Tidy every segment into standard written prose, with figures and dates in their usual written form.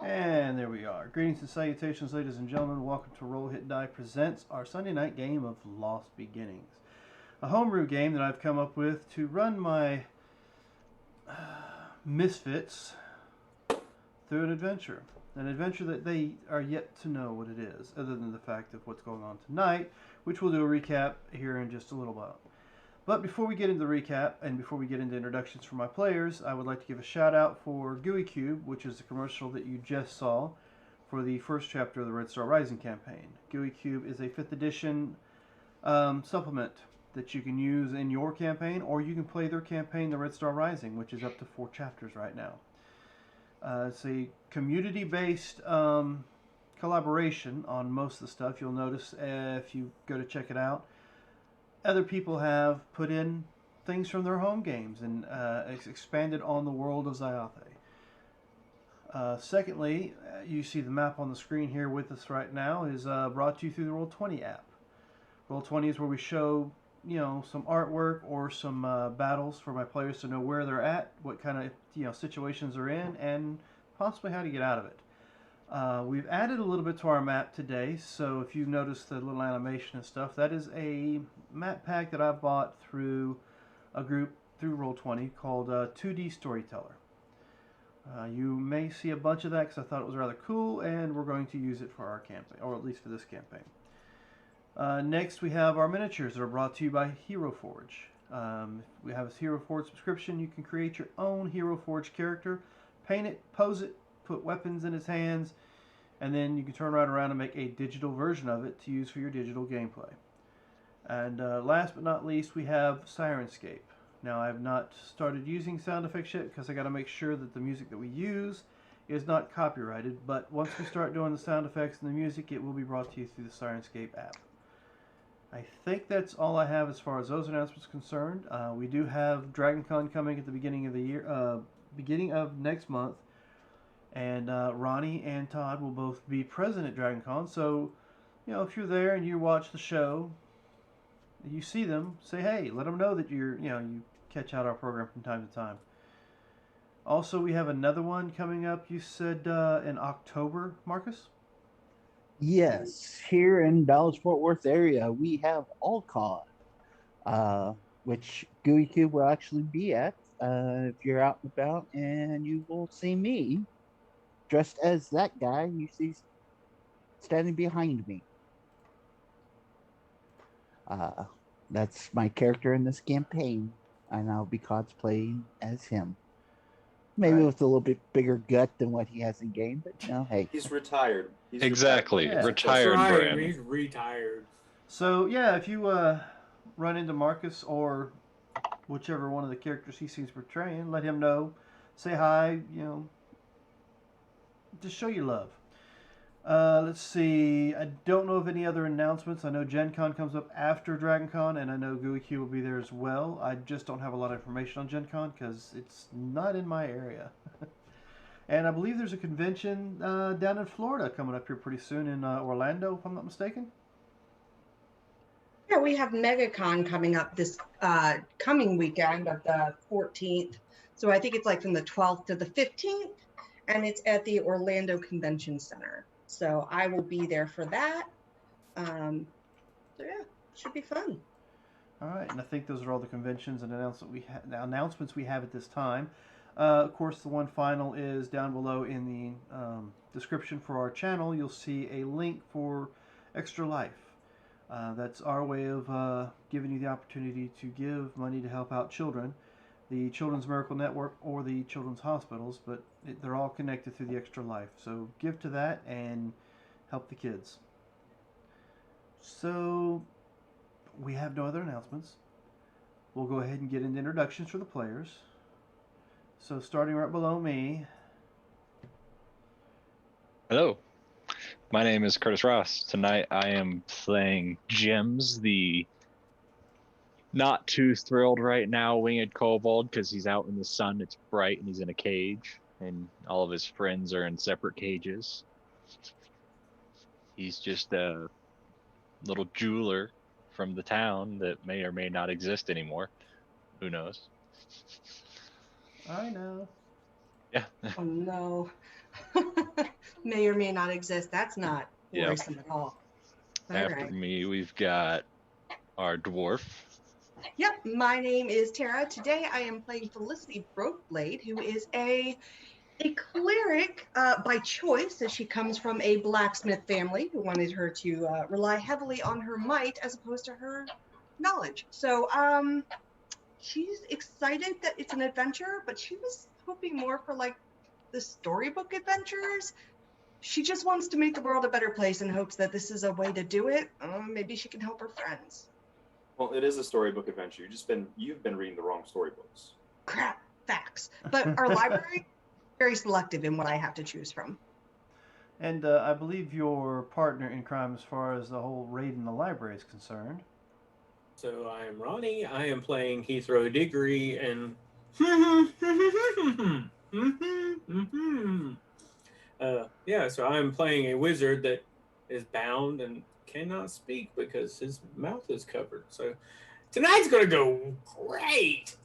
And there we are. Greetings and salutations, ladies and gentlemen. Welcome to Roll Hit Die Presents our Sunday night game of Lost Beginnings. A homebrew game that I've come up with to run my misfits through an adventure. An adventure that they are yet to know what it is, other than the fact of what's going on tonight, which we'll do a recap here in just a little while. But before we get into the recap and before we get into introductions for my players, I would like to give a shout out for GUI Cube, which is the commercial that you just saw for the first chapter of the Red Star Rising campaign. GUI Cube is a 5th edition supplement that you can use in your campaign, or you can play their campaign, the Red Star Rising, which is up to 4 chapters right now. It's a community-based collaboration on most of the stuff. You'll notice if you go to check it out, other people have put in things from their home games and expanded on the world of Zyathe. Secondly, you see the map on the screen here with us right now is brought to you through the Roll20 app. Roll20 is where we show, some artwork or some battles for my players to know where they're at, what kind of situations they're in, and possibly how to get out of it. We've added a little bit to our map today, so if you've noticed the little animation and stuff, that is a map pack that I bought through a group through Roll20 called 2D Storyteller. You may see a bunch of that because I thought it was rather cool, and we're going to use it for our campaign, or at least for this campaign. Next, we have our miniatures that are brought to you by Hero Forge. If we have a Hero Forge subscription, you can create your own Hero Forge character, paint it, pose it, put weapons in its hands, and then you can turn right around and make a digital version of it to use for your digital gameplay. And last but not least, we have Sirenscape. Now, I have not started using sound effects yet because I got to make sure that the music that we use is not copyrighted, but once we start doing the sound effects and the music, it will be brought to you through the Sirenscape app. I think that's all I have as far as those announcements are concerned. We do have DragonCon coming at the beginning of the year, beginning of next month, and Ronnie and Todd will both be present at DragonCon. So, if you're there and you watch the show, you see them, say hey, let them know that you catch out our program from time to time. Also, we have another one coming up. You said in October, Marcus? Yes, here in Dallas-Fort Worth area, we have AllCon, which GUI Cube will actually be at if you're out and about, and you will see me dressed as that guy you see standing behind me. Uh, that's my character in this campaign, and I'll be cosplaying as him. All Maybe right. with a little bit bigger gut than what he has in game, but hey. He's retired. Exactly. Yeah. Retired Right, brand. he's retired. So, yeah, if you run into Marcus or whichever one of the characters he seems portraying, let him know. Say hi, just show your love. Let's see. I don't know of any other announcements. I know Gen Con comes up after Dragon Con, and I know GUI will be there as well. I just don't have a lot of information on Gen Con because it's not in my area. And I believe there's a convention down in Florida coming up here pretty soon in Orlando, if I'm not mistaken. Yeah, we have MegaCon coming up this coming weekend of the 14th. So I think it's like from the 12th to the 15th, and it's at the Orlando Convention Center. So I will be there for that. So yeah, should be fun. All right, and I think those are all the conventions and announcements we have at this time. Of course, the one final is down below in the description for our channel. You'll see a link for Extra Life. That's our way of giving you the opportunity to give money to help out children, the Children's Miracle Network or the Children's Hospitals, but they're all connected through the Extra Life. So give to that and help the kids. So we have no other announcements. We'll go ahead and get into introductions for the players. So starting right below me. Hello. My name is Curtis Ross. Tonight I am playing Jims, the not too thrilled right now winged kobold, because he's out in the sun, it's bright, and he's in a cage, and all of his friends are in separate cages. He's just a little jeweler from the town that may or may not exist anymore. Who knows? I know. Yeah. Oh no. may or may not exist. That's not Yep. worrisome at all. All After right. me, we've got our dwarf. Yep, my name is Tara. Today I am playing Felicity Brokeblade, who is a cleric by choice, as she comes from a blacksmith family who wanted her to rely heavily on her might as opposed to her knowledge. So she's excited that it's an adventure, but she was hoping more for like the storybook adventures. She just wants to make the world a better place and hopes that this is a way to do it. Maybe she can help her friends. Well, it is a storybook adventure. You've been reading the wrong storybooks. Crap, facts. But our library very selective in what I have to choose from. And I believe your partner in crime as far as the whole raid in the library is concerned. So I am Ronnie. I am playing Heathrow Diggory, and so I'm playing a wizard that is bound and cannot speak because his mouth is covered. So tonight's gonna go great.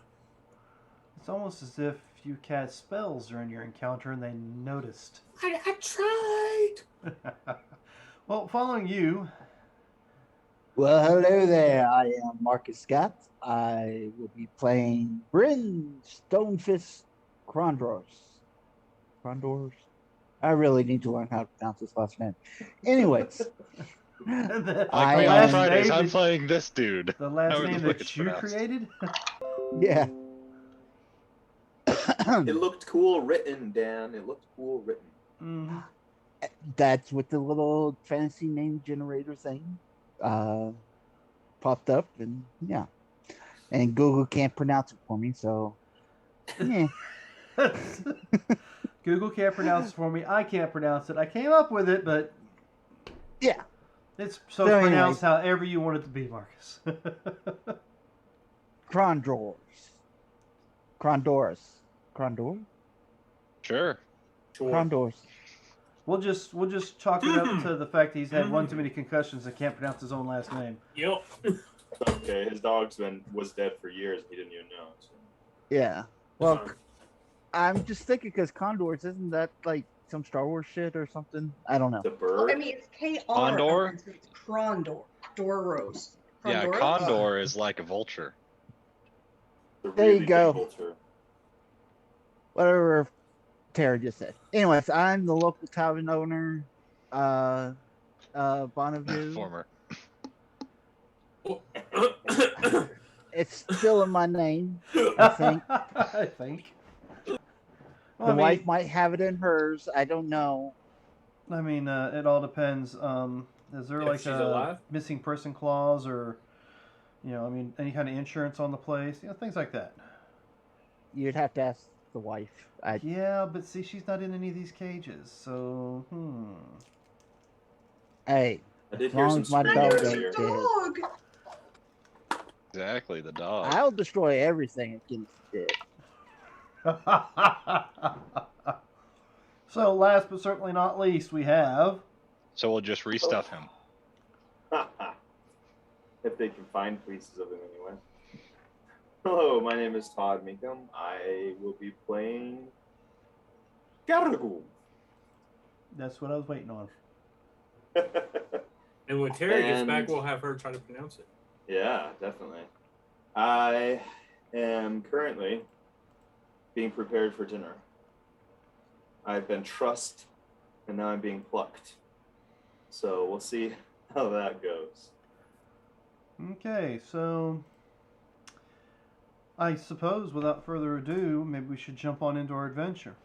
It's almost as if you cast spells during your encounter and they noticed. I tried. Well, following you, Well, hello there. I am Marcus Scott. I will be playing Bryn Stonefist Crondors. Crondors? I really need to learn how to pronounce this last name. Anyways, the I Like, am- on Fridays, I'm name playing this dude. the last However name the fuck that it's you pronounced. created? yeah. It looked cool written, Dan. It looked cool written. Mm-hmm. That's what the little fantasy name generator thing popped up, and yeah. And Google can't pronounce it for me, so yeah. Google can't pronounce it for me. I can't pronounce it. I came up with it, but Yeah. it's So anyway. pronounced however you want it to be, Marcus. Crondors. Crondors. Crondor? Sure. Sure. Crondors. We'll just chalk it up to the fact that he's had one too many concussions and can't pronounce his own last name. Yep. Okay, his dog's was dead for years. He didn't even know. So. Yeah. Well, I'm just thinking because Condors, isn't that like some Star Wars shit or something? I don't know. The Well, bird. I mean, it's K-R. Condor? So it's Crondor. Doros. Yeah, Crondoro? condor is like a vulture. the there you really big go. vulture. Whatever Tara just said. Anyways, I'm the local tavern owner, Bonneville. Former. It's still in my name, I think. I think. The Well, I mean, wife might have it in hers. I don't know. I mean, it all depends. Is there If like she's a alive? missing person clause, or I mean, any kind of insurance on the place, things like that. You'd have to ask the wife. Yeah, but see, she's not in any of these cages, so Hey, I did As hear long some as my screaming dog earlier. ain't Dog. Exactly, the dog. I'll destroy everything against it. So, last but certainly not least, we have. So we'll just restuff him. If they can find pieces of him anyway. Hello, my name is Todd Meekum. I will be playing Gargoyle. That's what I was waiting on. And when Terry gets And- back, we'll have her try to pronounce it. Yeah, definitely. I am currently being prepared for dinner. I've been trussed, and now I'm being plucked. So we'll see how that goes. Okay, so I suppose without further ado, maybe we should jump on into our adventure.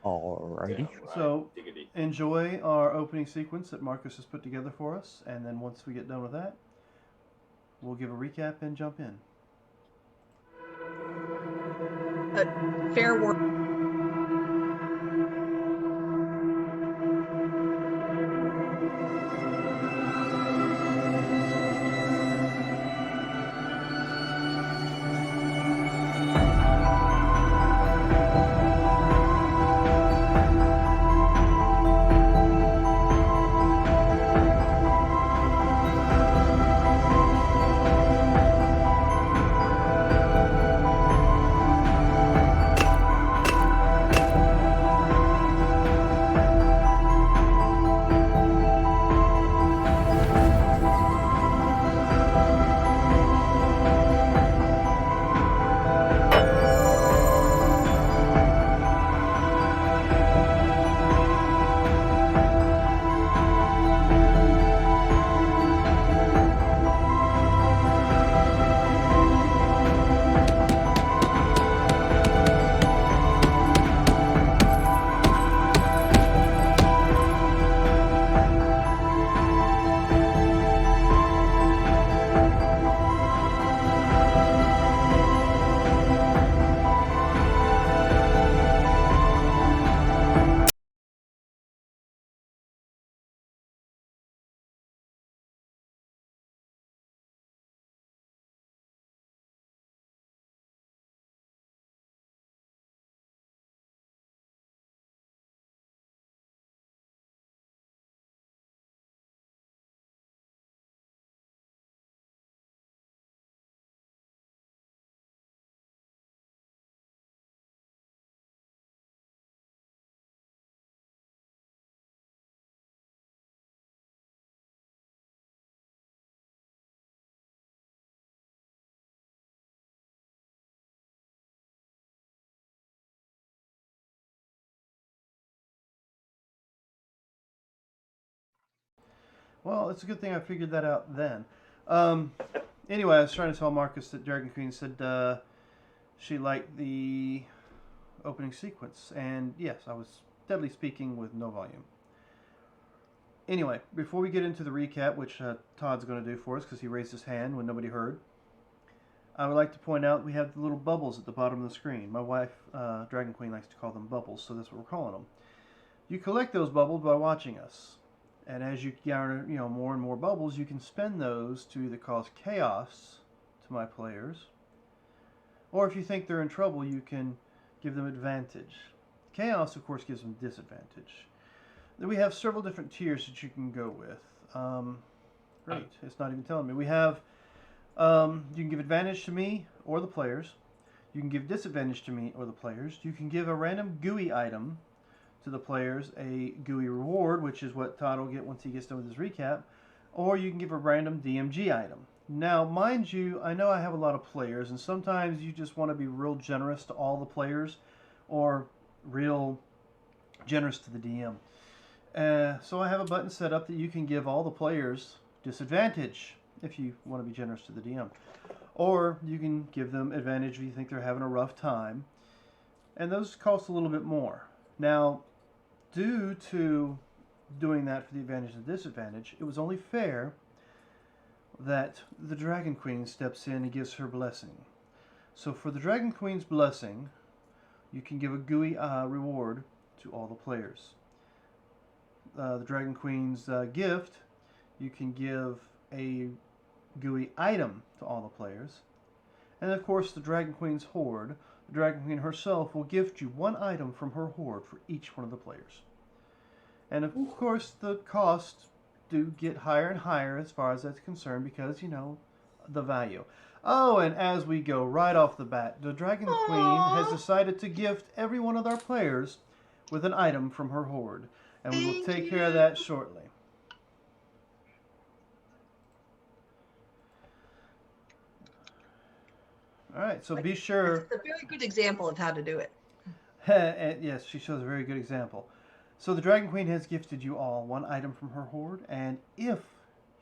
Alrighty. Downright So- diggity. Enjoy our opening sequence that Marcus has put together for us, and then once we get done with that, we'll give a recap and jump in. Fair word. Well, it's a good thing I figured that out then. Um, anyway, I was trying to tell Marcus that Dragon Queen said she liked the opening sequence, and yes, I was steadily speaking with no volume. Anyway, before we get into the recap, which Todd's going to do for us because he raised his hand when nobody heard, I would like to point out we have the little bubbles at the bottom of the screen. My wife, Dragon Queen, likes to call them bubbles, so that's what we're calling them. You collect those bubbles by watching us. And as you garner, more and more bubbles, you can spend those to either cause chaos to my players, or if you think they're in trouble, you can give them advantage. Chaos, of course, gives them disadvantage. Then we have several different tiers that you can go with. Great, it's not even telling me. We have, you can give advantage to me or the players. You can give disadvantage to me or the players. You can give a random GUI item to the players, a GUI reward, which is what Todd will get once he gets done with his recap, or you can give a random DMG item. Now, mind you, I know I have a lot of players, and sometimes you just want to be real generous to all the players, or real generous to the DM. So I have a button set up that you can give all the players disadvantage if you want to be generous to the DM. Or you can give them advantage if you think they're having a rough time. And those cost a little bit more. Now, due to doing that for the advantage and disadvantage, it was only fair that the Dragon Queen steps in and gives her blessing. So for the Dragon Queen's blessing, you can give a GUI reward to all the players. The Dragon Queen's gift, you can give a GUI item to all the players. And of course, the Dragon Queen's hoard, the Dragon Queen herself will gift you one item from her hoard for each one of the players. And of course, the costs do get higher and higher as far as that's concerned because, the value. Oh, and as we go right off the bat, the Dragon Queen has decided to gift every one of our players with an item from her hoard. And we will take care of that shortly. All right, so be sure. It's a very good example of how to do it. Yes, she shows a very good example. So the Dragon Queen has gifted you all one item from her hoard, and if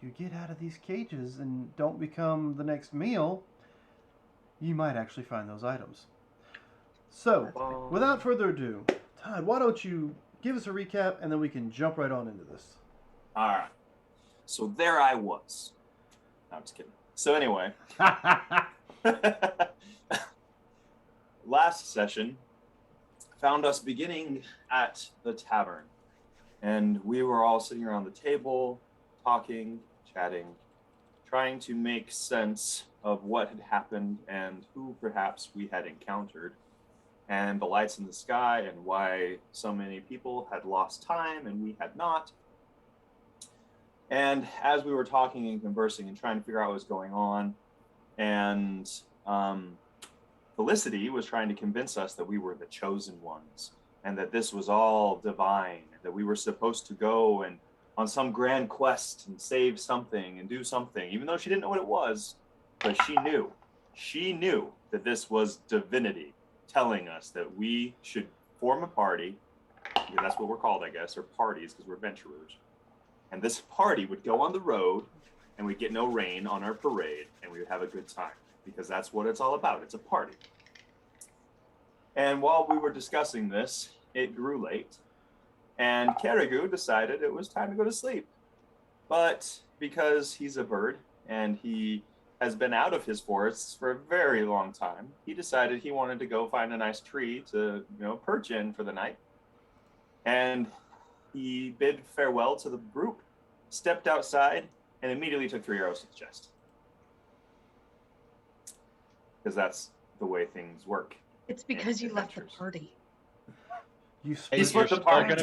you get out of these cages and don't become the next meal, you might actually find those items. So, without further ado, Todd, why don't you give us a recap, and then we can jump right on into this. All right. So there I was. No, I'm just kidding. So anyway, last session found us beginning at the tavern, and we were all sitting around the table, talking, chatting, trying to make sense of what had happened and who perhaps we had encountered, and the lights in the sky, and why so many people had lost time and we had not. And as we were talking and conversing and trying to figure out what was going on, and Felicity was trying to convince us that we were the chosen ones and that this was all divine, that we were supposed to go and on some grand quest and save something and do something, even though she didn't know what it was, but she knew that this was divinity telling us that we should form a party, because that's what we're called, I guess, or parties, because we're adventurers. And this party would go on the road, and we'd get no rain on our parade, and we would have a good time, because that's what it's all about. It's a party. And while we were discussing this, it grew late, and Carrigu decided it was time to go to sleep. But because he's a bird, and he has been out of his forests for a very long time, he decided he wanted to go find a nice tree to, perch in for the night. And he bid farewell to the group, stepped outside, and immediately took 3 arrows to the chest. Because that's the way things work. It's because you left the party. You Hey, split, the party.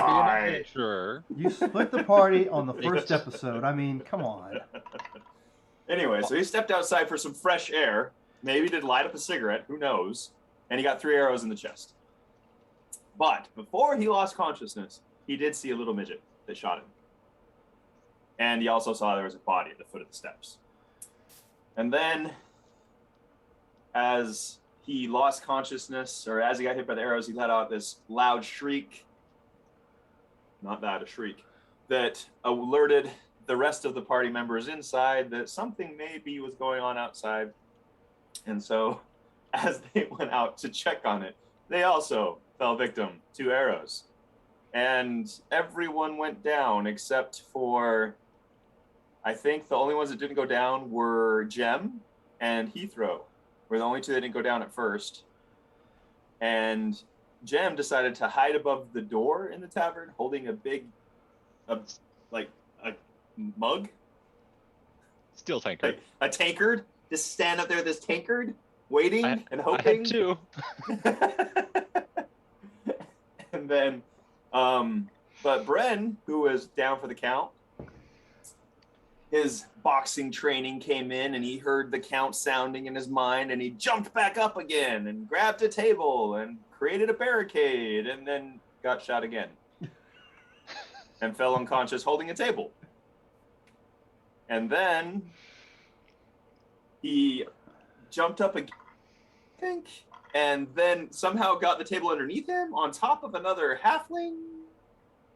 You split the party on the first episode. I mean, come on. Anyway, so he stepped outside for some fresh air, maybe to light up a cigarette, who knows, and he got 3 arrows in the chest. But before he lost consciousness, he did see a little midget that shot him. And he also saw there was a body at the foot of the steps. And then, as he lost consciousness, or as he got hit by the arrows, he let out this loud shriek. Not that, a shriek. That alerted the rest of the party members inside that something maybe was going on outside. And so as they went out to check on it, they also fell victim to arrows. And everyone went down except for, I think the only ones that didn't go down were Jem and Heathrow, were the only two that didn't go down at first. And Jem decided to hide above the door in the tavern, holding a mug, Steel tankard. like a tankard. Just stand up there, this tankard, waiting and hoping. I had two. And then, but Bren, who was down for the count, his boxing training came in and he heard the count sounding in his mind and he jumped back up again and grabbed a table and created a barricade and then got shot again and fell unconscious holding a table. And then he jumped up again, I think, and then somehow got the table underneath him on top of another halfling,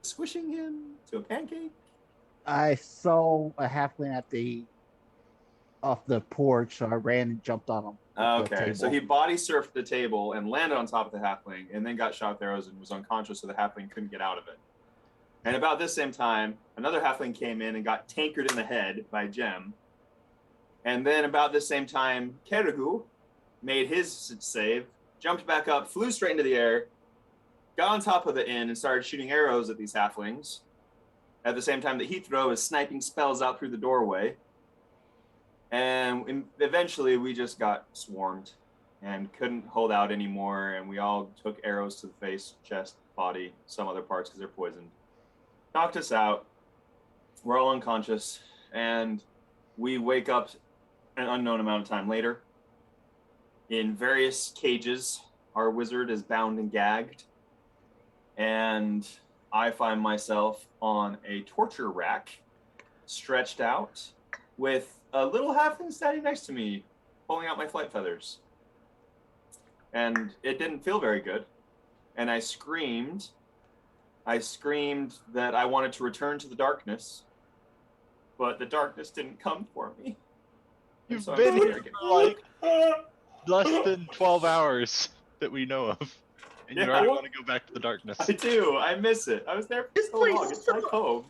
squishing him to a pancake. I saw a halfling off the porch, so I ran and jumped on him. Okay, so he body surfed the table and landed on top of the halfling and then got shot with arrows and was unconscious, so the halfling couldn't get out of it. And about this same time, another halfling came in and got tankered in the head by Jem. And then about this same time, Kerugu made his save, jumped back up, flew straight into the air, got on top of the inn and started shooting arrows at these halflings. At the same time that Heathrow is sniping spells out through the doorway. And eventually we just got swarmed and couldn't hold out anymore. And we all took arrows to the face, chest, body, some other parts because they're poisoned. Knocked us out. We're all unconscious. And we wake up an unknown amount of time later. In various cages, our wizard is bound and gagged. And I find myself on a torture rack, stretched out, with a little halfling standing next to me, pulling out my flight feathers. And it didn't feel very good. And I screamed that I wanted to return to the darkness, but the darkness didn't come for me. You've So been I'm here for like less than 12 hours that we know of. And you already want to go back to the darkness. I do. I miss it. I was there for This so place long. It's sucks. like home.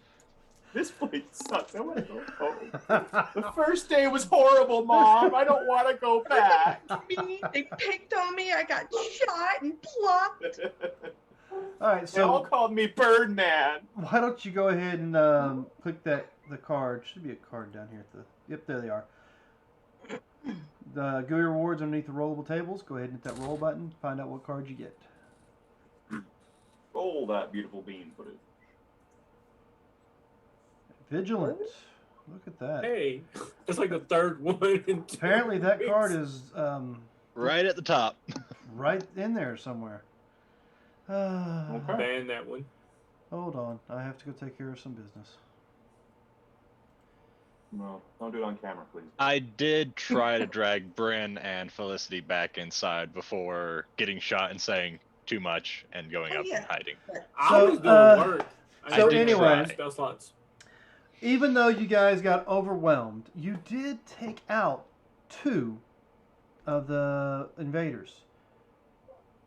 This place sucks. I want to go home. The first day was horrible, Mom. I don't want to go back. They picked on me. I got shot and plucked. All right, They all so called me Birdman. why don't you go ahead and click the card? Should be a card down here at the. Yep, there they are. The GUI rewards underneath the rollable tables. Go ahead and hit that roll button. Find out what card you get. Roll that beautiful bean footage. Vigilant. Look at that. Hey, that's like the third one. In 2 Apparently that weeks. card is Right at the top. right in there somewhere. Okay. Ban that one. Hold on. I have to go take care of some business. No, don't do it on camera, please. I did try to drag Bryn and Felicity back inside before getting shot and saying too much and going Oh, up yeah. and hiding. I was doing work. so did anyway- try spell slots. Even though you guys got overwhelmed, you did take out 2 of the invaders.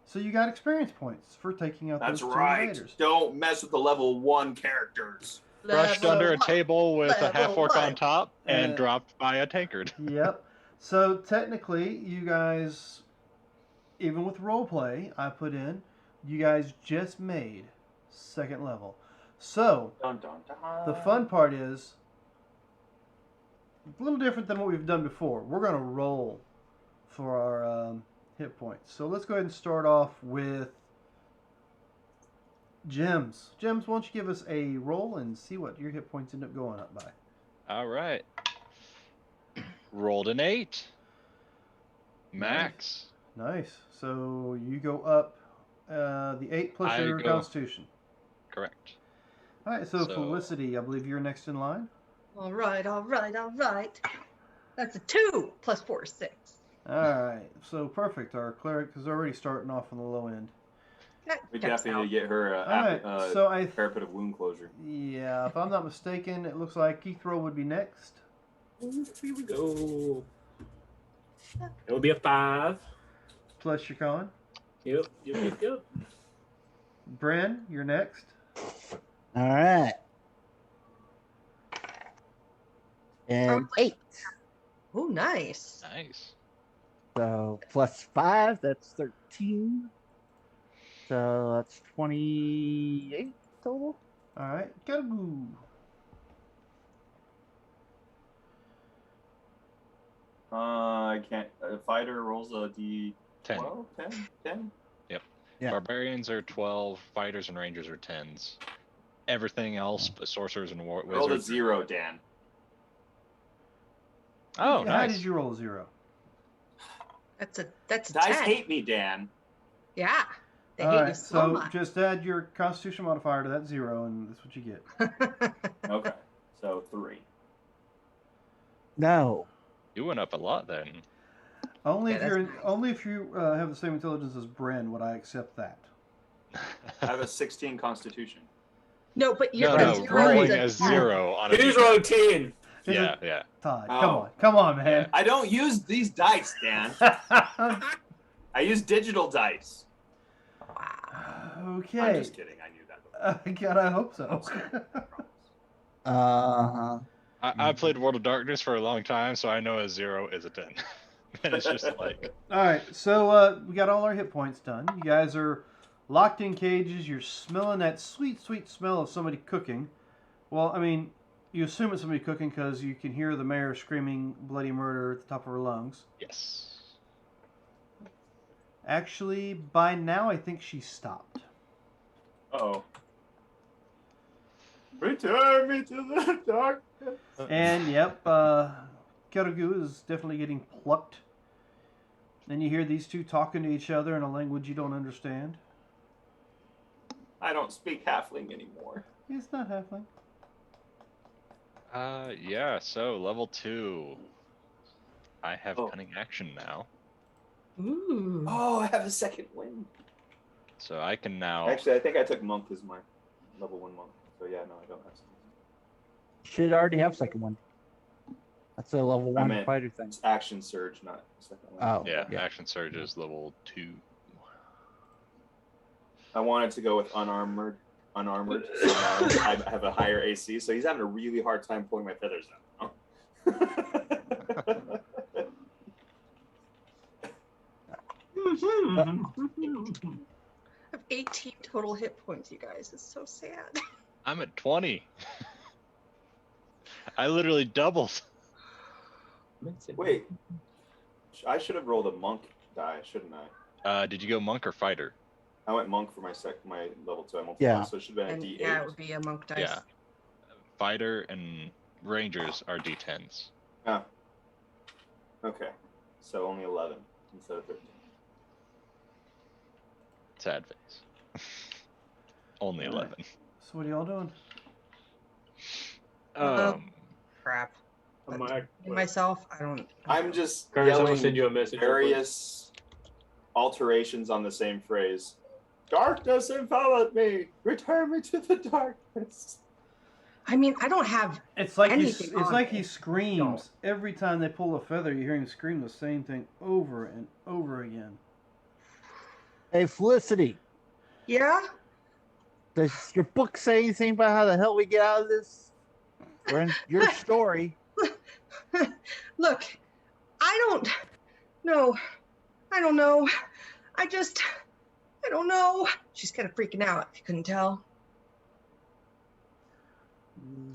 So you got experience points for taking out That's those 2 right. invaders. Don't mess with the level 1 characters. Brushed Level under a one. table with a Level half orc on one. top and Uh, dropped by a tankard. Yep. So technically, you guys, even with roleplay, I put in, you guys just made 2nd level. So Dun, dun, dun. the fun part is a little different than what we've done before. We're going to roll for our hit points. So let's go ahead and start off with Gems. Gems, why don't you give us a roll and see what your hit points end up going up by? All right. Rolled an 8. Max. Nice. So you go up the 8 plus I your go- Constitution. Correct. All right, so So- Felicity, I believe you're next in line. All right. That's a 2 plus 4 is 6. All right, so perfect. Our cleric is already starting off on the low end. That We checks definitely out. need to get her Alright, so I parapet of wound closure. yeah, if I'm not mistaken, it looks like Keith Roll would be next. Ooh, here we go. It would be a 5. Plus your con. Yep. Bren, you're next. All right. And 8. Oh, nice. Nice. So plus 5, that's 13. So that's 28 total. Alright, Caribou. I can't. A fighter rolls a d 10. 12, 10, 10. Yeah. Barbarians are 12. Fighters and rangers are 10s. Everything else, but sorcerers and Roll a wizards. 0, Dan. Oh, How nice. did you roll a 0? That's a 10. Dice hate me, Dan. Yeah. They hate Alright, you so so much. just add your Constitution modifier to that 0, and that's what you get. Okay, so 3. No. You went up a lot then. Only Yeah, if that's you're nice. only if you have the same intelligence as Bren would I accept that. I have a 16 Constitution. No, but you're No, the no, zero rolling is a 0 on a Here's D10. roll 10. Is Yeah, it- yeah. Todd, Oh. come on, man. I don't use these dice, Dan. I use digital dice. Okay. I'm just kidding. I knew that. God, I hope so. Uh-huh. I played World of Darkness for a long time, so I know a 0 is a 10. And it's just like, All right, so we got all our hit points done. You guys are locked in cages. You're smelling that sweet, sweet smell of somebody cooking. Well, I mean, you assume it's somebody cooking because you can hear the mayor screaming bloody murder at the top of her lungs. yes. Actually, by now, I think she stopped. Uh-oh. Return me to the darkness. And, yep, Kerugu is definitely getting plucked. Then you hear these two talking to each other in a language you don't understand. I don't speak halfling anymore. He's not halfling. Yeah, so level 2. I have Oh. cunning action now. Ooh. Oh, I have a second win. So I can now. Actually, I think I took monk as my level 1 monk. So yeah, no, I don't have second. Should already have second one. That's a level 1 meant- fighter thing. It's action surge, not second win. Oh. Yeah, yeah. action surge is level 2. I wanted to go with unarmored. So now I have a higher AC, so he's having a really hard time pulling my feathers out. I have 18 total hit points, you guys. It's so sad. I'm at 20. I literally doubled. Wait, I should have rolled a monk die, shouldn't I? Did you go monk or fighter? I went monk for my level 2. I multiplied, Yeah. so it should have been a And D8. yeah, it would be a monk dice. Yeah. Fighter and rangers are D10s. Oh. Okay, so only 11 instead of 13. Sad face. Only All right. 11. So what are y'all doing? Crap. I'm like, Myself, I don't. I'm just Curtis, I'm gonna yelling send you a message. real quick. various alterations on the same phrase. Darkness envelop me. Return me to the darkness. I mean, I don't have. It's like Anything it's on like it. he screams every time they pull a feather. You hear him scream the same thing over and over again. Hey, Felicity, Yeah. does your book say anything about how the hell we get out of this? Or in your story? Look, I don't. No, I don't know. I don't know. She's kind of freaking out. If you couldn't tell.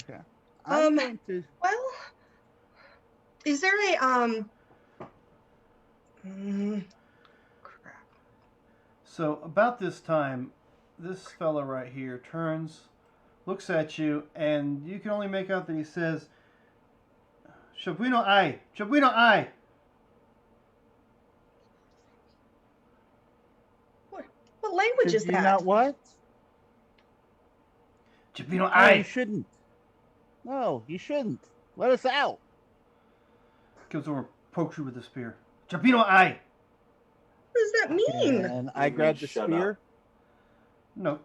Okay. I'm Um, going to. Well, is there a crap. So about this time, this fella right here turns, looks at you, and you can only make out that he says, "Shabuino ai, Shabuino ai." What language is Should you that? not what? Shabuino No, you ai. shouldn't. No, you shouldn't. Let us out. Comes over, and pokes you with a spear. Shabuino ai. What does that mean? And I You grabbed mean the shut spear. up. Nope.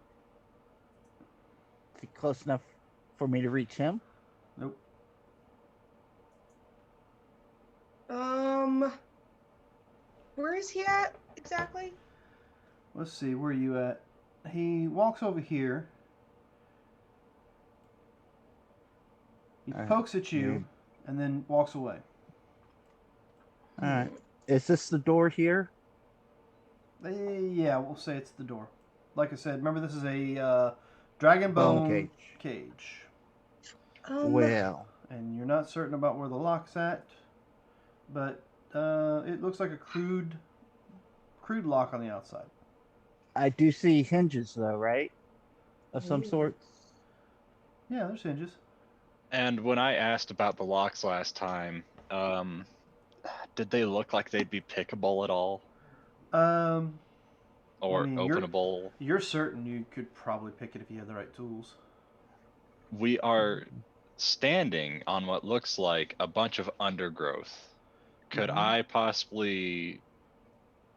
Is he close enough for me to reach him? Nope. Where is he at exactly? Let's see. Where are you at? He walks over here. He Alright, pokes at you, and then walks away. All right. Is this the door here? Yeah, we'll say it's the door. Like I said, remember this is a dragon bone cage. Well, And you're not certain about where the lock's at, but it looks like a crude lock on the outside. I do see hinges though, right? Of some sort. Yeah, there's hinges. And when I asked about the locks last time, did they look like they'd be pickable at all? Or I mean, openable? You're certain you could probably pick it if you had the right tools. We are standing on what looks like a bunch of undergrowth. Could I possibly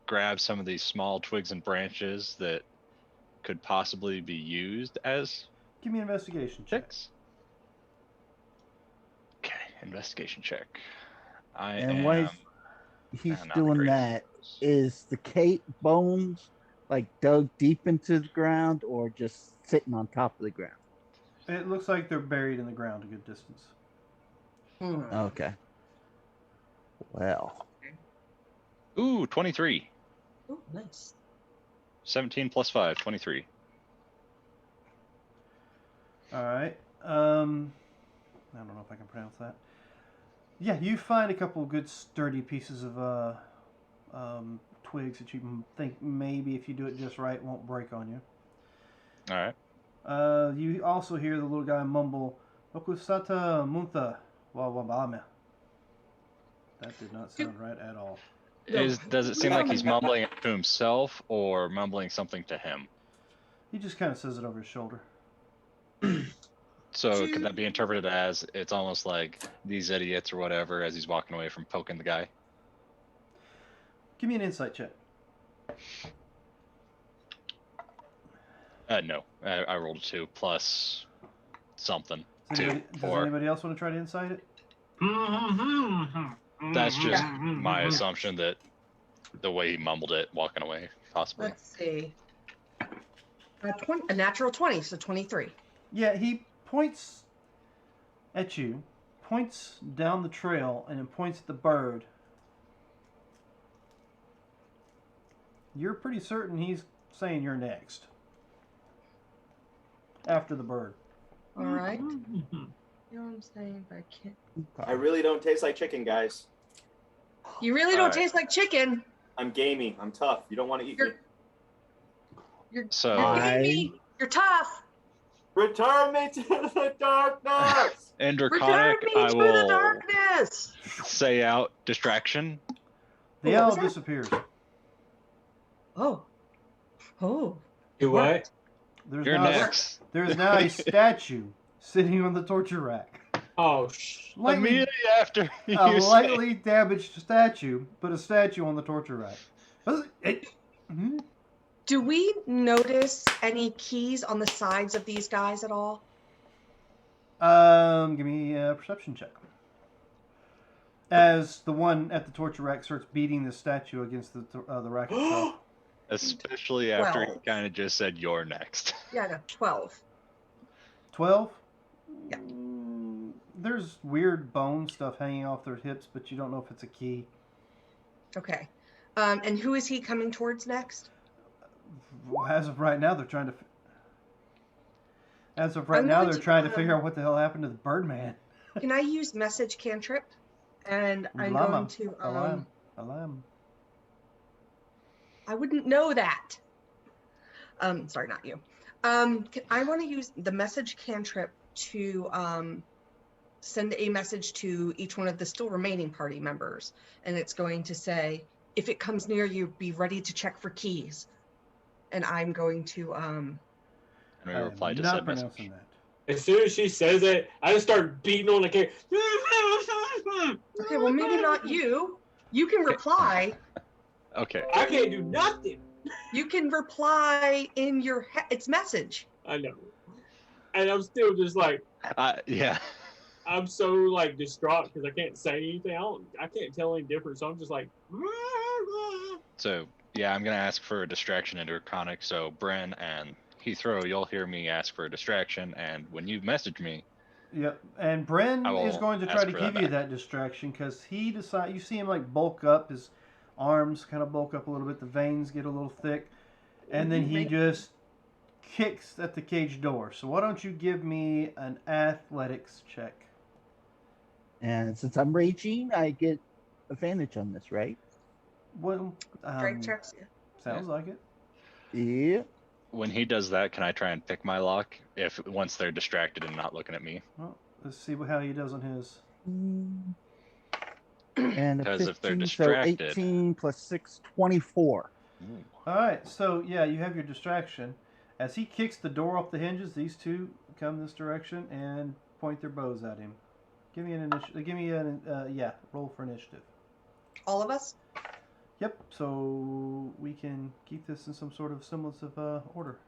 grab some of these small twigs and branches that could possibly be used as Give me an investigation check. checks? Okay, investigation check. And while he's not the doing greatest that, of those. is the Kate bones like dug deep into the ground or just sitting on top of the ground? It looks like they're buried in the ground a good distance. Okay. Well. Ooh, 23. Oh, nice. 17 plus 5, 23. All right. I don't know if I can pronounce that. Yeah, you find a couple of good sturdy pieces of twigs that you think maybe if you do it just right won't break on you. All right. You also hear the little guy mumble, "Okusata munta wawabame." That did not sound right at all. Does it seem like he's mumbling it to himself or mumbling something to him? He just kind of says it over his shoulder. So could that be interpreted as it's almost like these idiots or whatever as he's walking away from poking the guy? Give me an insight check. No, I rolled a 2 plus something. Does 2, 4. anybody else want to try to insight it? That's just my assumption that the way he mumbled it, walking away, possibly. Let's see. A natural 20, so 23. Yeah, he points at you, points down the trail, and then points at the bird. You're pretty certain he's saying you're next. After the bird. All right. You know what I'm saying? But I can't. I really don't taste like chicken, guys. You really don't taste like chicken. I'm gamey. I'm tough. You don't want to eat me. You're So gamey. You're tough. Return me to the darkness. in Return Draconic, me I to the will darkness. say out distraction. The What was owl that? disappears. Oh. Do what? You're next. There's now a statue sitting on the torture rack. Oh, Immediately after you A say- lightly damaged statue, but a statue on the torture rack. Mhm. Do we notice any keys on the sides of these guys at all? Give me a perception check. As the one at the torture rack starts beating the statue against the rack itself. Especially after he 12. kind of just said, "You're next." Yeah, I got 12. 12? Yeah. There's weird bone stuff hanging off their hips, but you don't know if it's a key. Okay. And who is he coming towards next? As of right now, they're trying to. As of right I'm now, going they're to, trying to figure out what the hell happened to the Birdman. Can I use message cantrip? And I'm Llama. going to. Alarm. I wouldn't know that. Sorry, not you. I want to use the message cantrip to send a message to each one of the still remaining party members, and it's going to say, "If it comes near you, be ready to check for keys." And I'm going to. And we I am replied to not said pronouncing message. that. as soon as she says it, I just start beating on the cake. Okay, well maybe not you. You can reply. Okay. I can't do nothing. You can reply in your it's message. I know. And I'm still just like, Yeah. I'm so like distraught because I can't say anything. I can't tell any difference. So I'm just like, So yeah, I'm gonna ask for a distraction into Draconic. So Bren and Heathrow, you'll hear me ask for a distraction, and when you message me, Yep. And I Bren is will going to try ask to for give that you back. that distraction because he decide. You see him like bulk up, his arms kind of bulk up a little bit, the veins get a little thick, and then he just kicks at the cage door. So why don't you give me an athletics check? And since I'm raging, I get advantage on this, right? Well, Strength checks. Yeah. sounds like it. Yeah. When he does that, can I try and pick my lock if once they're distracted and not looking at me? Well, let's see how he does on his. And a 'Cause if they're 15, so distracted- 18 plus 6, 24. Ooh. All right, so yeah, you have your distraction. As he kicks the door off the hinges, these two come this direction and point their bows at him. Give me an initiative. Give me an roll for initiative. All of us. Yep. So we can keep this in some sort of semblance of order.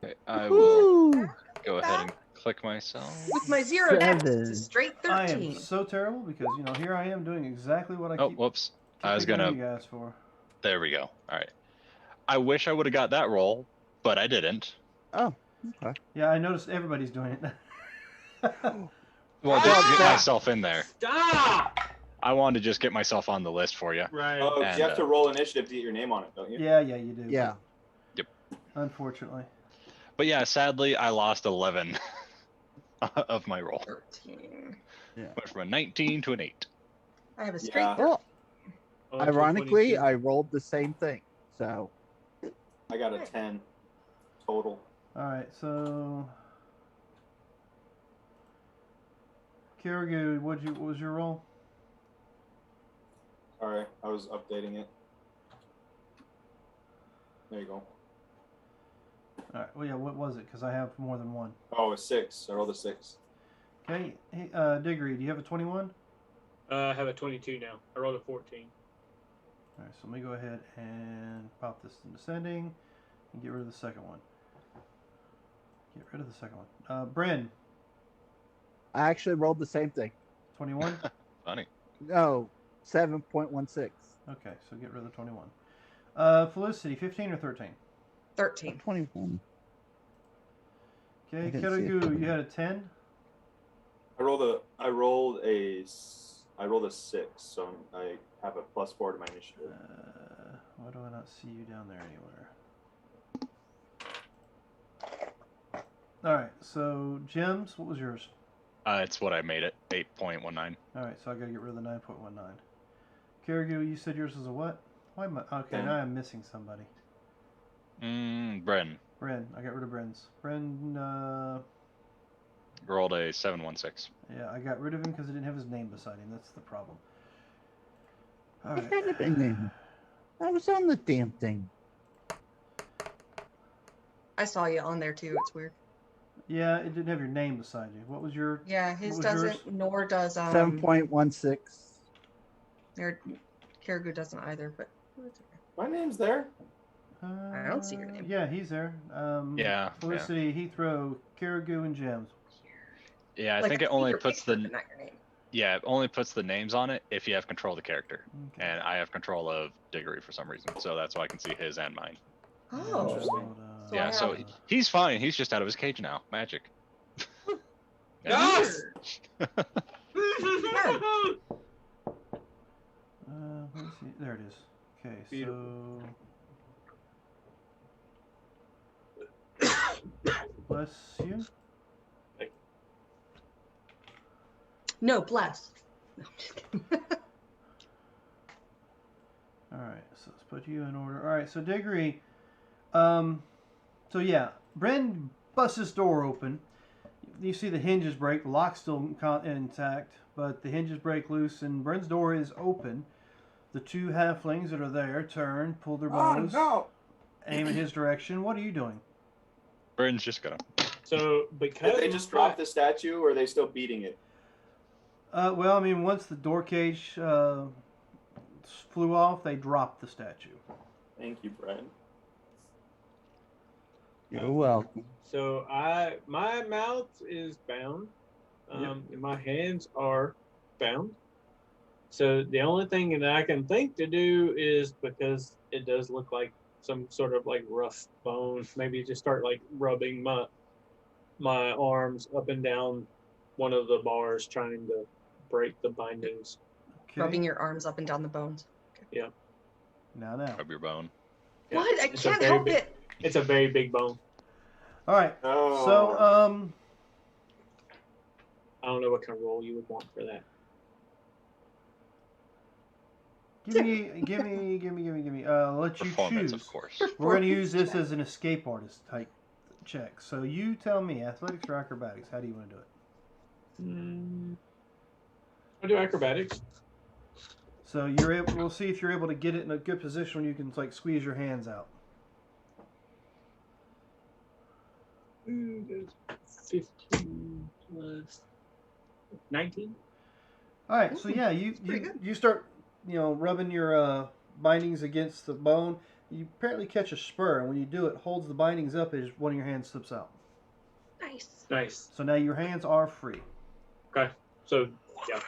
Okay, I will Woo! go ahead and click myself. With my 0 dex, it's a 7. straight I 13. am so terrible because here I am doing exactly what I Oh, keep whoops. I was picking on gonna. you guys for. There we go. All right. I wish I would have got that roll, but I didn't. Oh, okay. Yeah, I noticed everybody's doing it. Well, just to get Ah! myself in there. stop. I wanted to just get myself on the list for you. Right. Oh, And, you have to roll initiative to get your name on it, don't you? Yeah, you do. Yeah. Unfortunately. But yeah, sadly, I lost 11 of my roll. 13. Went from a 19 to an 8. I have a straight. Yeah. Well, Oh, ironically, 22. I rolled the same thing. So, I got a 10 total. All right, so Kirigu, what was your roll? Sorry, I was updating it. There you go. All right. Well, yeah. What was it? Because I have more than one. Oh, a 6. I rolled a 6. Okay. Hey, Diggory, do you have a 21? I have a 22 now. I rolled a 14. All right. So let me go ahead and pop this in descending and get rid of the second one. Get rid of the second one. Bryn, I actually rolled the same thing. 21. Funny. No, 7.16. Okay. So get rid of the 21. Felicity, 15 or 13? 13. 21. Okay. I didn't see a Kirigu, 21. you had a 10. I rolled a 6, so I have a +4 to my initiative. Why do I not see you down there anywhere? All right. So gems, what was yours? It's what I made it. 8.19. All right. So I got to get rid of the 9.19. Kirigu, you said yours was a what? Why am I? Okay. Now I'm missing somebody. Bren Bren. I got rid of Bren's. Bren, rolled a 716. yeah, I got rid of him because I didn't have his name beside him. That's the problem. All I right. had it in there. I was on the damn thing. I saw you on there too. It's weird. Yeah, it didn't have your name beside you. What was your? Yeah, his What was doesn't, yours? nor does 7.16. Kirigu doesn't either, but it's okay. My name's there. I don't see your name. Yeah, he's there. Yeah. Felicity, Heathrow, Kirigu, and Gems. Yeah, I Like, think it see only your puts picture, the but not your name. it only puts the names on it if you have control of the character, Okay. and I have control of Diggory for some reason, so that's why I can see his and mine. Oh. Interesting. So I Yeah, so have- he's fine. He's just out of his cage now. Magic. Yes! Let me see. There it is. Okay, Beautiful. so bless you. No, bless. No, I'm just kidding. All right, so let's put you in order. All right, so Diggory. So yeah, Bren busts his door open. You see the hinges break. The lock's still intact, but the hinges break loose, and Bren's door is open. The two halflings that are there turn, pull their bows, aim in his direction. What are you doing? Bren's just gonna. So because Did they just drop the statue, or are they still beating it? Well, I mean, once the door cage flew off, they dropped the statue. Thank you, Brent. You're welcome. So my mouth is bound, and my hands are bound. So the only thing that I can think to do is, because it does look like some sort of like rough bone, maybe just start like rubbing my arms up and down one of the bars, trying to break the bindings. Okay. Rubbing your arms up and down the bones. Yeah. Now. Rub your bone. Yeah. What? I It's a can't very help big- it. It's a very big bone. All right. Oh. So I don't know what kind of roll you would want for that. give me. Let you Performance, choose. of course. We're going to use this as an escape artist type check. So you tell me, athletics or acrobatics? How do you want to do it? I'll do acrobatics. So you're able. We'll see if you're able to get it in a good position when you can like squeeze your hands out. 15 plus 19. All right. So yeah, pretty good. you start rubbing your bindings against the bone. You apparently catch a spur, and when you do it, holds the bindings up as one of your hands slips out. Nice. Nice. So now your hands are free. Okay. So yeah.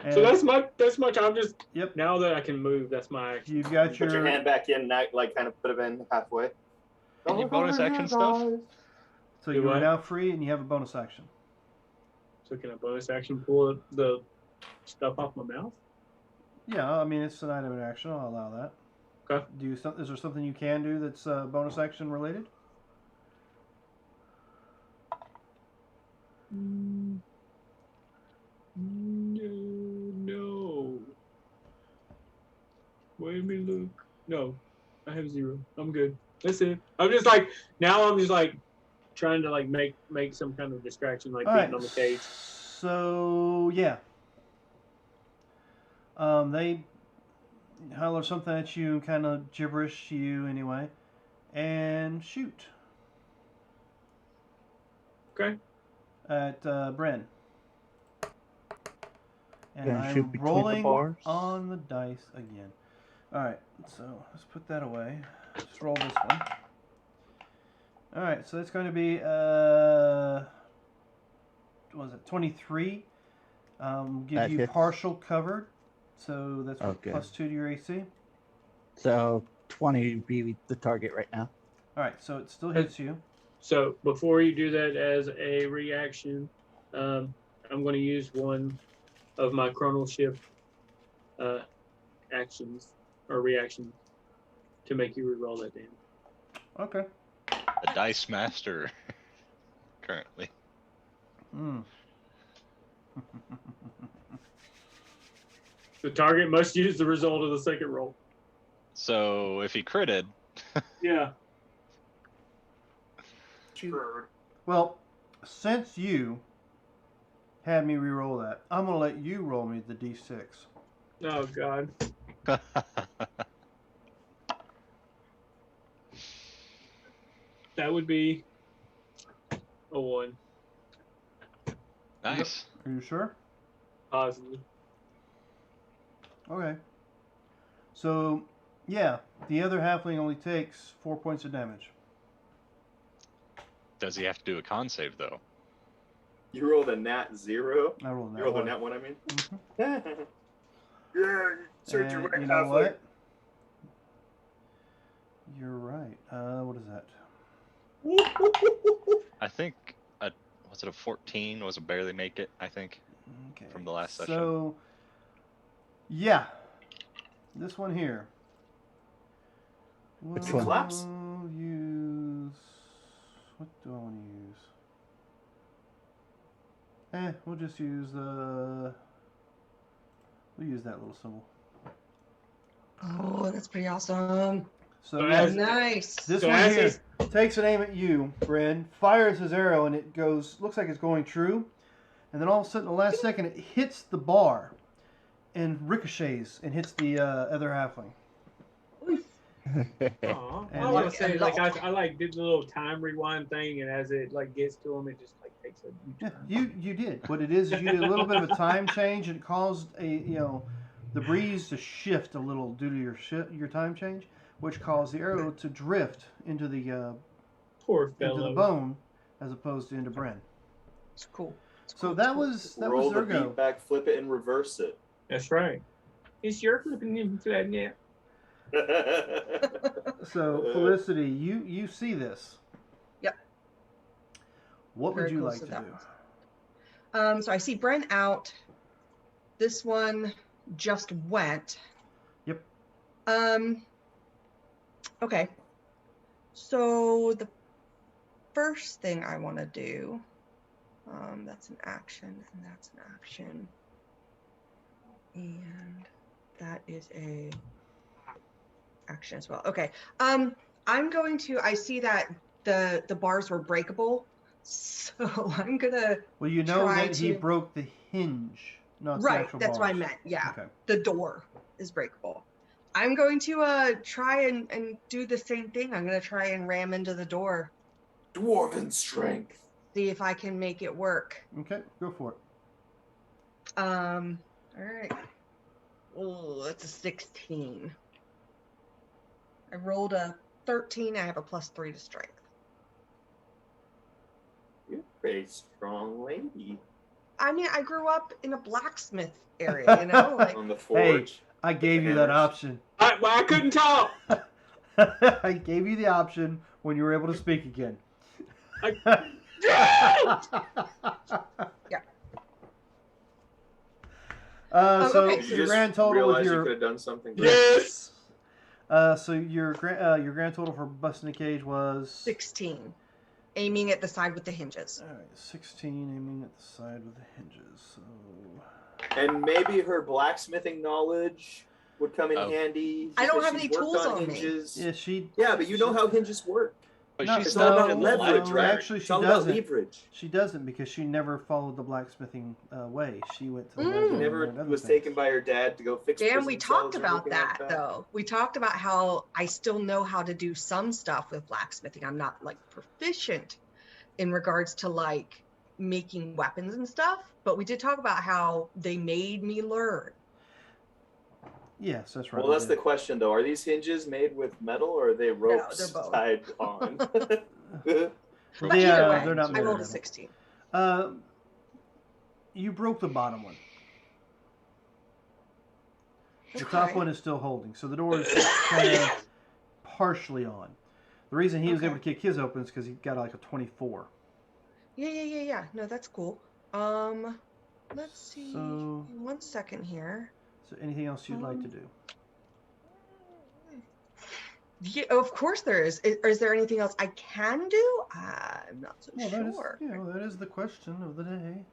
And So that's much. I'm just Yep. now that I can move. That's my action. You've got Put your hand back in, like kind of put it in halfway. Any bonus action stuff? So Do you are what? now free, and you have a bonus action. So can a bonus action pull the stuff off my mouth? Yeah, I mean it's an item in action. I'll allow that. Okay. Is there something you can do that's bonus action related? No. Wait a minute, look. No, I have 0. I'm good. That's it. I'm just like trying to like make some kind of distraction, like All beating right. on the cage. So yeah. They holler something at you, kind of gibberish to you anyway, and shoot Okay. at Bren. And Gonna shoot I'm between the rolling bars. on the dice again. All right, so let's put that away. Let's roll this one. All right, so it's going to be what was it, 23? Give That you hits. partial covered, so that's Okay. plus 2 to your AC. So 20 would be the target right now. All right, so it still hits you. So before you do that as a reaction, I'm going to use one of my chronal shift actions or reactions to make you reroll that damage. Okay. The dice master. Currently. Hmm. The target must use the result of the second roll. So if he critted, Yeah. Well, since you had me re-roll that, I'm gonna let you roll me the d6. Oh God. That would be a 1. nice. Are you sure? Positive. Okay. So, yeah, the other halfling only takes 4 points of damage. Does he have to do a con save though? You rolled a nat 0. I rolled You that rolled a one. nat 1, I mean. Mhm. Yeah, you search your And right you know halfway. what? You're right. What is that? I think was it a 14? Was it barely make it? I think Okay. from the last session. So, yeah, this one here. Which We'll one? Collapse? use. What do I want to use? We'll just use the. We'll use that little symbol. Oh, that's pretty awesome. So So yeah, as- Nice. this so one as here he's- takes an aim at you, Bren, fires his arrow, and it goes. Looks like it's going true, and then all of a sudden, the last second, it hits the bar, and ricochets and hits the other halfling. Aw, And I want like to say a like lot. I like did the little time rewind thing, and as it like gets to him, it just like takes a Yeah, U-turn. you did. What it is you did a little bit of a time change, and it caused the breeze to shift a little due to your time change. which caused the arrow to drift into the Poor fellow. bone, as opposed to into Bren. It's cool. So that was Roll the their go. beat back, flip it, and reverse it. That's right. It's your flipping in flat now. So Felicity, you see this. Yep. What would Very you close like to to that. do? So I see Bren out. This one just went. Yep. Okay. So the first thing I want to do, that's an action, and that's an action, and that is a action as well. Okay. I'm going to. I see that the bars were breakable, so I'm gonna. Well, you know try that he to- broke the hinge, not the Right. actual That's what I bars. meant. Yeah. Okay. The door is breakable. I'm going to try and do the same thing. I'm going to try and ram into the door, Dwarven strength. see if I can make it work. Okay, go for it. All right. Oh, that's a 16. I rolled a 13. I have a +3 to strength. You're a pretty strong lady. I mean, I grew up in a blacksmith area, you know? Like, On the forge. I gave you that Hammers. option. I couldn't talk. I gave you the option when you were able to speak again. Yeah. So okay. Did you your just grand total realize with you your could have done something. Yes. so your grand total for busting the cage was 16. Aiming at the side with the hinges. All right, 16 aiming at the side with the hinges. So And maybe her blacksmithing knowledge would come in handy. I don't because have she's any worked tools on me. hinges. yeah, she Yeah, but you know how hinges work. But No, she's It's no, all not about in the leverage, library. right? Actually, It's she all about doesn't. leverage. She doesn't because she never followed the blacksmithing way. She went to the Mm. library She and never learned other was things. taken by her dad to go fix Dan, prison we cells talked or about anything like that though. We talked about how I still know how to do some stuff with blacksmithing. I'm not like proficient in regards to like making weapons and stuff, but we did talk about how they made me learn. Yes, that's right. Well, that's the question, though. Are these hinges made with metal or are they ropes they're both. tied on? But They, either way, they're not I made rolled a of 16. metal. You broke the bottom one. The top Okay. one is still holding, so the door is kind of partially on. The reason he was Okay. able to kick his open is because he got like a 24. Yeah. No, that's cool. Let's see. So- 1 second here. So anything else you'd like to do? Yeah, of course there is. Is there anything else I can do? I'm not so Well, that is, sure. that is the question of the day.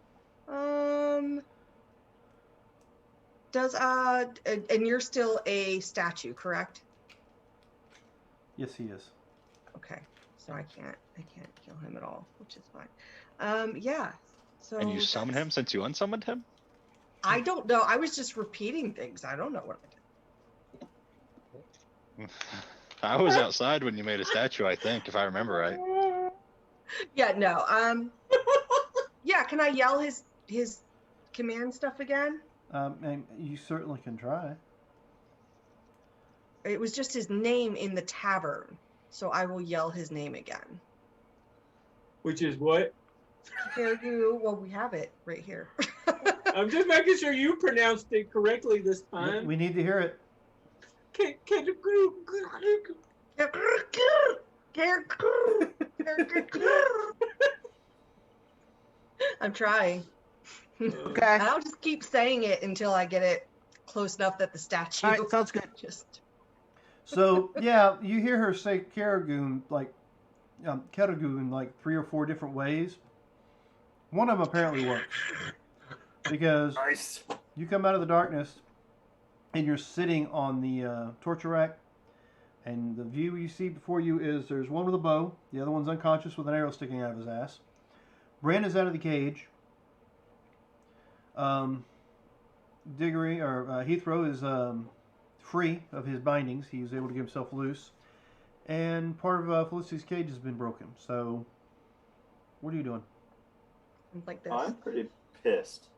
Does and you're still a statue, correct? Yes, he is. Okay, so I can't kill him at all, which is fine. Yeah. So And you summon him since you unsummoned him? I don't know. I was just repeating things. I don't know what I did. I was outside when you made a statue, I think, if I remember right. Yeah, no. Yeah, can I yell his command stuff again? And you certainly can try. It was just his name in the tavern, so I will yell his name again. Which is what? Well, we have it right here. I'm just making sure you pronounced it correctly this time. We need to hear it. I'm trying. Okay. And I'll just keep saying it until I get it close enough that the statue All right, sounds good. just. So yeah, you hear her say Karagoon like Karagoon like 3 or 4 different ways. One of them apparently works because Nice. you come out of the darkness and you're sitting on the torture rack, and the view you see before you is there's one with a bow, the other one's unconscious with an arrow sticking out of his ass. Bran is out of the cage. Diggory or Heathrow is free of his bindings. He was able to get himself loose, and part of Felicity's cage has been broken. So, what are you doing? Like this. I'm pretty pissed.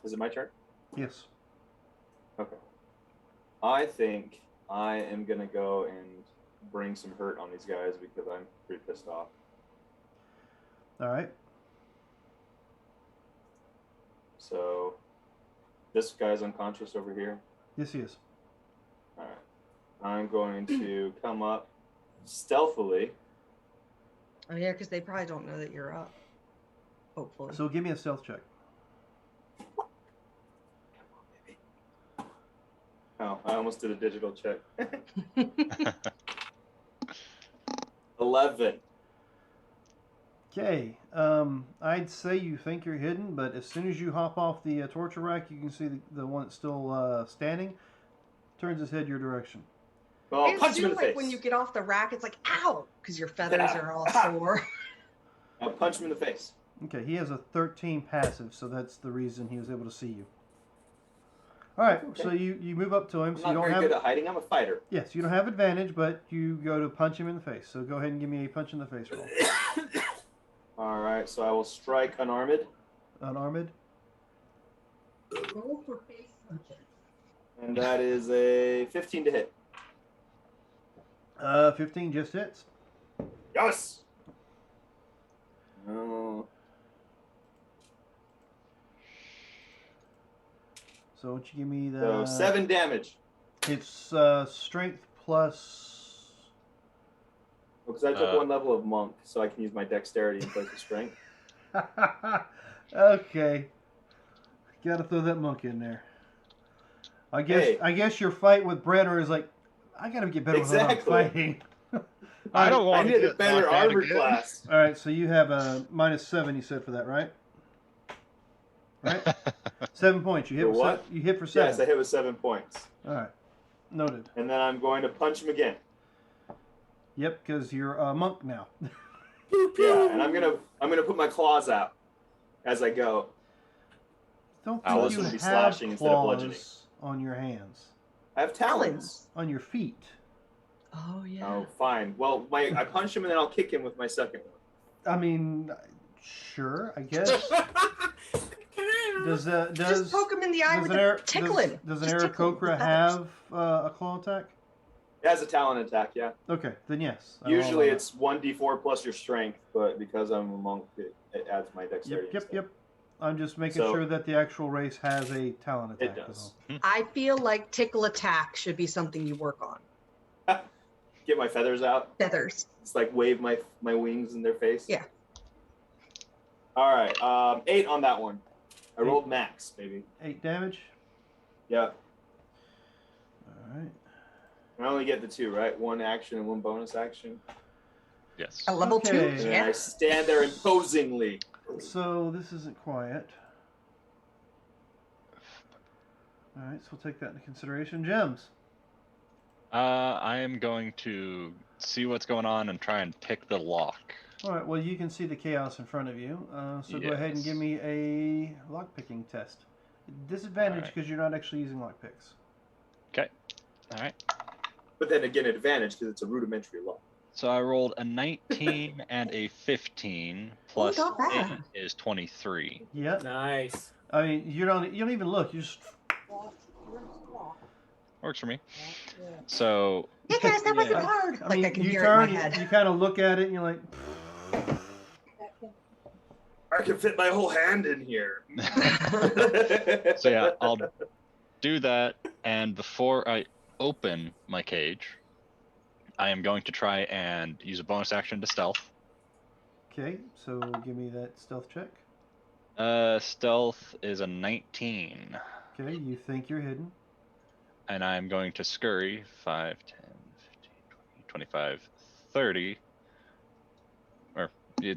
Is it my turn? Yes. Okay. I think I am going to go and bring some hurt on these guys because I'm pretty pissed off. All right. So this guy's unconscious over here. Yes, he is. All right. I'm going to come up stealthily. Oh yeah, because they probably don't know that you're up. Hopefully. So give me a stealth check. Oh, I almost did a digital check. 11. Okay. I'd say you think you're hidden, but as soon as you hop off the torture rack, you can see the one that's still standing. Turns his head your direction. Well, I I'll punch him in assume the like face. when you get off the rack, it's like ow, because your feathers Yeah. are all sore. I'll punch him in the face. Okay, he has a 13 passive, so that's the reason he was able to see you. All right, Okay. so you move up to him. I'm So you not don't very have good at hiding. I'm a fighter. yes, you don't have advantage, but you go to punch him in the face. So go ahead and give me a punch in the face roll. All right, so I will strike unarmed. Unarmed. Roll for face punches. And that is a 15 to hit. 15 just hits. Yes! Oh. So why don't you give me the? So 7 damage. It's strength plus. Because I took 1 level of monk, so I can use my dexterity in place of strength. Okay. Got to throw that monk in there. I guess your fight with Brenner is like, I got to get better with what I'm Exactly. fighting. I don't I want to need a get better knocked out armor again. class. All right, so you have a -7. You said for that, right? Right. 7 points. You hit. For with what? You hit for 7. Yes, I hit with 7 points. All right. Noted. And then I'm going to punch him again. Yep, because you're a monk now. Yeah, and I'm gonna put my claws out as I go. Don't Oh, think this you would be have slashing instead of bludgeoning. claws on your hands, I have talons. on your feet. Oh yeah. Oh, fine. Well, I punch him and then I'll kick him with my second one. I mean, sure, I guess. Does Just poke him in the eye with a tickle him. Does an Just tickle him with Aarakocra the have a claw attack? It has a talon attack, yeah. Okay, then yes. Usually it's 1d4 plus your strength, but because I'm a monk, it adds my dexterity. Yep. instead. I'm just making So- sure that the actual race has a talent attack. It is does. I feel like tickle attack should be something you work on. Get my feathers out. Feathers. It's like wave my wings in their face. Yeah. All right. 8 on that one. I rolled max, baby. 8 damage. Yeah. All right. I only get the 2, right? 1 action and 1 bonus action. Yes. A level Okay. 2? And then I Yeah. stand there imposingly. So this isn't quiet. All right, so we'll take that into consideration. Gems. I am going to see what's going on and try and pick the lock. All right, well, you can see the chaos in front of you. So go ahead and give Yes. me a lockpicking test. Disadvantage Alright. because you're not actually using lockpicks. Okay. All right. But then again, advantage because it's a rudimentary lock. So I rolled a 19 and a 15 plus not bad. 8 is 23. Yeah. Nice. I mean, you don't even look. You just Works for me. So Hey guys, that wasn't Yeah. hard. I Like mean, I can you hear turn, it in my head. you kind of look at it, and you're like, I can fit my whole hand in here. so yeah, I'll do that, and before I open my cage, I am going to try and use a bonus action to stealth. okay, so give me that stealth check. Stealth is a 19, Okay, you think you're hidden. and I'm going to scurry 5, 10, 15, 20, 25, 30, or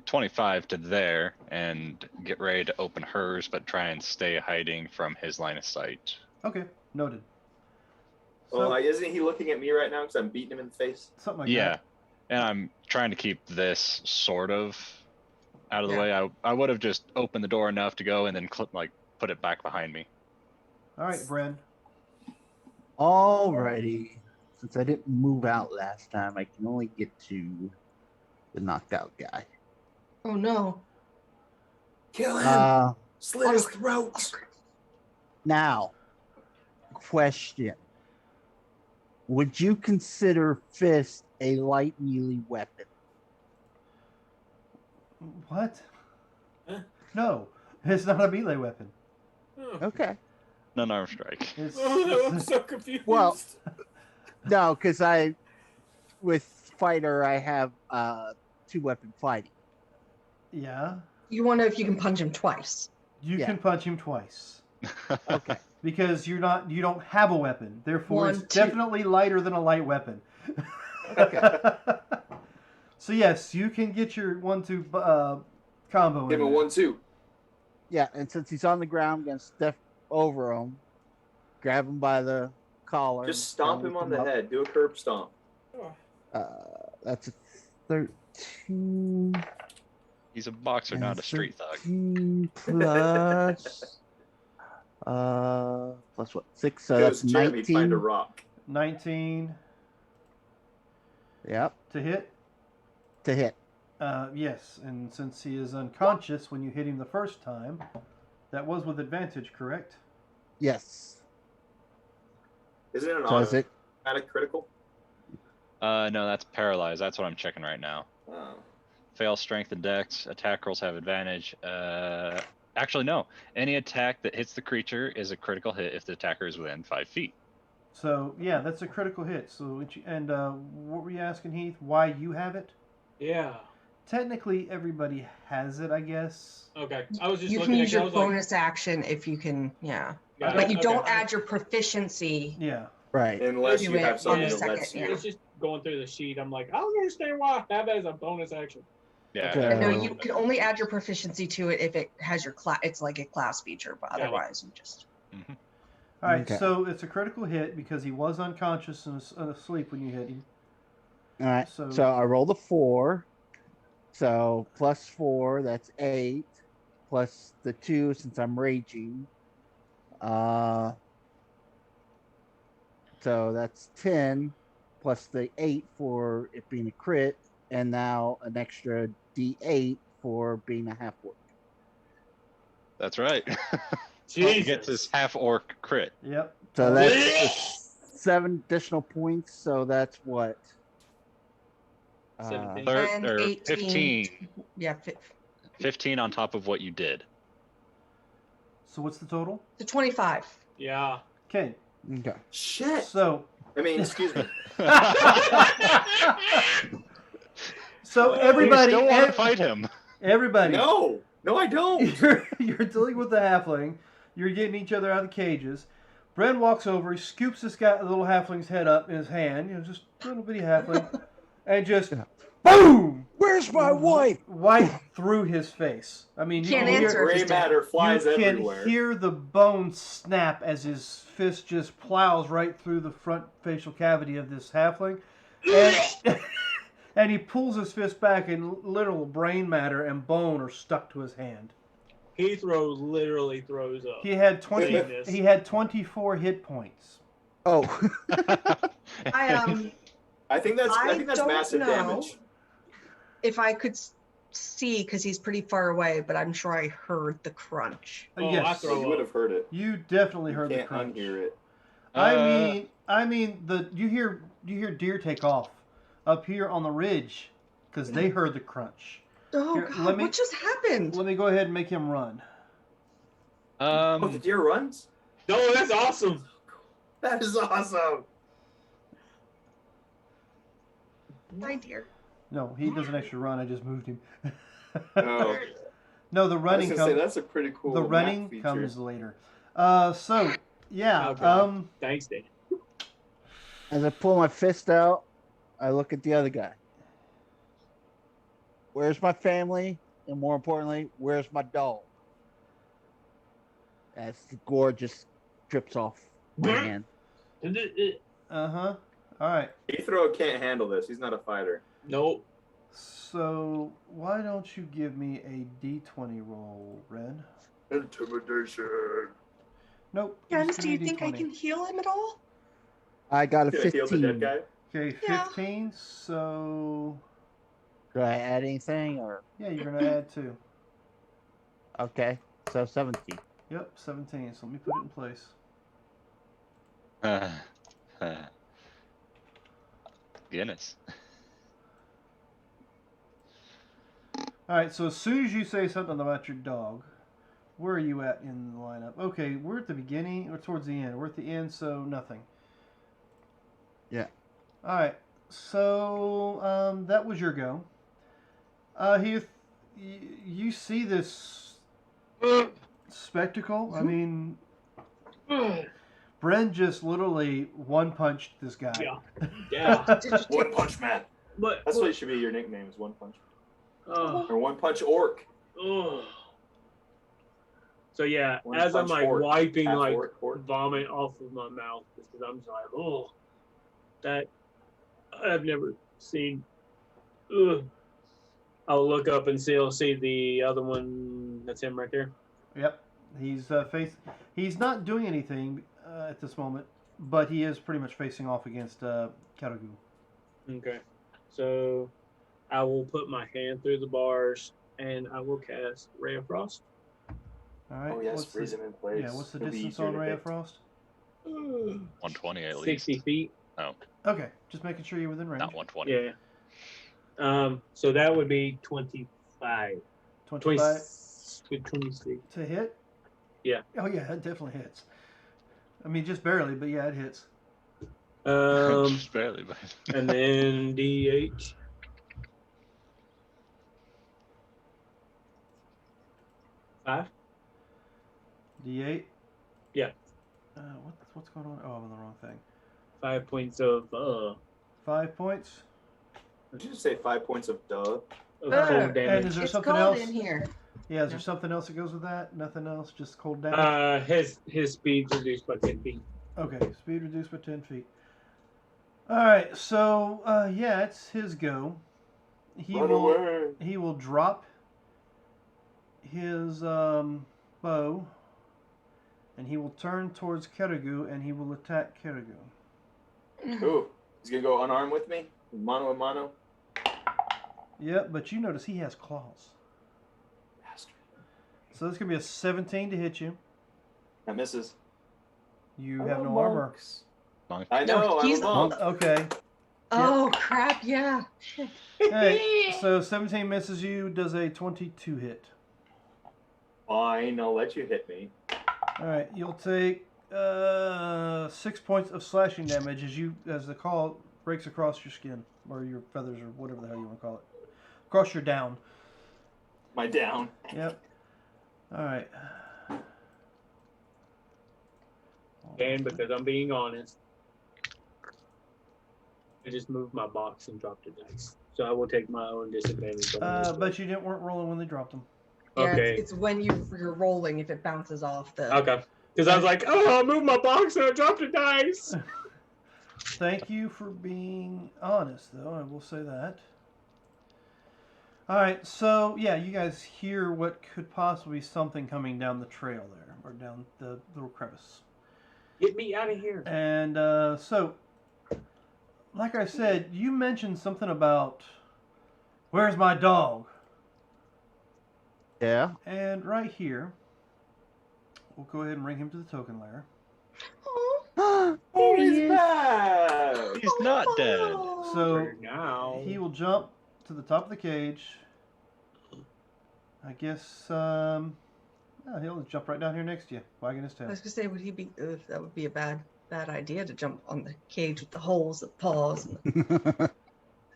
25 to there, and get ready to open hers, but try and stay hiding from his line of sight. Okay, noted. Well, So, isn't he looking at me right now because I'm beating him in the face? something like Yeah, that. and I'm trying to keep this sort of out of the Yeah. way. I would have just opened the door enough to go and then put it back behind me. All right, Bren. Alrighty. Since I didn't move out last time, I can only get to the knocked out guy. Oh no. Kill him! Slit his throat! Now, question. Would you consider fist a light melee weapon? What? Huh? No, it's not a melee weapon. Oh. Okay. Non-arm strike. It's, I'm so confused. Well, no, because with fighter, I have 2-weapon fighting. yeah. You want to know if you can punch him twice. You Yeah. can punch him twice Okay. because you don't have a weapon. Therefore, One, it's two. definitely lighter than a light weapon. Okay. So yes, you can get your 1-2 combo. Give in him a there. 1-2. Yeah, and since he's on the ground, I'm gonna step over him, grab him by the collar. Just and stomp kinda him on lift the up. head. Do a curb stomp. That's a 13. He's a boxer, and not a street thug. 13 plus plus what? 6, so Goes that's Jim, he'd find a 19. rock. 19 Yep, to hit. to hit. Yes, and since he is unconscious when you hit him the first time, that was with advantage, correct? Yes. Isn't it an So is it? automatic critical? No, that's paralyzed. That's what I'm checking right now. Oh. Fail strength and dex. Attack rolls have advantage. Actually, no. Any attack that hits the creature is a critical hit if the attacker is within 5 feet. So yeah, that's a critical hit. So what were you asking, Heath? Why you have it? Yeah. Technically, everybody has it, I guess. Okay. I was just You looking can at use it. I your was like, bonus action if you can, yeah. got But it? you Okay. don't add your proficiency. Yeah. Right. Unless Do you it have on something the that second, lets yeah. you. It's just going through the sheet. I'm like, I don't understand why I have that as a bonus action. Yeah. Okay. No, Oh. you can only add your proficiency to it if it has your class. It's like a class feature, but Got it. otherwise you just. Mhm. All right. Okay. So it's a critical hit because he was unconscious and asleep when you hit him. All right. So- So I rolled a 4. So plus 4, that's 8. Plus the 2 since I'm raging. So that's 10 plus the 8 for it being a crit, and now an extra D8 for being a half orc. That's right. Jesus. He gets his half orc crit. Yep. So that's 7 additional points. So that's what? 17. And Or 18. 15. Yeah, 15 on top of what you did. So what's the total? to 25. Yeah. Okay. Okay. Shit. So I mean, excuse me. so You everybody, still want to fight him. everybody. No, I don't. You're dealing with the halfling. You're getting each other out of the cages. Bren walks over. He scoops this guy, the little halfling's head up in his hand. Just a little bitty halfling, and just boom! Where's my wife? Right through his face. I mean, you Can't can answer. hear, Gray matter flies you can everywhere. hear the bone snap as his fist just plows right through the front facial cavity of this halfling, and, and he pulls his fist back, and literal brain matter and bone are stuck to his hand. He literally throws up. He had Goodness. He had 24 hit points. Oh. I think that's I that's don't massive know. damage. If I could see, because he's pretty far away, but I'm sure I heard the crunch. Oh, I Yes, throw You would have heard it. you definitely You heard the can't crunch. unhear it. I mean you hear deer take off up here on the ridge because they heard the crunch. Oh, Here, God, let me- what just happened? Let me go ahead and make him run. Oh, the deer runs? No, that's awesome. That is awesome. My dear. No, he doesn't actually run. I just moved him. Oh, No, the I was running gonna say comes. that's a pretty cool. The map running feature. comes later. So yeah. Oh, God. Thanks, Dan. As I pull my fist out, I look at the other guy. Where's my family? And more importantly, where's my dog? As the gore just drips off my hand. All right. Ethro can't handle this. He's not a fighter. Nope. So why don't you give me a D20 roll, Red? Intimidation. Nope. Jens, just do give you me a think I D20. can heal him at all? I got a Can I heal the 15. dead guy? Okay, Yeah. 15. So Do I add anything or yeah, you're gonna add 2. okay? So 17. Yep, 17. So let me put it in place. Guinness. All right, so as soon as you say something about your dog, where are you at in the lineup? Okay, we're at the beginning or towards the end. We're at the end, so nothing. Yeah. All right, so that was your go. You see this spectacle? I mean, Bren just literally one punched this guy. Yeah. One Punch Man. But That's what it should be. Your nickname is One Punch. Oh. Or One Punch Orc. Oh. So yeah, One as I'm punch like orc. wiping Half like orc. vomit off of my mouth because I'm just like, oh, that I've never seen. Ugh. I'll look up and see the other one. That's him right there. Yep, he's not doing anything at this moment, but he is pretty much facing off against Karagu. Okay, so I will put my hand through the bars and I will cast Ray of Frost. All right. Oh yes, freeze him in place. Yeah, what's the It'll be distance easier on to Ray of hit. Frost? 120 at 60 least. feet. Oh, Okay, just making sure you're within range. not 120. Yeah. So that would be 25. 25 26. to hit? Yeah. Oh yeah, it definitely hits. I mean, just barely, but yeah, it hits. Just barely, but And then D8. Five. D8. Yeah. What's going on? Oh, I'm on the wrong thing. 5 points of 5 points. Did you just say 5 points of duh? cold And damage. is there It's something cold else? in here. Yeah, is there No. something else that goes with that? Nothing else, just cold damage. His speed's reduced by 10 feet. Okay, speed reduced by 10 feet. All right, so yeah, it's his go. Run away. He will drop his bow, and he will turn towards Keragu, and he will attack Keragu. Ooh, he's gonna go unarmed with me? Mano a mano? Yep, but you notice he has claws. Bastard. So this gonna be a 17 to hit you. That misses. You I'm have a no armor. monks. Monk. I know, I'm he's- a monk. Okay. Oh crap! Yeah. Hey, so 17 misses you. Does a 22 hit? Fine, I'll let you hit me. All right, you'll take 6 points of slashing damage as the claw breaks across your skin or your feathers or whatever the hell you want to call it, across your down. My down. Yep. All right. And because I'm being honest, I just moved my box and dropped the dice. So I will take my own disadvantage. On this But you weren't rolling when they dropped them. Yeah, Okay. it's when you're rolling if it bounces off the. Okay. Because I was like, oh, I moved my box and I dropped the dice. Thank you for being honest, though. I will say that. All right, so yeah, you guys hear what could possibly be something coming down the trail there, or down the little crevice. Get me out of here. And so, like I said, you mentioned something about where's my dog? Yeah. And right here, we'll go ahead and bring him to the token lair. Oh, Oh, he's back! He's not dead. So For now. he will jump to the top of the cage. I guess he'll jump right down here next to you, wagging his I tail. was gonna say, would he be? That would be a bad idea to jump on the cage with the holes, the paws.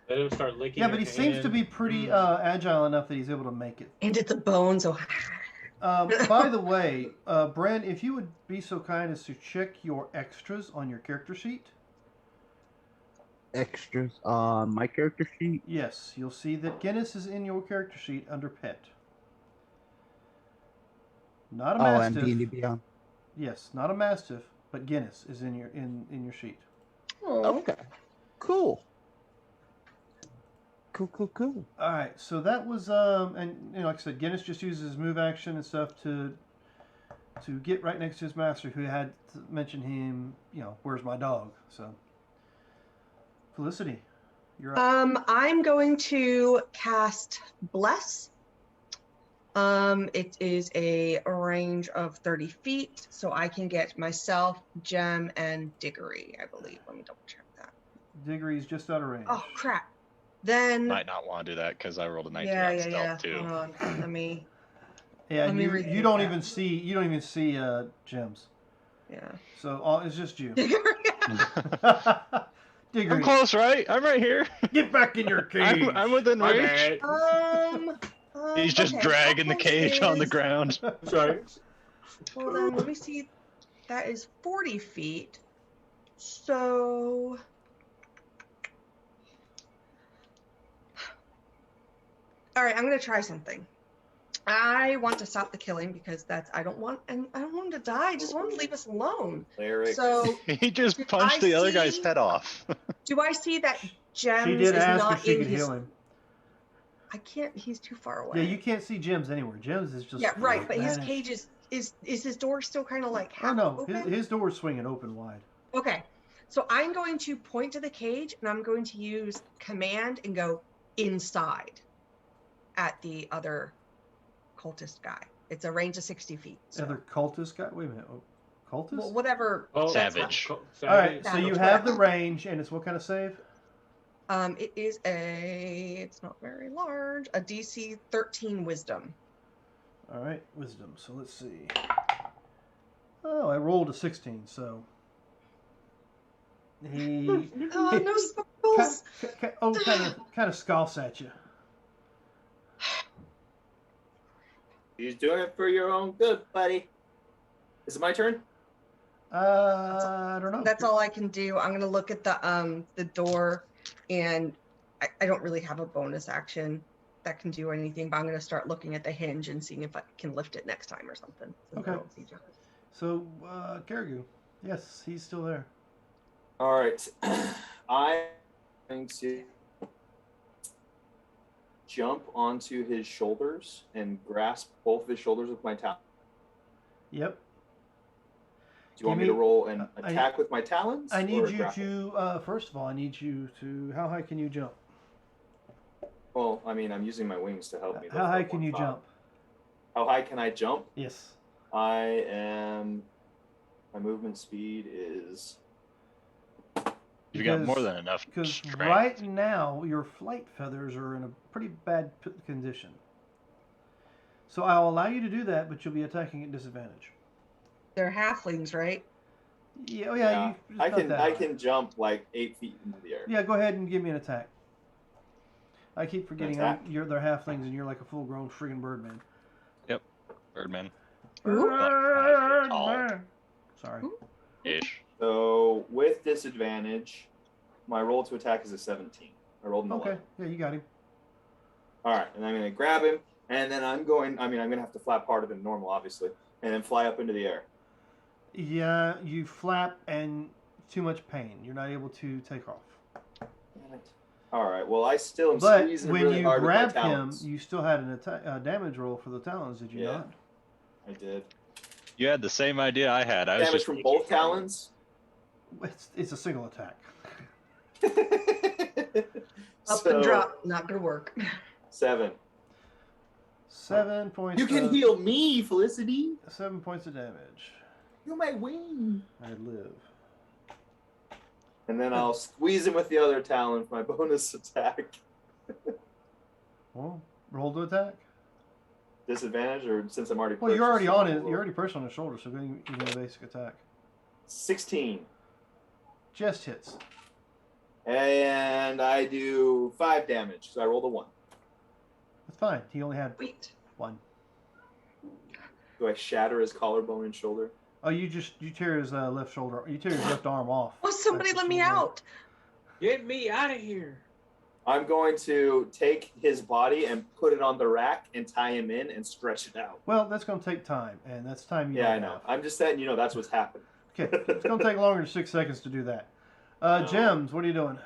Let him start licking. Yeah, but he your seems hand. to be pretty agile enough that he's able to make it. And it's a bone, so. By the way, Bren, if you would be so kind as to check your extras on your character sheet. Extras on my character sheet. Yes, you'll see that Guinness is in your character sheet under pet. Not a Oh, and mastiff. D&D Beyond. Yes, not a mastiff, but Guinness is in your sheet. Oh. Okay. Cool. Cool. All right, so that was and like I said, Guinness just uses his move action and stuff to get right next to his master, who had to mention him. Where's my dog? So, Felicity, you're up. I'm going to cast Bless. It is a range of 30 feet, so I can get myself, Gem, and Diggory, I believe. Let me double check that. Diggory's just out of range. Oh crap. Then Might not want to do that because I rolled a 19 yeah, on yeah, stealth yeah. too. Hold on. Let me. Yeah, Let and me you rethink don't that. even see gems. Yeah. So it's just you. I'm Diggory, close, right? I'm right here. get back in your cage. I'm within My range. bad. He's just Okay, dragging the how close cage on the is- ground. Sorry. Hold on, let me see. That is 40 feet. So. All right, I'm gonna try something. I want to stop the killing because I don't want him to die. I just want him to leave us alone. Cleric. So He just Did punched I the other guy's see- head off. do I see that Gems She did is ask not if she in could his? heal him. I can't. He's too far away. Yeah, you can't see Gems anywhere. Gems is just. Yeah, right. But his vanished. cage is his door still kind of like half Oh no, open? his door's swinging open wide. Okay, so I'm going to point to the cage and I'm going to use command and go inside at the other cultist guy. It's a range of 60 feet. So. Other cultist guy. Wait a minute. Cultist. Well, whatever. Oh, that's Savage. how- All right, so Savage, you have the correct. range, and it's what kind of save? It is it's not very large, a DC 13 wisdom. All right, wisdom. So let's see. Oh, I rolled a 16, so he Oh, no sparkles. kind of scoffs at you. He's doing it for your own good, buddy. Is it my turn? I don't know. That's all I can do. I'm gonna look at the door, and I don't really have a bonus action that can do anything, but I'm gonna start looking at the hinge and seeing if I can lift it next time or something. since I Okay. don't see John. So, Carrigu. Yes, he's still there. All right. I'm going to jump onto his shoulders and grasp both of his shoulders with my talons. Yep. Do you want me to roll an attack with my talons? I need or a you grapple? to, first of all, I need you to, how high can you jump? Well, I mean, I'm using my wings to help me. How high can you jump? How high can I jump? Yes. My movement speed is... You've got more than enough Because strength. right now, your flight feathers are in a pretty bad condition. So I'll allow you to do that, but you'll be attacking at disadvantage. They're halflings, right? Yeah, oh yeah. I can jump like 8 feet into the air. Yeah, go ahead and give me an attack. I keep forgetting Attack? they're halflings and you're like a full-grown friggin' birdman. Birdman. Ooh. Birdman. Sorry. Ish. So with disadvantage, my roll to attack is a 17. I rolled an Okay. 11. Yeah, you got him. All right, and I'm going to grab him, and then I'm going to have to flap harder than normal, obviously, and then fly up into the air. Yeah, you flap and too much pain. You're not able to take off. Damn it. All right, well, I still am But squeezing when really you hard with my grabbed him, talons. you still had an damage roll for the talons, did you Yeah. not? I did. You had the same idea I had. I was Damage just from both talons? It's a single attack. Up and drop, not gonna work. 7. 7 points. You can heal me, Felicity. 7 points of damage. You're my wing. I live. And then I'll squeeze him with the other talon for my bonus attack. Well, roll to attack. Disadvantage, or since I'm already. Well, you're already purchased, on it. I'll You're already perched on his shoulder, so give me a basic attack. 16. Just hits. And I do 5 damage, so I rolled a 1. That's fine. He only had Wait. 1. Do I shatter his collarbone and shoulder? Oh, you tear his left shoulder. You tear his left arm off. Oh, somebody That's let what me you did. out. Get me out of here. I'm going to take his body and put it on the rack and tie him in and stretch it out. Well, that's going to take time, and that's time you Yeah, I don't know. have. I'm just saying, that's what's happened. Okay, it's going to take longer than 6 seconds to do that. No. Gems, what are you doing?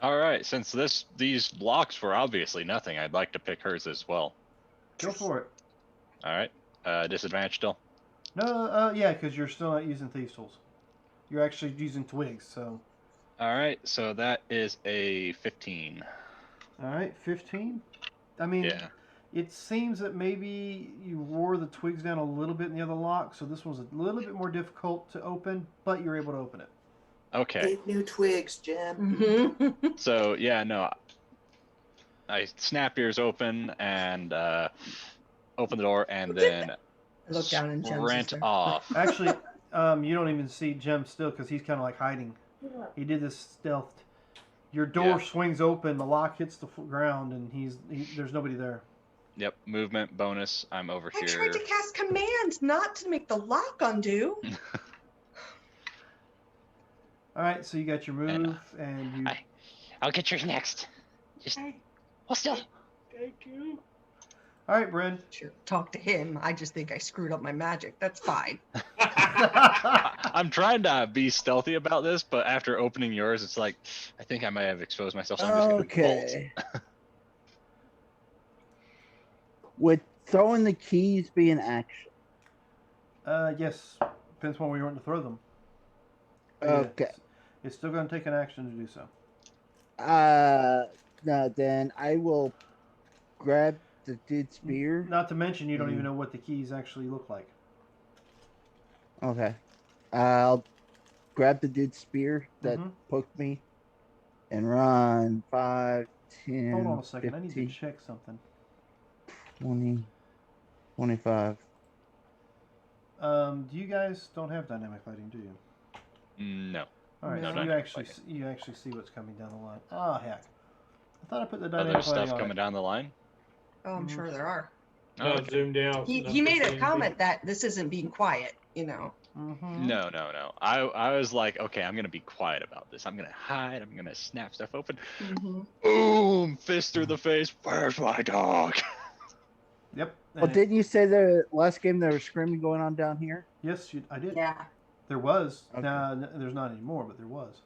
All right. Since these blocks were obviously nothing, I'd like to pick hers as well. Go for it. All right. Disadvantage still. No, yeah, because you're still not using thieves' tools. You're actually using twigs, so. All right. So that is a 15. All right, 15. I mean, Yeah. it seems that maybe you wore the twigs down a little bit in the other lock, so this one's a little bit more difficult to open, but you're able to open it. Okay. 8 new twigs, Jim. Mm-hmm. So yeah, no. I snap ears open and open the door and then I look down and Gems is sprint there. off. Actually, you don't even see Jem still because he's kind of like hiding. He did this stealth. Your door Yeah. swings open, the lock hits the ground, and there's nobody there. Yep, movement bonus. I'm over I here. tried to cast commands not to make the lock undo. All right, so you got your move, and you. I'll get yours next. Just hold still. Thank you. All right, Bryn. Sure, talk to him. I just think I screwed up my magic. That's fine. I'm trying to be stealthy about this, but after opening yours, it's like I think I might have exposed myself. So I'm just gonna bolt. Okay. Would throwing the keys be an action? Yes. Depends on where you want to throw them. Okay. It's still going to take an action to do so. No, then I will grab the dude's spear. Not to mention, you don't even know what the keys actually look like. Okay. I'll grab the dude's spear that Mhm. poked me and run 5, 10, Hold on a second. 15, I need to check something. 20, 25. Do you guys don't have dynamic lighting, do you? No. All right, No. so you actually see what's coming down the line. Oh heck! I thought I put the Other dynamic lighting stuff on coming it. down the line. Oh, I'm sure there are. No, okay. zoomed out. He made a comment that this isn't being quiet, you know. Mm-hmm. No. I was like, okay, I'm gonna be quiet about this. I'm gonna hide. I'm gonna snap stuff open. Mm-hmm. Boom! Fist through the face. Where's my dog? Yep. Well, and didn't you say the last game there was screaming going on down here? Yes, I did. Yeah. There was. Okay. Nah, there's not anymore, but there was.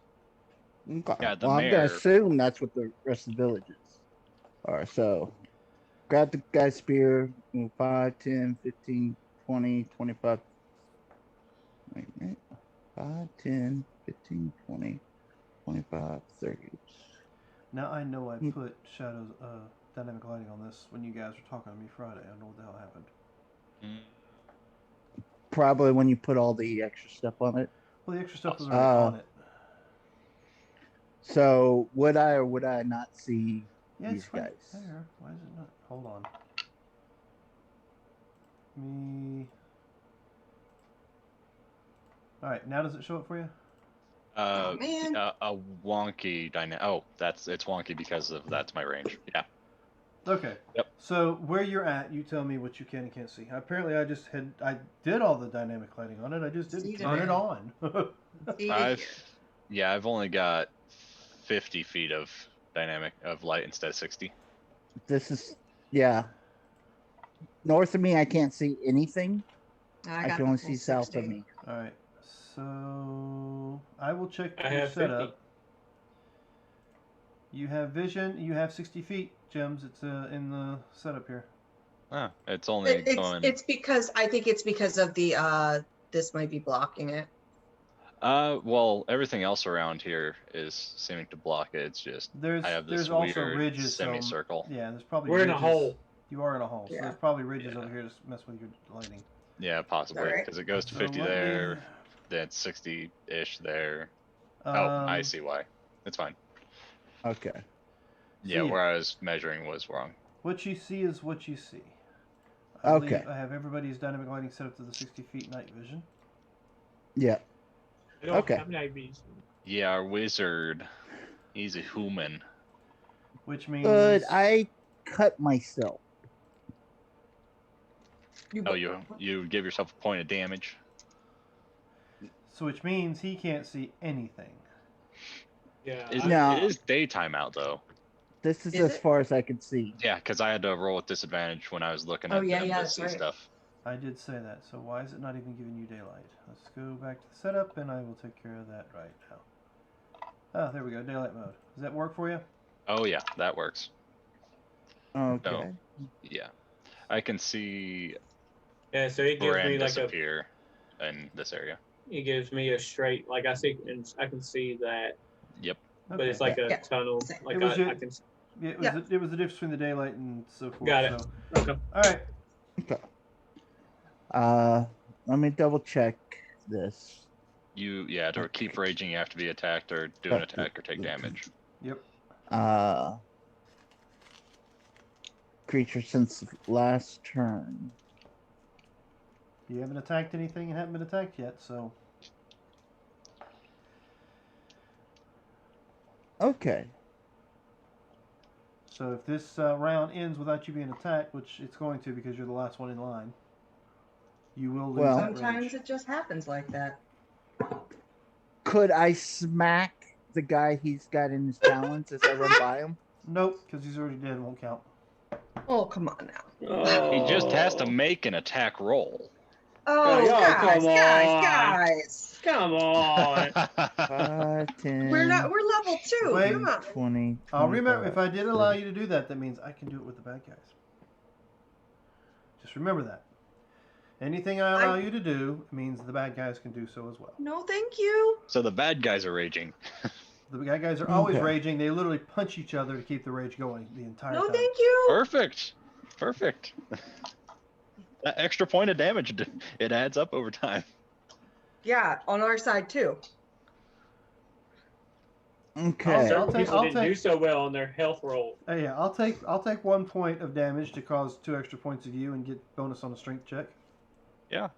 Okay. Yeah, the well, I'm mayor- gonna assume that's what the rest of the village is. Alright, so grab the guy's spear, move 5, 10, 15, 20, 25. Wait a minute. 5, 10, 15, 20, 25, 30. Now I know I Hmm. put shadows, dynamic lighting on this when you guys were talking to me Friday. I don't know what the hell happened. Probably when you put all the extra stuff on it. Well, the extra stuff was already on it. So would I or would I not see Yeah, these it's right guys? there. Why is it not? Hold on. Me. All right. Now does it show it for you? Oh, man. A wonky dynamic. Oh, it's wonky because of that's my range. Yeah. Okay. Yep. So where you're at, you tell me what you can and can't see. Apparently, I did all the dynamic lighting on it. I just didn't See turn it there. on. I've only got 50 feet of dynamic of light instead of 60. This is, yeah. North of me, I can't see anything. I got can only the full see south 60. of me. All right. So I will check I your have setup. 50. You have vision. You have 60 feet, Gems. It's in the setup here. Oh, it's only going. It's because I think it's because of the this might be blocking it. Well, everything else around here is seeming to block it. It's just I have this there's also weird ridges. semicircle. Yeah, there's probably. We're in a ridges. hole. You are in a hole. So Yeah. there's probably ridges Yeah. over here to mess with your lighting. Yeah, possibly Alright. because it goes to So 50 let me- there, then 60-ish there. I see why. It's fine. Okay. Yeah, yeah. where I was measuring was wrong. What you see is what you see. Okay. believe I have everybody's dynamic lighting set up to the 60 feet night vision. Yeah. I don't Okay. have night vision. Yeah, our wizard, he's a human. Which means. But I cut myself. Oh, you give yourself a point of damage. So which means he can't see anything. Yeah. No. It is daytime out though. This is Is as it? far as I can see. Yeah, because I had to roll with disadvantage when I was looking Oh, at yeah, them yeah, to that's see right. stuff. I did say that. So why is it not even giving you daylight? Let's go back to the setup and I will take care of that right now. Oh, there we go. Daylight mode. Does that work for you? Oh yeah, that works. Okay. No. Yeah, I can see Yeah, so it gives Bran me like a disappear in this area. it gives me a straight like I see and I can see that, Yep. but it's like a Yeah. tunnel. Like It was I can. Yeah, it was, Yeah. it was the difference between the daylight and so forth. Got it. So, Okay. all right. Okay. Let me double check this. To keep raging, you have to be attacked or do an attack or take damage. Yep. Creature since last turn. You haven't attacked anything and haven't been attacked yet, so. Okay. So if this round ends without you being attacked, which it's going to because you're the last one in line, you will lose Well- that Sometimes rage. it just happens like that. Could I smack the guy he's got in his talons as I run by him? Nope, because he's already dead. Won't count. Oh, come on now. Oh. He just has to make an attack roll. Oh, y'all, guys, come guys. Come on. 5, 10, We're level 2. Wait. Come on. 20. I'll remember, 25, if I did allow you to do that, that means I can do it with the bad guys. Just remember that. Anything I allow you to do means the bad guys can do so as well. No, thank you. So the bad guys are raging. The bad guys are always Okay. raging. They literally punch each other to keep the rage going the entire No, time. thank you. Perfect. That extra point of damage, it adds up over time. Yeah, on our side too. Okay. I'll take- People didn't do so well on their health roll. Yeah, I'll take 1 point of damage to cause 2 extra points of you and get bonus on a strength check. Yeah.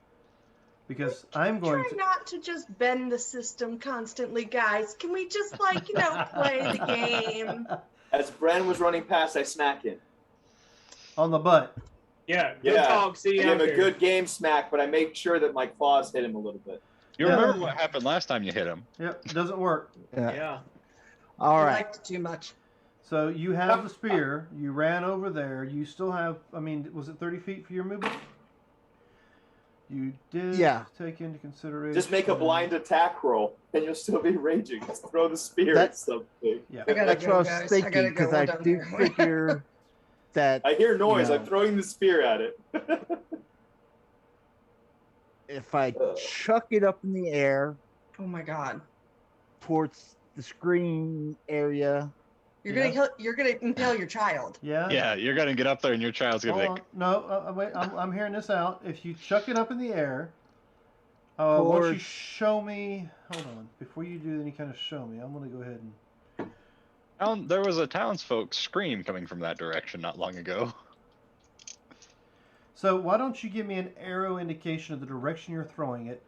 Because I'm going Try to. not to just bend the system constantly, guys. Can we just play the game? As Bren was running past, I smack him. On the butt. Yeah, good Yeah, talk. See I you give out him a there. good game smack, but I make sure that my claws hit him a little bit. You Yeah. remember what happened last time you hit him? Yep, doesn't work. Yeah. All I right. liked it too much. So you have the spear. You ran over there. You still have. I mean, was it 30 feet for your movement? You did Yeah. take into consideration. Just make a blind attack roll, and you'll still be raging. Just throw the spear at That's- something. Yeah. I gotta That's go, what I was guys. I thinking, gotta go. because We're I done do here. figure that I hear noise. Yeah. I'm throwing the spear at it. if I chuck it up in the air Oh my god. towards the screen area, You're gonna impale your child. Yeah. Yeah, you're gonna get up there and your child's gonna Hold be like, on. No, wait. I'm hearing this out. If you chuck it up in the air, once you Towards- show me. Hold on. Before you do any kind of show me, I'm gonna go ahead and. there was a townsfolk scream coming from that direction not long ago. So why don't you give me an arrow indication of the direction you're throwing it,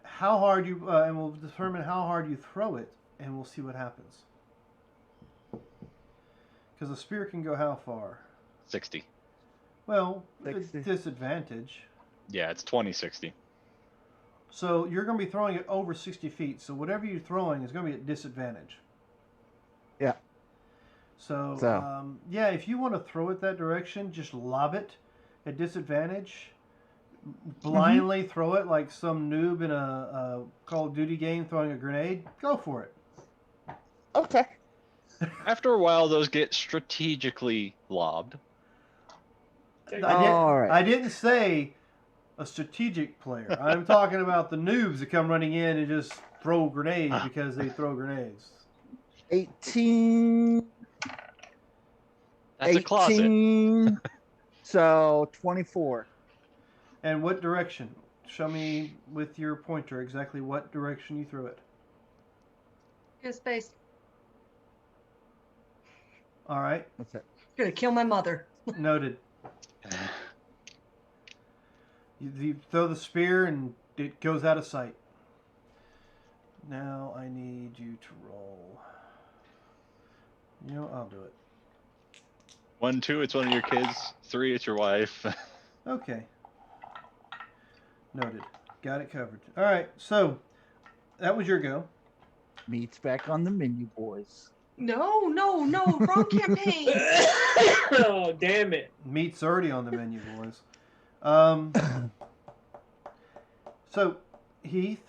how hard you, and we'll determine how hard you throw it, and we'll see what happens. Because the spear can go how far? 60. Well, 60. it's disadvantage. Yeah, it's 20-60. So you're going to be throwing it over 60 feet. So whatever you're throwing is going to be at disadvantage. Yeah. So, So. yeah, if you want to throw it that direction, just lob it at disadvantage. Blindly throw it like some noob in a Call of Duty game throwing a grenade. Go for it. okay. After a while, those get strategically lobbed. All right. I didn't say a strategic player. I'm talking about the noobs that come running in and just throw grenades because they throw grenades. 18. That's a closet. 18. So 24. And what direction? Show me with your pointer exactly what direction you threw it. His face. All right, What's that? Gonna kill my mother. noted. You throw the spear and it goes out of sight. Now I need you to roll. You know, I'll do it. 1, 2, it's one of your kids. 3, it's your wife. Okay. Noted. Got it covered. All right, so that was your go. Meat's back on the menu, boys. No, wrong campaign. Oh, damn it. Meat's already on the menu, boys. So, Heath,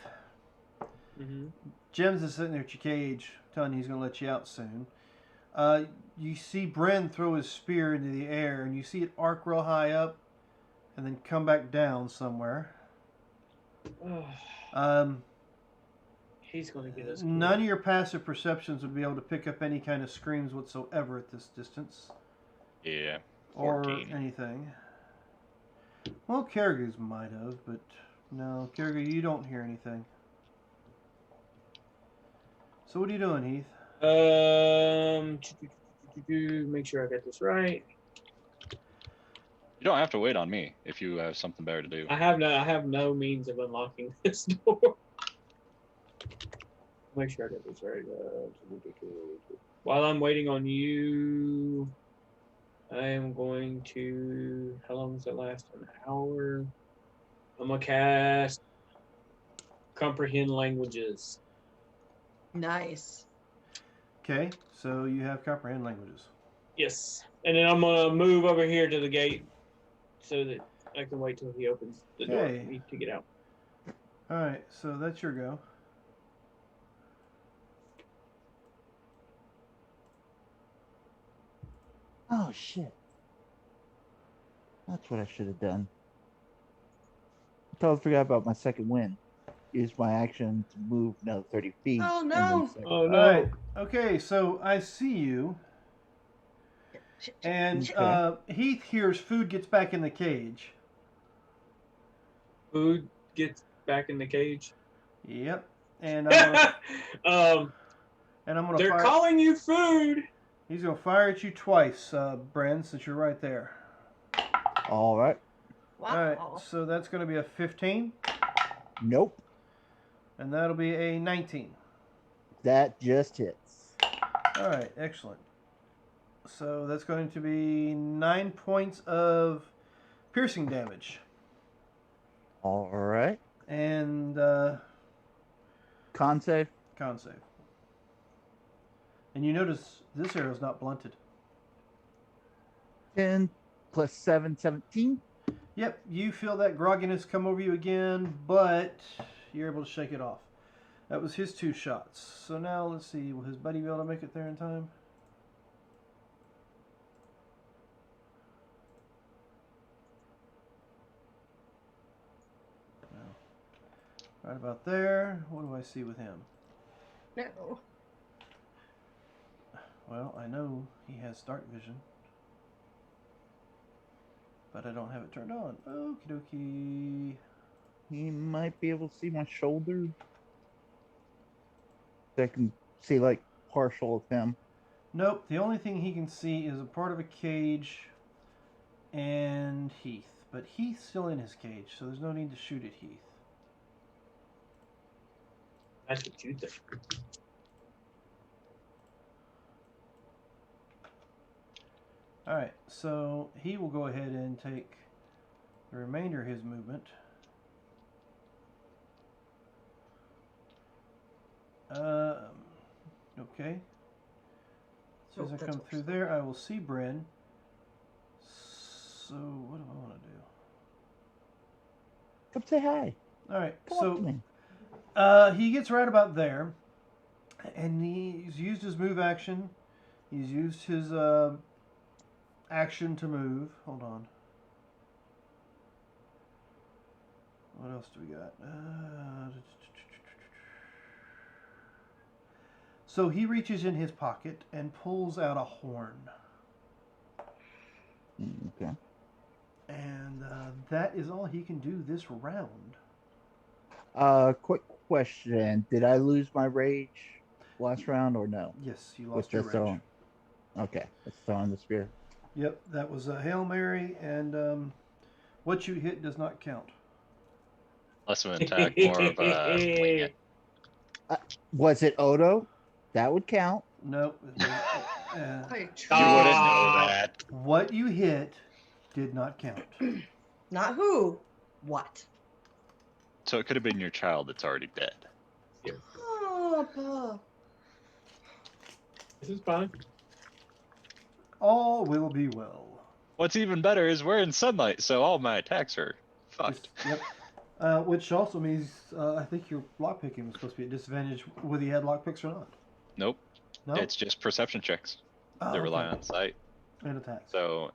Mm-hmm. Jim's is sitting there at your cage, telling you he's going to let you out soon. You see Bren throw his spear into the air, and you see it arc real high up, and then come back down somewhere. He's gonna get us. None of your passive perceptions would be able to pick up any kind of screams whatsoever at this distance. Yeah. Or 14. anything. Well, Caragoo's might have, but no, Caragoo, you don't hear anything. So what are you doing, Heath? Make sure I got this right. You don't have to wait on me if you have something better to do. I have no means of unlocking this door. Make sure I get this right. While I'm waiting on you, I am going to. How long does it last? An hour. I'm gonna cast Comprehend Languages. Nice. Okay, so you have comprehend languages. Yes, and then I'm gonna move over here to the gate so that I can wait till he opens the door Okay. for me to get out. All right, so that's your go. Oh shit. That's what I should have done. I totally forgot about my second win. Use my action to move another 30 feet. Oh, and no. then second. Oh no! All right. Okay, so I see you, and Okay. Heath hears food gets back in the cage. Food gets back in the cage. Yep. And I'm gonna, um, and I'm gonna they're fire. calling you food. He's gonna fire at you twice, Bren, since you're right there. All right. Wow. All right. So that's gonna be a 15, Nope. and that'll be a 19. That just hits. All right. Excellent. So that's going to be 9 points of piercing damage, All right. and Con save. con save. And you notice this arrow's not blunted. 10 plus 7, 17. Yep, you feel that grogginess come over you again, but you're able to shake it off. That was his 2 shots. So now let's see, will his buddy be able to make it there in time? No. Right about there. What do I see with him? No. Well, I know he has dark vision, but I don't have it turned on. Okie dokie. He might be able to see my shoulder. I can see like partial of him. Nope, the only thing he can see is a part of a cage and Heath. But Heath's still in his cage, so there's no need to shoot at Heath. That's what you think. Alright, so he will go ahead and take the remainder of his movement. Okay. As soon as I that's come what through we're there, I will see Bryn. So, what do I want to do? Come say hi. Alright, Come up to so me. he gets right about there, and he's used his move action. He's used his action to move. Hold on. What else do we got? So he reaches in his pocket and pulls out a horn. Okay. And that is all he can do this round. Quick question. Did I lose my rage last round or no? Yes, you With lost your just rage. Okay. Let's throw on the spear. Yep, that was a Hail Mary, and what you hit does not count. Less of an attack, more of a wing it. Was it Odo? That would count. No. I You wouldn't Ah. know that. What you hit did not count. Not who. What? So it could have been your child that's already dead. Oh, Papa. This is fine. All will be well. What's even better is we're in sunlight, so all my attacks are fucked. Yep. Which also means I think your lockpicking was supposed to be at disadvantage whether you had lockpicks or not. Nope. No? It's just perception checks. Oh, They rely okay. on sight. And attacks. So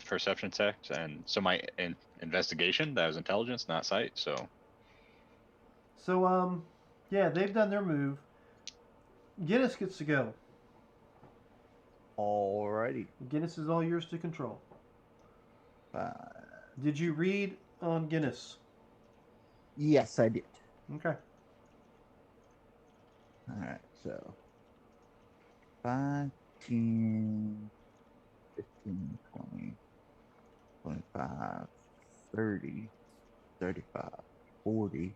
perception checks, and so my investigation, that was intelligence, not sight. So So, yeah, they've done their move. Guinness gets to go. Alrighty. Guinness is all yours to control. 5. Did you read on Guinness? Yes, I did. Okay. All right. right, so 5, 10, 15, 20, 25, 30, 35, 40.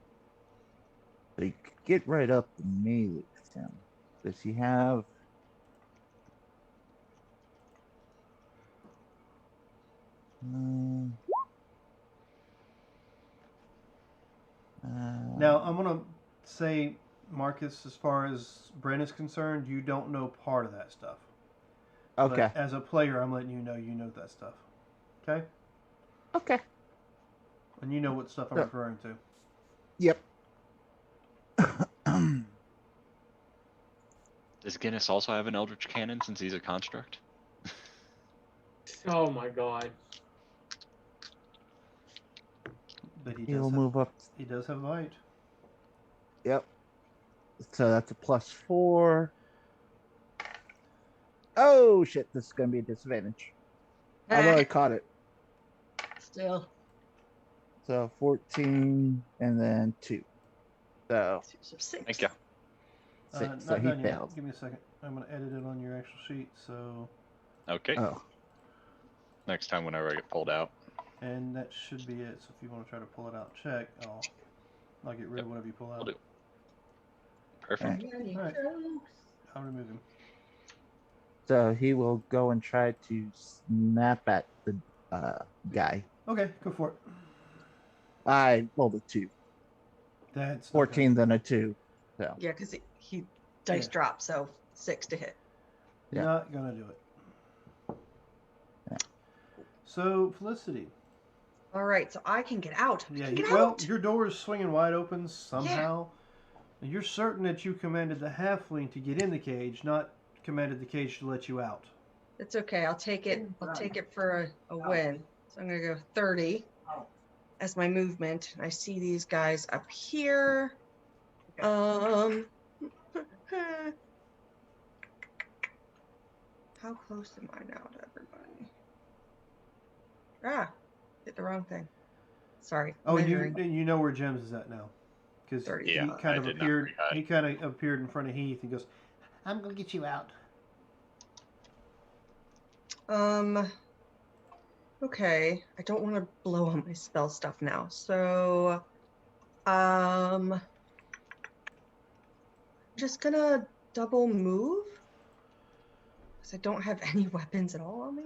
So you could get right up to melee with him. Does he have? Uh, Now, I'm going to say, Marcus, as far as Brent is concerned, you don't know part of that stuff. okay. But as a player, I'm letting you know that stuff. Okay? Okay. And you know what stuff I'm So- referring to. Yep. Does Guinness also have an Eldritch Cannon since he's a construct? Oh my god. But He'll move up. he does have light. Yep. So that's a +4. Oh shit! This is gonna be a disadvantage. Although I caught it. Still. So 14 and then 2. So 6. Thank you. 6. So Not he done yet. failed. Give me a second. I'm going to edit it on your actual sheet. So, Okay. Oh. Next time, whenever I get pulled out. and that should be it. So if you want to try to pull it out, check. I'll get rid of whatever you pull out. Will do. Perfect. Alright. I'll remove him. So he will go and try to snap at the guy. Okay, go for it. I rolled a 2. That's 14, then a 2. So Yeah, because he dice Yeah. dropped, so 6 to hit. Yeah. Not gonna do it. Yeah. So Felicity, All right, so I can get out. I yeah, can get well, out. your door is swinging wide open somehow. And you're certain that you commanded the halfling to get in the cage, not commanded the cage to let you out. It's okay. I'll take it. I'll take it for a win. So I'm gonna go 30 as my movement. I see these guys up here. How close am I now to everybody? Ah, hit the wrong thing. Sorry. Oh, measuring. you know where James is at now, because 30. Yeah, he kind I of did not appeared. re-hide. He kind of appeared in front of Heath and goes, "I'm gonna get you out." Okay. I don't want to blow on my spell stuff now. So, I'm just gonna double move because I don't have any weapons at all on me.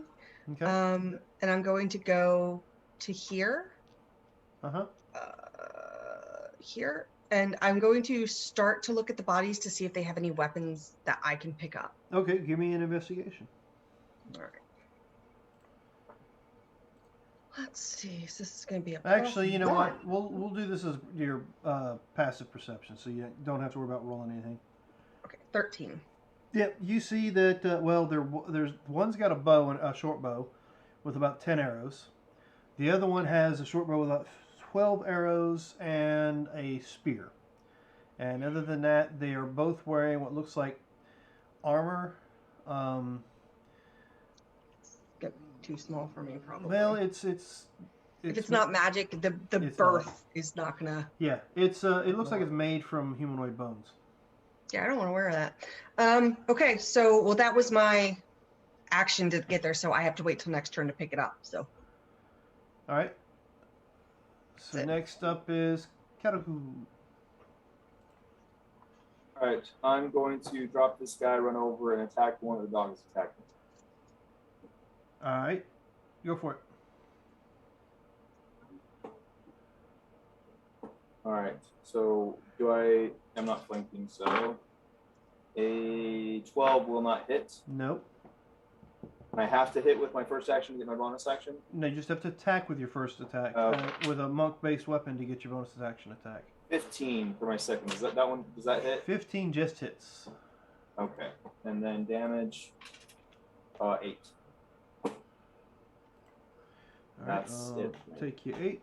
Okay. And I'm going to go to here. Uh-huh. Here. And I'm going to start to look at the bodies to see if they have any weapons that I can pick up. Okay, give me an investigation. All right. Let's see. So this is going to be a Actually, you know +1. what? We'll do this as your passive perception, so you don't have to worry about rolling anything. Okay, 13. Yep, you see that. There's one's got a bow and a short bow, with about 10 arrows. The other one has a short bow with about 12 arrows and a spear. And other than that, they are both wearing what looks like armor. Get too small for me, probably. Well, it's if it's not magic, the it's birth is not gonna. yeah. It looks like it's made from humanoid bones. Yeah, I don't want to wear that. Okay, so well, that was my action to get there, so I have to wait till next turn to pick it up. So All right. So That's it. next up is Karahu. All right, I'm going to drop this guy, run over, and attack one of the dogs attacking me. All right, go for it. All right, so I'm not flanking, so a 12 will not hit. Nope. I have to hit with my first action to get my bonus action. No, you just have to attack with your first attack with a monk-based weapon to get your bonus action attack. 15 for my second. Is that one? Does that hit? 15 just hits. Okay, and then damage 8. All right, That's it. Take you 8.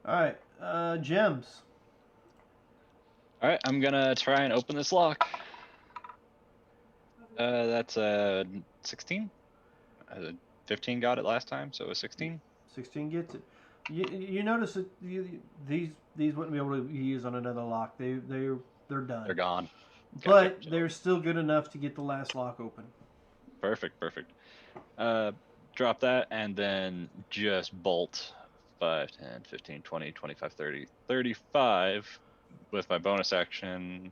All right, gems. All right, I'm gonna try and open this lock. That's a 16. 15 got it last time, so a 16. 16 gets it. You notice that these wouldn't be able to be used on another lock. They're they're done. They're gone. But Gotcha. they're still good enough to get the last lock open. Perfect. Drop that and then just bolt 5, 10, 15, 20, 25, 30, 35 with my bonus action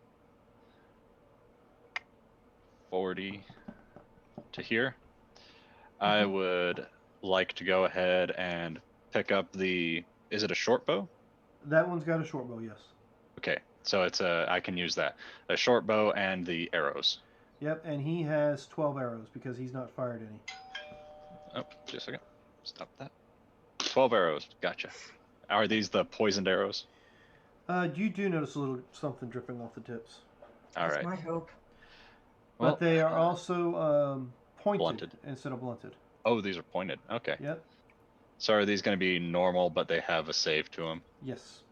40 to here. I would like to go ahead and pick up the, is it a short bow? That one's got a short bow, yes. Okay, so it's I can use that. A short bow and the arrows. Yep, and he has 12 arrows because he's not fired any. Oh, just a second. Stop that. 12 arrows. Gotcha. Are these the poisoned arrows? You do notice a little something dripping off the tips. All That's right. my hope. Well, But they are also pointed blunted. instead of blunted. Oh, these are pointed. Okay. Yep. So are these going to be normal, but they have a save to them? Yes.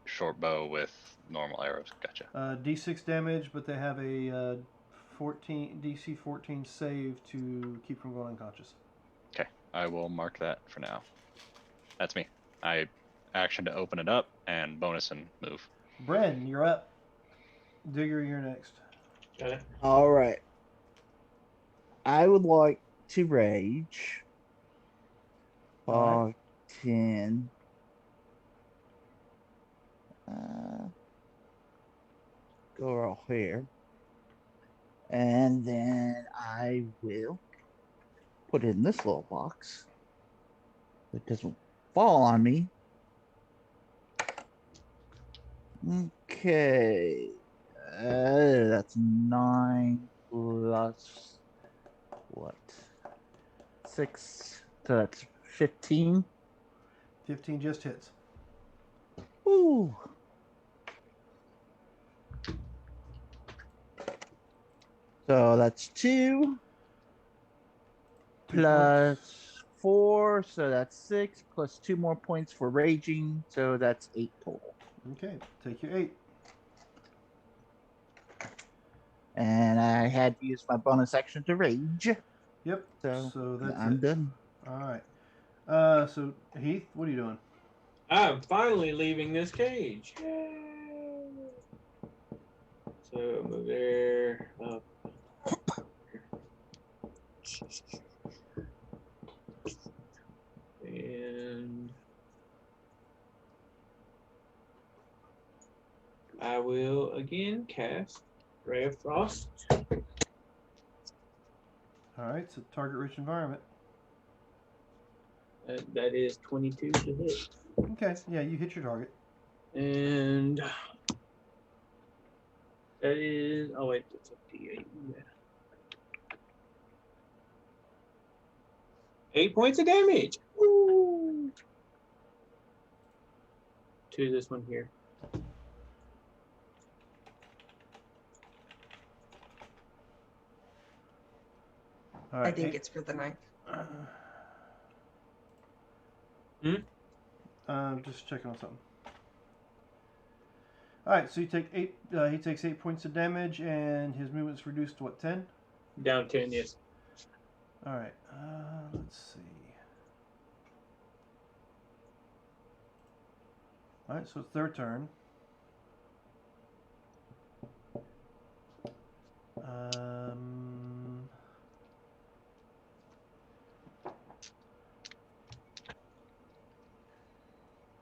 Short bow with normal arrows. Gotcha. D6 damage, but they have a DC 14 save to keep from going unconscious. Okay. I will mark that for now. That's me. I action to open it up and bonus and move. Bren, you're up. Digger, you're next. Got it. All right. I would like to rage. All right. 10. Go right here. And then I will put it in this little box. It doesn't fall on me. Okay. That's 9 plus what? 6. So that's 15. 15 just hits. Ooh. So that's 2 plus 4, so that's 6 plus 2 more points for raging, so that's 8 total. Okay, take your 8. And I had to use my bonus action to rage. Yep. So that's I'm it. done. All right. So Heath, what are you doing? I'm finally leaving this cage. Yay! So move there. Up. And I will again cast Ray of Frost. All right. So target-rich environment. That is 22 to hit. Okay. Yeah, you hit your target. And that is, oh wait, that's a D8. Yeah. 8 points of damage. Woo! To this one here. All right. I think it's for the night. Just checking on something. All right, so you take 8. He takes 8 points of damage, and his movement's reduced to what, 10? Down 10, yes. All right. Let's see. All right, so it's their turn.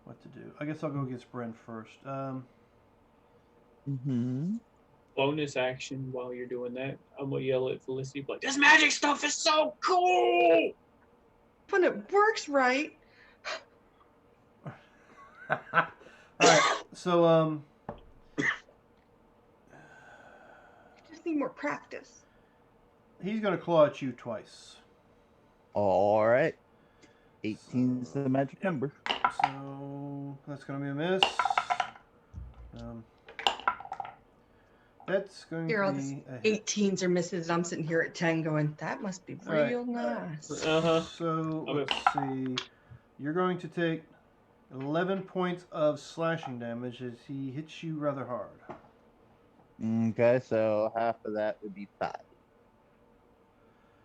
What to do? I guess I'll go against Bren first. Bonus action while you're doing that. I'm gonna yell at Felicity, like, this magic stuff is so cool! When it works right. All right, so Just need more practice. he's gonna claw at you twice. All right. 18 is the magic number. So that's gonna be a miss. That's going Here, all to this be a hit. 18s are misses. I'm sitting here at 10 going, that must be right. real nice. So let's see. You're going to take 11 points of slashing damage as he hits you rather hard. Okay, so half of that would be 5.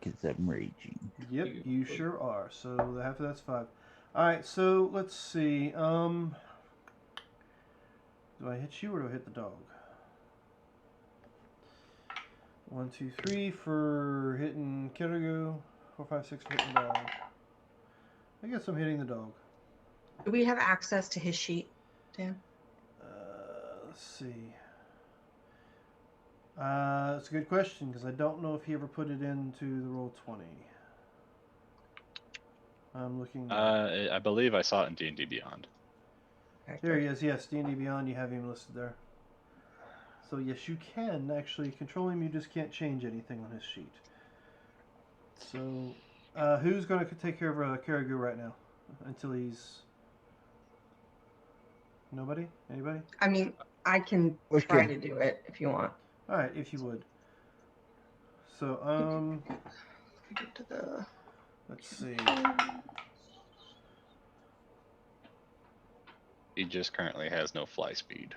Because I'm raging. Yep, you sure are. So the half of that's 5. All right, so let's see. Do I hit you or do I hit the dog? 1, 2, 3 for hitting Kirigu. 4, 5, 6 for hitting dog. I guess I'm hitting the dog. Do we have access to his sheet, Dan? Let's see. It's a good question because I don't know if he ever put it into the Roll20. I'm looking. I believe I saw it in D&D Beyond. Okay, There good. he is. Yes, D&D Beyond. You have him listed there. So yes, you can actually control him. You just can't change anything on his sheet. So, who's going to take care of Kirigu right now until he's? Nobody? Anybody? I mean, I can try to do it if you want. All right, if you would. So, Get to the. let's see. He just currently has no fly speed.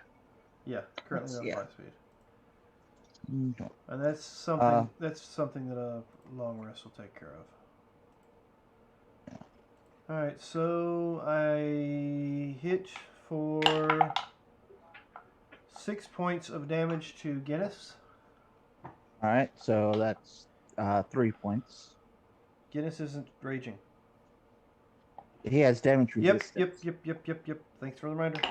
Yeah, currently no Yeah. fly speed. Okay. And that's something. That's something that a long rest will take care of. All right, so I hit for 6 points of damage to Guinness. All right, so that's 3 points. Guinness isn't raging. He has damage resistance. Yep. Thanks for the reminder.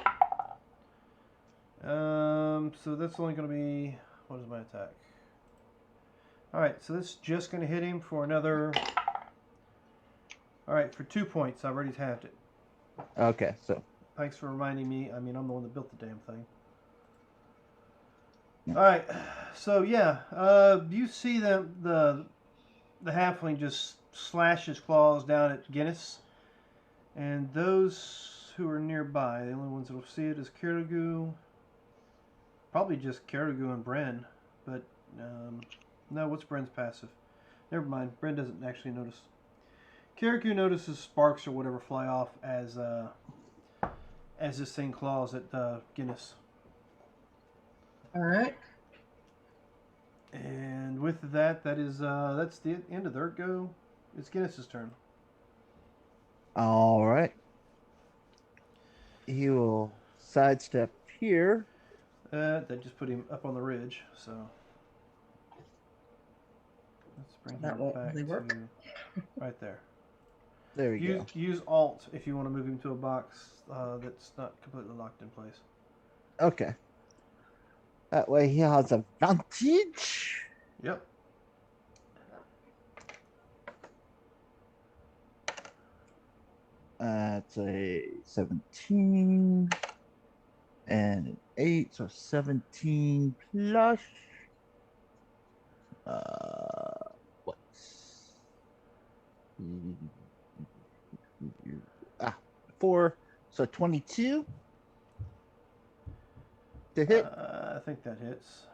So that's only going to be, what is my attack? All right, so this is just going to hit him for another. All right, for 2 points. I've already halved it. Okay, so. Thanks for reminding me. I mean, I'm the one that built the damn thing. All right, so yeah, you see the halfling just slash his claws down at Guinness, and those who are nearby, the only ones that will see it is Kirigu, probably just Kirigu and Bren, but no, what's Bren's passive? Never mind, Bren doesn't actually notice. Kirigu notices sparks or whatever fly off as this thing claws at Guinness. All right. And with that, that's the end of their go. It's Guinness's turn. All right. He will sidestep here. That just put him up on the ridge, so let's bring That him won't back really work. to right there. There we go. Use Alt if you want to move him to a box that's not completely locked in place. Okay. That way he has advantage. Yep. It's a 17 and an 8, so 17 plus what? 4, so 22 to hit. I think that hits.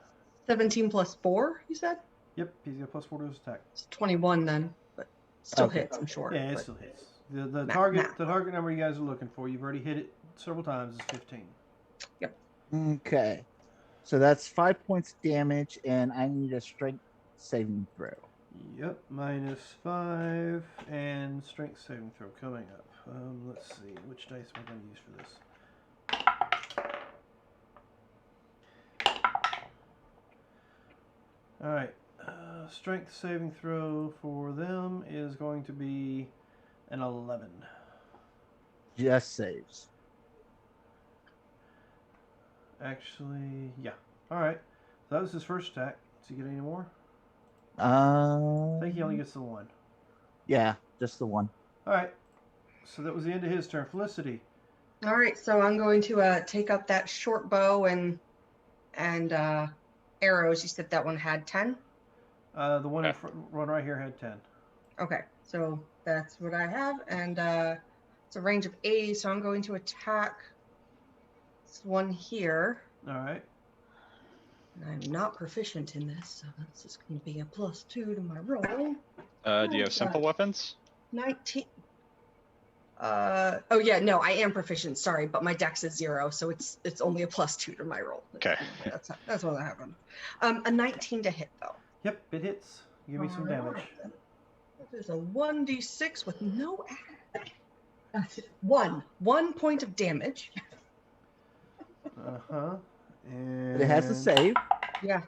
17 plus 4, you said? Yep, he's got +4 to his attack. It's 21 then, but still Okay. hits, I'm sure. Yeah, it but- still hits. The Math, target math. the target number you guys are looking for, you've already hit it several times, is 15. Okay, so that's 5 points damage, and I need a strength saving throw. Yep, -5 and strength saving throw coming up. Let's see, which dice am I going to use for this? All right, strength saving throw for them is going to be an 11. Just saves. Actually, yeah. All right, so that was his first attack. Does he get any more? I think he only gets the one. Yeah, just the one. All right, so that was the end of his turn. Felicity. All right, so I'm going to take up that short bow and arrows. You said that one had 10? The one in front, one right here had 10. Okay, so that's what I have, and it's a range of 80, so I'm going to attack this one here. All right. And I'm not proficient in this, so that's just going to be a +2 to my roll. Do you have simple weapons? 19. Oh yeah, no, I am proficient. Sorry, but my dex is 0, so it's only a +2 to my roll. Okay. That's what happened. A 19 to hit though. Yep, it hits. Give me some damage. That is a 1d6 with no add. That's it. One point of damage. And But it has to save. Yeah.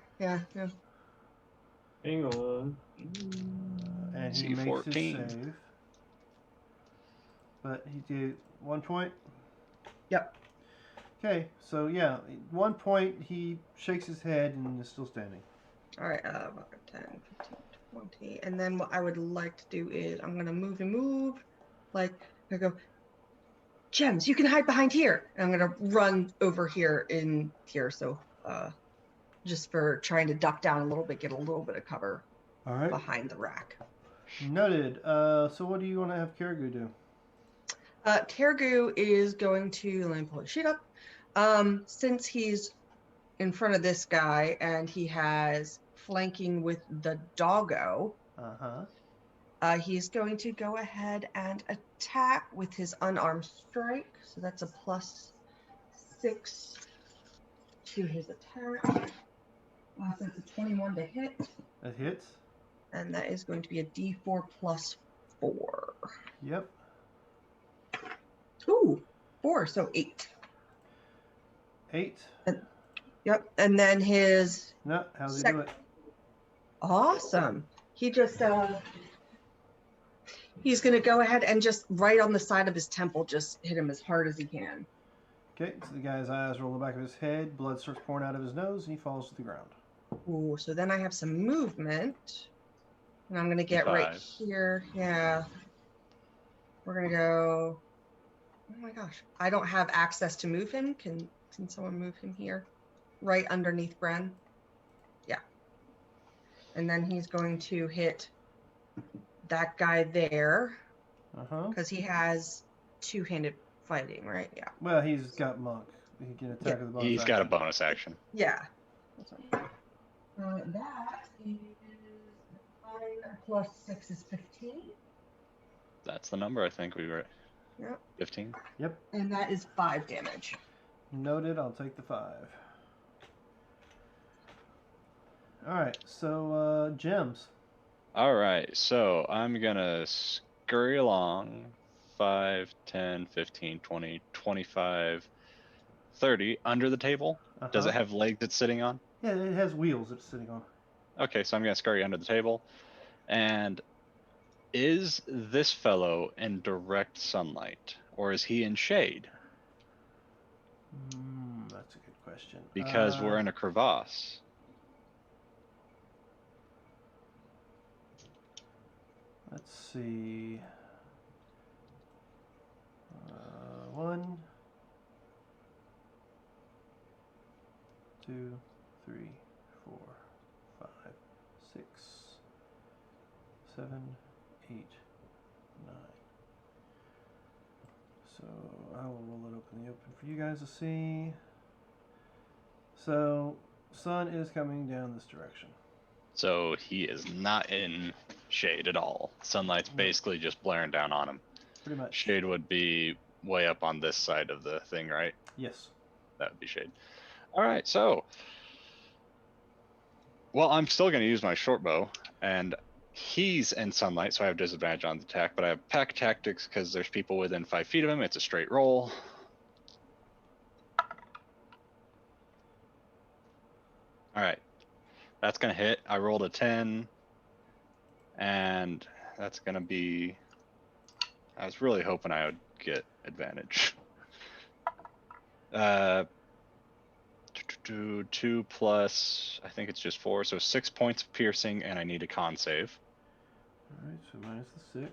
Hang on. And he makes his C14. save. But he did 1 point? Yep. Okay, so yeah, 1 point, he shakes his head and is still standing. All right, 10, 15, 20. And then what I would like to do is I'm going to move. Like, I go, Gems, you can hide behind here. And I'm going to run over here in here. So just for trying to duck down a little bit, get a little bit of cover All right. behind the rack. Noted. So what do you want to have Caragoo do? Tergu is going to, let me pull his sheet up. Since he's in front of this guy and he has flanking with the doggo, he's going to go ahead and attack with his unarmed strike. So that's a +6 to his attack. So it's a 21 to hit. That hits. And that is going to be a D4 +4. Yep. Ooh, 4, so 8. 8. Yep, and then his... No, how's he do it? Awesome. He just, he's going to go ahead and just right on the side of his temple, just hit him as hard as he can. Okay, so the guy's eyes roll the back of his head, blood starts pouring out of his nose, and he falls to the ground. Ooh, so then I have some movement. And I'm going to get right here. Yeah. We're going to go... Oh my gosh. I don't have access to move him. Can someone move him here? Right underneath Bren? Yeah. And then he's going to hit that guy there. Because he has two-handed fighting, right? Yeah. Well, he's got Monk. He can attack with a bonus He's action. got a bonus action. Yeah. That's right. That is 9 + 6 is 15. That's the number I think we were at. Yep. 15? Yep. And that is 5 damage. Noted, I'll take the 5. Alright, so, Gems. Alright, so I'm gonna scurry along 5, 10, 15, 20, 25, 30 under the table. Does it have legs it's sitting on? Yeah, it has wheels it's sitting on. Okay, so I'm gonna scurry under the table. And is this fellow in direct sunlight, or is he in shade? That's a good question. Because we're in a crevasse. Let's see. 1, 2, 3, 4, 5, 6, 7, 8, 9. So I will roll it up in the open for you guys to see. So sun is coming down this direction. So he is not in shade at all. Sunlight's basically just blaring down on him. Pretty much. Shade would be way up on this side of the thing, right? Yes. That would be shade. All right, so. Well, I'm still going to use my short bow, and he's in sunlight, so I have disadvantage on the attack, but I have pack tactics because there's people within 5 feet of him. It's a straight roll. All right. That's going to hit. I rolled a 10, and that's going to be... I was really hoping I would get advantage. 2 plus, I think it's just 4, so 6 points of piercing, and I need a con save. Alright, so minus the 6.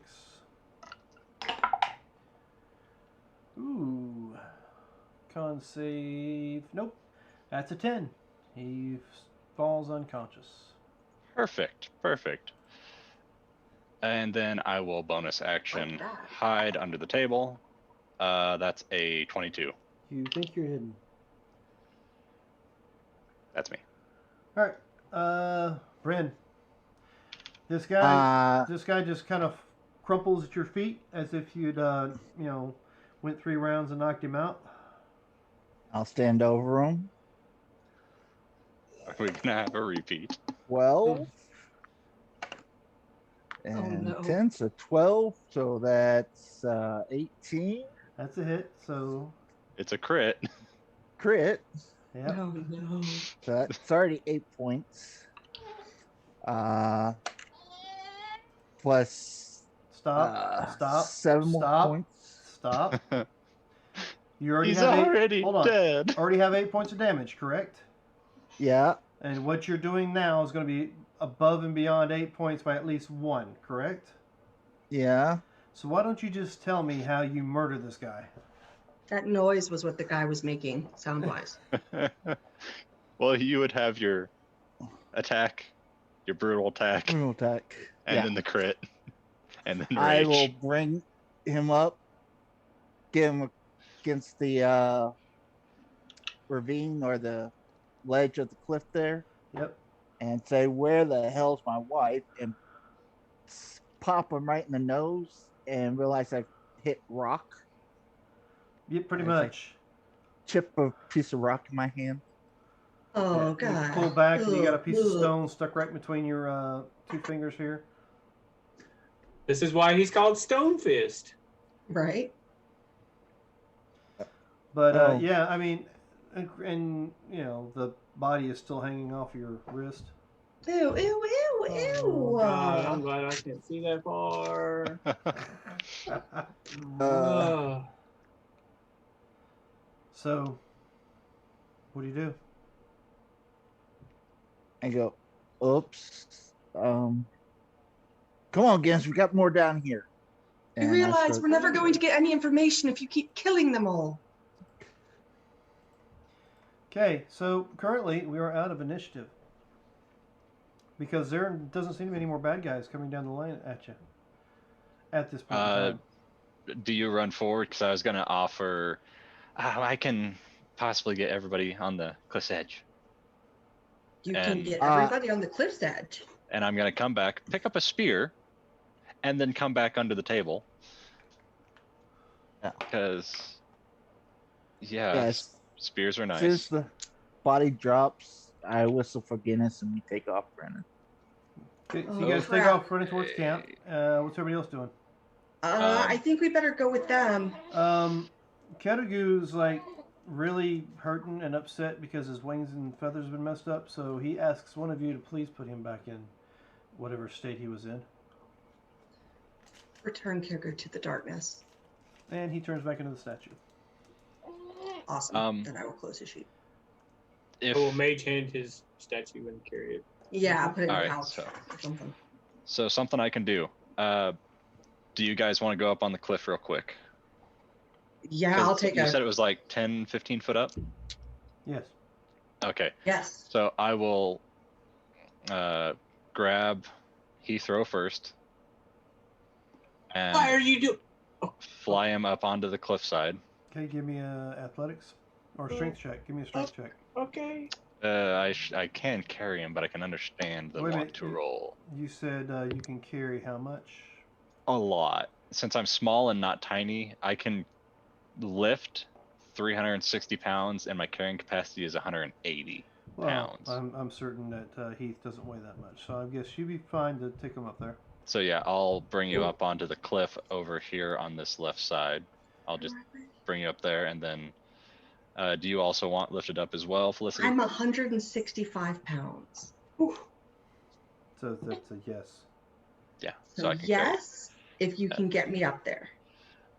Ooh. Con save. Nope. That's a 10. He falls unconscious. Perfect, perfect. And then I will bonus action hide under the table. That's a 22. You think you're hidden. That's me. Alright. Bryn. This guy just kind of crumples at your feet as if you'd went 3 rounds and knocked him out. I'll stand over him. Are we gonna have a repeat? 12. And no. 10, so 12. So that's 18. That's a hit, so... It's a crit. Crit. Yeah. Oh, no. So that's already 8 points. Uh, plus Stop. 7 more Stop. points. Stop. You already He's have already 8. Hold on. dead. Already have 8 points of damage, correct? Yeah, And what you're doing now is going to be above and beyond 8 points by at least 1, correct? yeah. So why don't you just tell me how you murdered this guy? That noise was what the guy was making, sound wise. Well, you would have your attack, your brutal attack, Criminal attack. and Yeah. then the crit, and then I rage. will bring him up, get him against the ravine or the ledge of the cliff there, Yep. and say, "Where the hell's my wife?" and pop him right in the nose, and realize I've hit rock. Yeah, pretty It's like- much. Chip a piece of rock in my hand. Oh, Yeah, God. you pull back and you got a piece of Ugh. stone stuck right between your 2 fingers here. This is why he's called Stone Fist. Right? But Oh. yeah, I mean, and you know the body is still hanging off your wrist. Ew, ew, ew, ew. Oh, God, I'm glad I can't see that far. Ugh. So, what do you do? I go, "Oops. Come on, Gens, we got more down here." You And I realize start- we're never going to get any information if you keep killing them all. Okay, so currently we are out of initiative because there doesn't seem to be any more bad guys coming down the lane at you at this point in time. Do you run forward? Because I was gonna offer, I can possibly get everybody on the cliff's edge, You can And- get everybody on the cliff's edge. and I'm gonna come back, pick up a spear, and then come back under the table. Yeah. Because, yeah, Yes. spears are As soon as nice. the body drops, I whistle for Guinness and we take off running. Okay, so Oh, you guys take crap. off running towards camp. What's everybody else doing? I think we better go with them. Ketugu's like really hurting and upset because his wings and feathers have been messed up, so he asks one of you to please put him back in whatever state he was in. Return Kirger to the darkness. And he turns back into the statue. Awesome. Then I will close his sheet. If I will mage hand his statue and carry it. Yeah, I'll put it in the Alright, pouch so- or something. so, something I can do. Do you guys want to go up on the cliff real quick? Yeah, 'Cause I'll take You a. said it was like 10, 15 foot up. Yes. Okay. Yes. So I will grab Heathrow first and Why are you doing? fly him up onto the cliffside. Okay, give me a athletics or strength check. Give me a strength check. Okay. I can carry him, but I can understand the Wait a want minute, to you- roll You said you can carry how much? a lot. Since I'm small and not tiny, I can lift 360 pounds, and my carrying capacity is 180 Well, pounds. I'm certain that Heath doesn't weigh that much, so I guess you'd be fine to take him up there. So yeah, I'll bring you up onto the cliff over here on this left side. I'll just bring you up there, and then do you also want lifted up as well, Felicity? I'm 165 pounds. So that's a yes. Yeah, So I can carry. yes, if you can get me up there.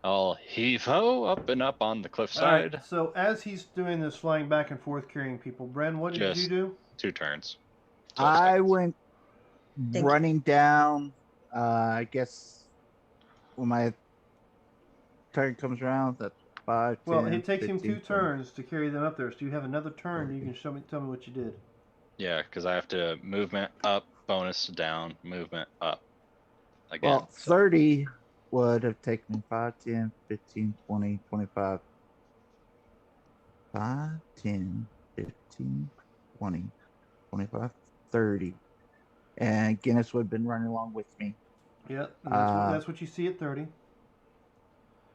I'll heave ho up and up on the All cliffside. right. So as he's doing this, flying back and forth, carrying people, Bren, what did you Just- do? 2 turns. I went Thank you. running down. I guess when my turn comes around, that's 5. Well, 10, it takes him 15, 2 turns to carry them up there. So you have another turn. You can tell me what you did. Yeah, because I have to movement up, bonus down, movement up. Again. Well, 30 would have taken me 5, 10, 15, 20, 25. 5, 10, 15, 20, 25, 30. And Guinness would have been running along with me. Yep. And Uh, that's what you see at 30.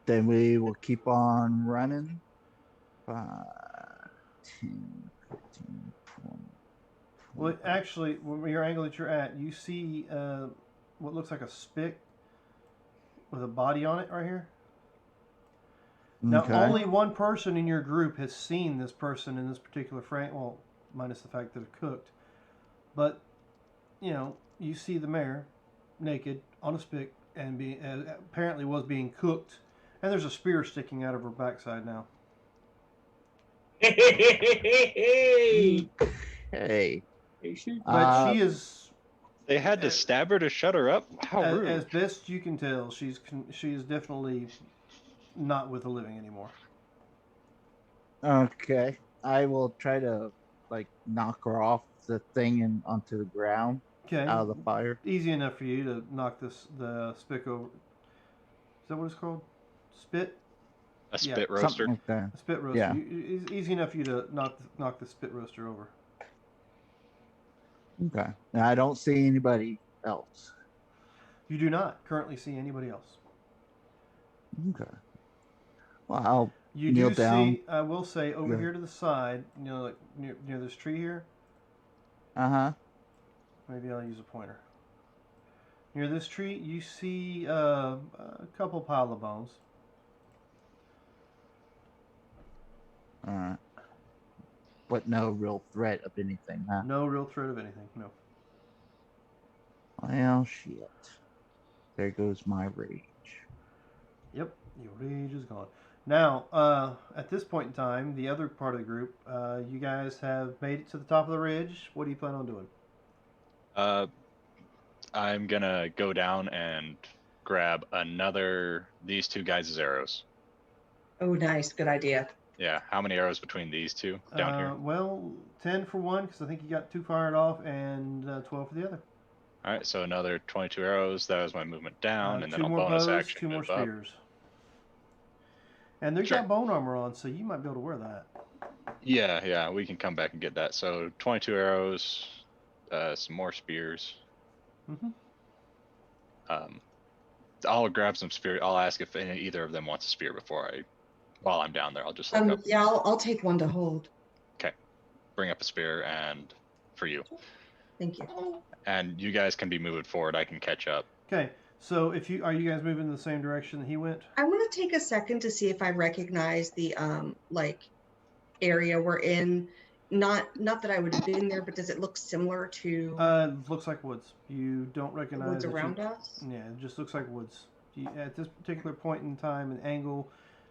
Then we will keep on running. 5, 10, 15, 20. Well, 25. actually, when your angle that you're at, you see what looks like a spick with a body on it right here. Now, Okay. only one person in your group has seen this person in this particular frame. Well, minus the fact that it's cooked. But, you see the mayor naked on a spit and apparently was being cooked, and there's a spear sticking out of her backside now. Hey. Hey. But she is, They had to stab her to shut her up? How rude. as best you can tell, she is definitely not with the living anymore. Okay. I will try to knock her off the thing and onto the ground Okay. out of the fire. Easy enough for you to knock the spick over. Is that what it's called? Spit? A spit roaster? Something like that. A spit roaster. Yeah. It's easy enough for you to knock the spit roaster over. Okay. Now I don't see anybody else. You do not currently see anybody else. Okay. Well, I'll You kneel do down. see, I will say, over Yeah. here to the side, like near this tree here. Uh-huh. Maybe I'll use a pointer. Near this tree, you see a couple pile of bones. All right. But no real threat of anything, huh? No real threat of anything. No. Well, shit. There goes my rage. Yep, your rage is gone. Now, at this point in time, the other part of the group, you guys have made it to the top of the ridge. What do you plan on doing? I'm gonna go down and grab these two guys' arrows. Oh, nice. Good idea. Yeah, how many arrows between these two down here? Well, 10 for one, because I think you got 2 fired off, and 12 for the other. All right, so another 22 arrows. That was my movement down, and then 2 I'll more bonus bows, action 2 more move up. spears. And they've Sure. got bone armor on, so you might be able to wear that. Yeah, we can come back and get that. So 22 arrows, some more spears. Mm-hmm. I'll grab some spear. I'll ask if either of them wants a spear while I'm down there. I'll just look up. Yeah, I'll take one to hold. Okay, bring up a spear and for you. Thank you. And you guys can be moving forward. I can catch up. Okay, so are you guys moving in the same direction that he went? I want to take a second to see if I recognize the area we're in. Not that I would have been there, but does it look similar to Looks like woods. You don't recognize woods that around us? Yeah, it just looks like woods. At this particular point in time and angle,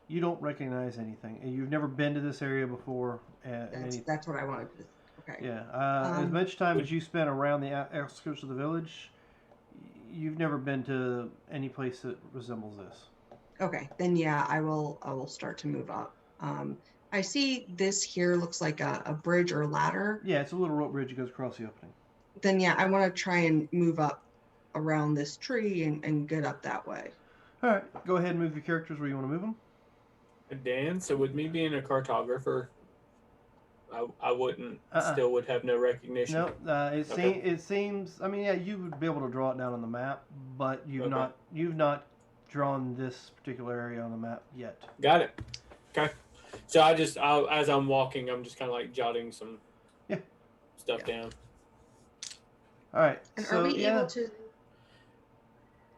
you don't recognize anything. And you've never been to this area before. That's what I wanted to. Okay. Yeah. As much time as you spent around the outskirts of the village, you've never been to any place that resembles this. Okay, then yeah, I will start to move up. I see this here looks like a bridge or a ladder. Yeah, it's a little rope bridge that goes across the opening. Then yeah, I want to try and move up around this tree and get up that way. All right, go ahead and move your characters where you want to move them. Dan, so with me being a cartographer, I wouldn't still would have no recognition. No, it seems. I mean, yeah, you would be able to draw it down on the map, but you've not drawn this particular area on the map yet. Got it. Okay. So as I'm walking, I'm just kind of like jotting some stuff down. All right. And so are we able to?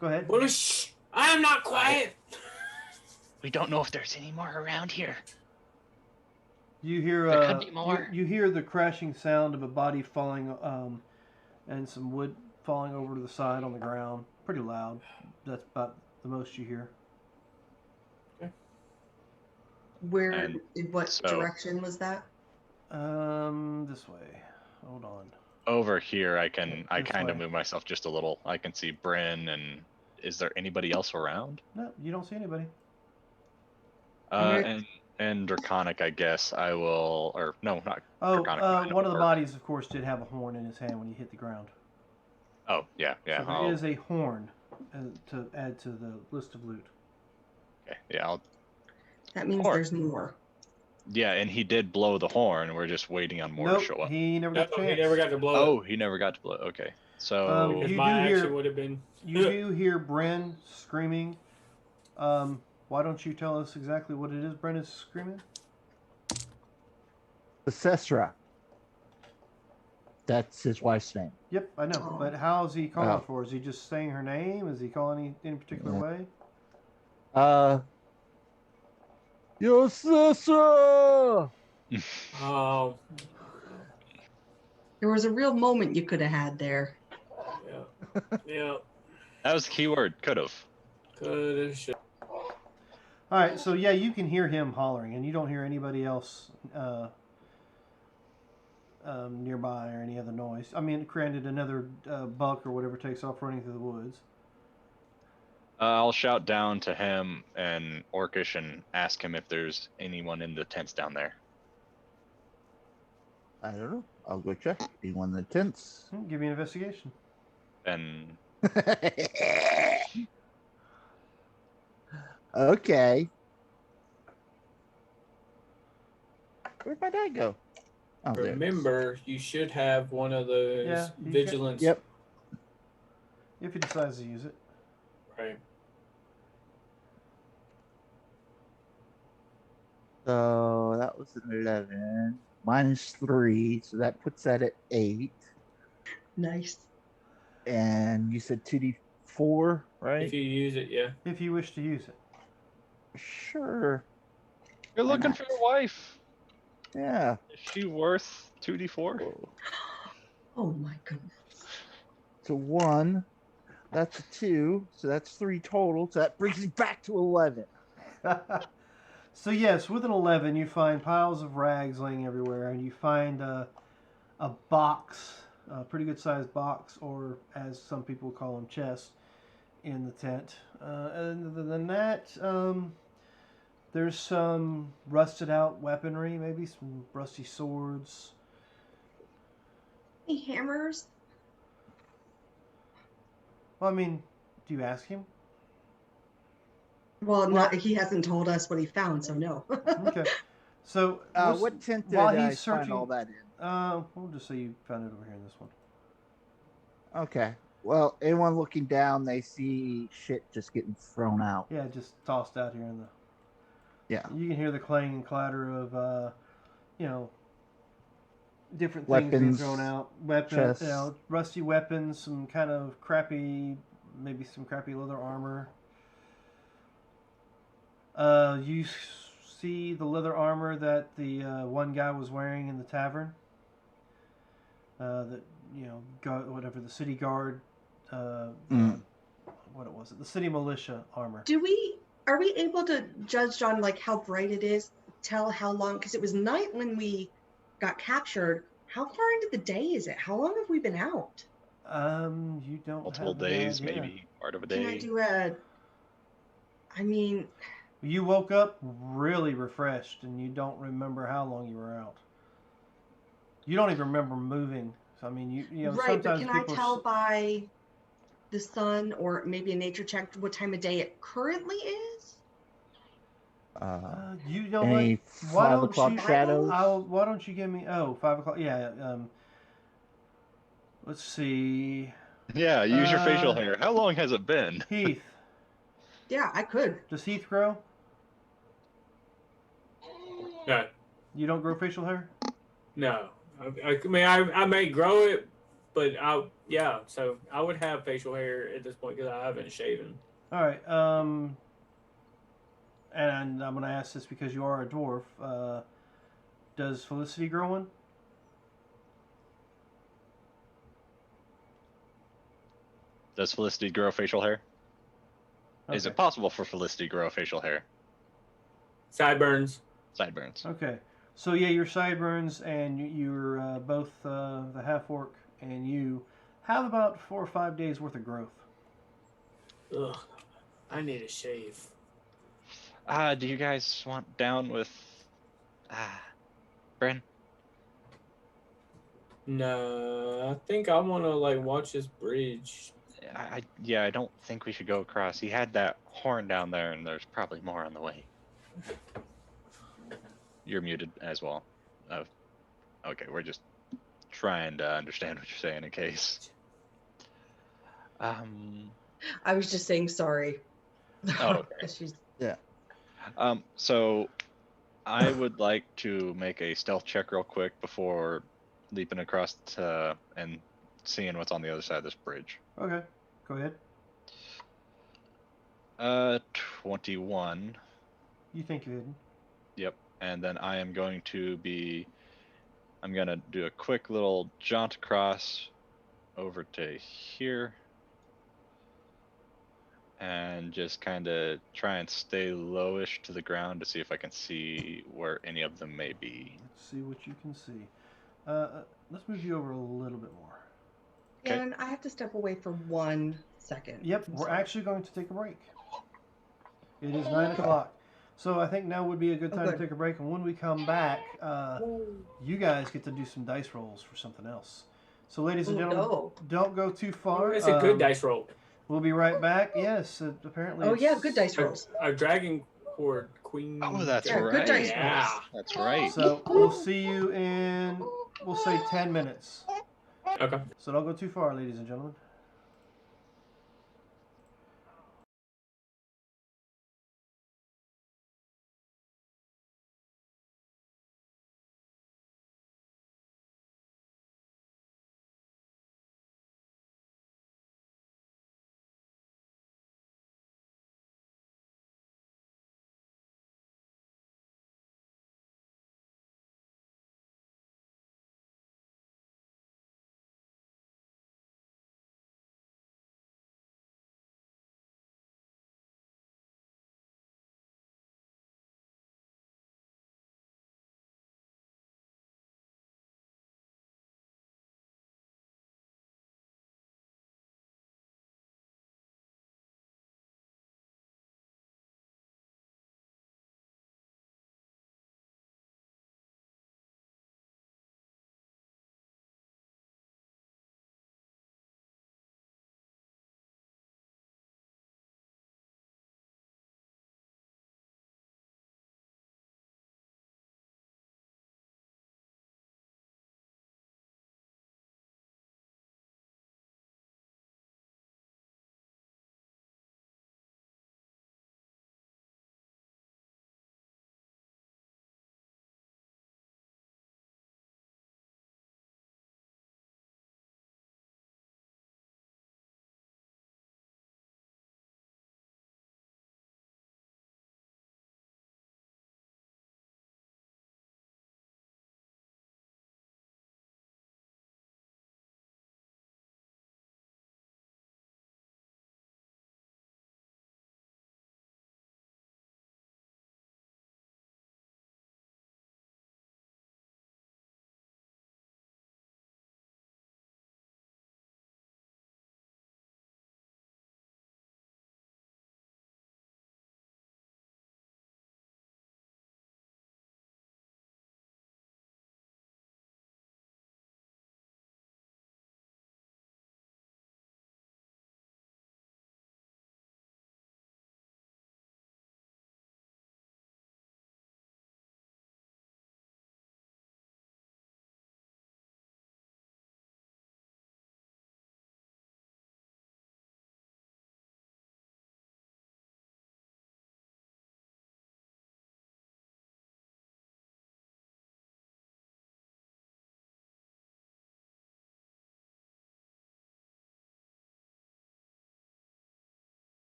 Go ahead. Bush, I am not quiet. We don't know if there's any more around here. You hear There could be more. You hear the crashing sound of a body falling, and some wood falling over to the side on the ground. Pretty loud. That's about the most you hear. What direction was that? This way. Hold on. Over here, I kind way. of move myself just a little. I can see Bryn, and is there anybody else around? No, you don't see anybody. And Draconic, I guess I will, or no, not Draconic. One of the bodies, of course, did have a horn in his hand when he hit the ground. Oh, yeah. So there is a horn to add to the list of loot. Okay, yeah, That means there's more. Yeah, and he did blow the horn. We're just waiting on more to show up. He never got the chance. He never got to blow. Oh, he never got to blow. Okay, so you my do action hear. would have been. You do hear Bren screaming. Why don't you tell us exactly what it is Bren is screaming? The Cesra. That's his wife's name. Yep, I know. But how is he calling for? Is he just saying her name? Is he calling any particular way? Your sister! Oh. There was a real moment you could have had there. Yeah. That was the key word. Could have. Could have. Should. All right, so yeah, you can hear him hollering, and you don't hear anybody else nearby or any other noise. I mean, granted, another buck or whatever takes off running through the woods. I'll shout down to him and Orcish and ask him if there's anyone in the tents down there. I don't know. I'll go check. Anyone in the tents? Give me an investigation. And Okay. Where'd my dad go? Oh, there it is. Remember, you should have one of those Yeah, you vigilance. Yep. If he decides to use it. Right. So that was an 11. Minus 3, so that puts that at 8. Nice. And you said 2d4, right? If you use it, yeah. If you wish to use it. Sure. you're looking not? for your wife. Yeah. Is she worth 2d4? Oh my goodness. It's a 1. That's a 2. So that's 3 total. So that brings me back to 11. So yes, with an 11, you find piles of rags laying everywhere, and you find a box, a pretty good sized box, or as some people call them, chest, in the tent. And other than that, there's some rusted out weaponry, maybe some rusty swords. Any hammers? Well, I mean, do you ask him? Well, not, he hasn't told us what he found, so no. Okay. So What tent did while I he's find searching, all that in? we'll just say you found it over here in this one. Okay. Well, anyone looking down, they see shit just getting thrown out. Yeah, just tossed out here in the. Yeah. You can hear the clang and clatter of, different things being Weapons, thrown out. Weapons, chests. rusty weapons, some kind of crappy, maybe some crappy leather armor. You see the leather armor that the one guy was wearing in the tavern. That whatever the city guard, what it was, the city militia armor. Are we able to judge on like how bright it is? Tell how long? Because it was night when we got captured. How far into the day is it? How long have we been out? You don't Multiple have any days, idea. maybe part of a Can I day. do I mean, You woke up really refreshed, and you don't remember how long you were out. You don't even remember moving. So I mean, you know, right? But sometimes can I people tell by the sun or maybe a nature check what time of day it currently is? You know Any what? Why 5 don't o'clock you? shadows? Why don't you give me? 5 o'clock. Yeah. Let's see. Yeah, use your facial hair. How long has it been? Heath. Yeah, I could. Does Heath grow? No. You don't grow facial hair? No. I mean, I may grow it, but so I would have facial hair at this point because I haven't shaven. All right. And I'm going to ask this because you are a dwarf. Does Felicity grow one? Does Felicity grow facial hair? Is Okay. it possible for Felicity to grow facial hair? Sideburns. Sideburns. Okay. So yeah, your sideburns and you're both the half orc and you have about 4 or 5 days worth of growth. Ugh. I need a shave. Do you guys want down with Bryn? No, I think I want to like watch this bridge. I don't think we should go across. He had that horn down there, and there's probably more on the way. You're muted as well. Okay, we're just trying to understand what you're saying in case. I was just saying sorry. Oh, okay. Yeah. So I would like to make a stealth check real quick before leaping across and seeing what's on the other side of this bridge. Okay. Go ahead. 21. You think you're hidden. Yep. And then I am going to I'm going to do a quick little jaunt across over to here. and just kind of try and stay lowish to the ground to see if I can see where any of them may be. See what you can see. Let's move you over a little bit more. Okay. And I have to step away for 1 second. Yep, I'm we're sorry. actually going to take a break. It is 9 o'clock. So I think now would be a good Oh, time to good. take a break. And when we come back, you guys get to do some dice rolls for something else. So, ladies and Ooh, gentlemen, no. don't go too far. It's a good dice roll. We'll be right back. Yes, apparently. Oh, yeah, it's- good dice rolls. A dragon horde queen. Oh, that's Yeah, right. good dice Yeah. rolls. That's right. So we'll see you in, we'll say 10 minutes. Okay. So don't go too far, ladies and gentlemen.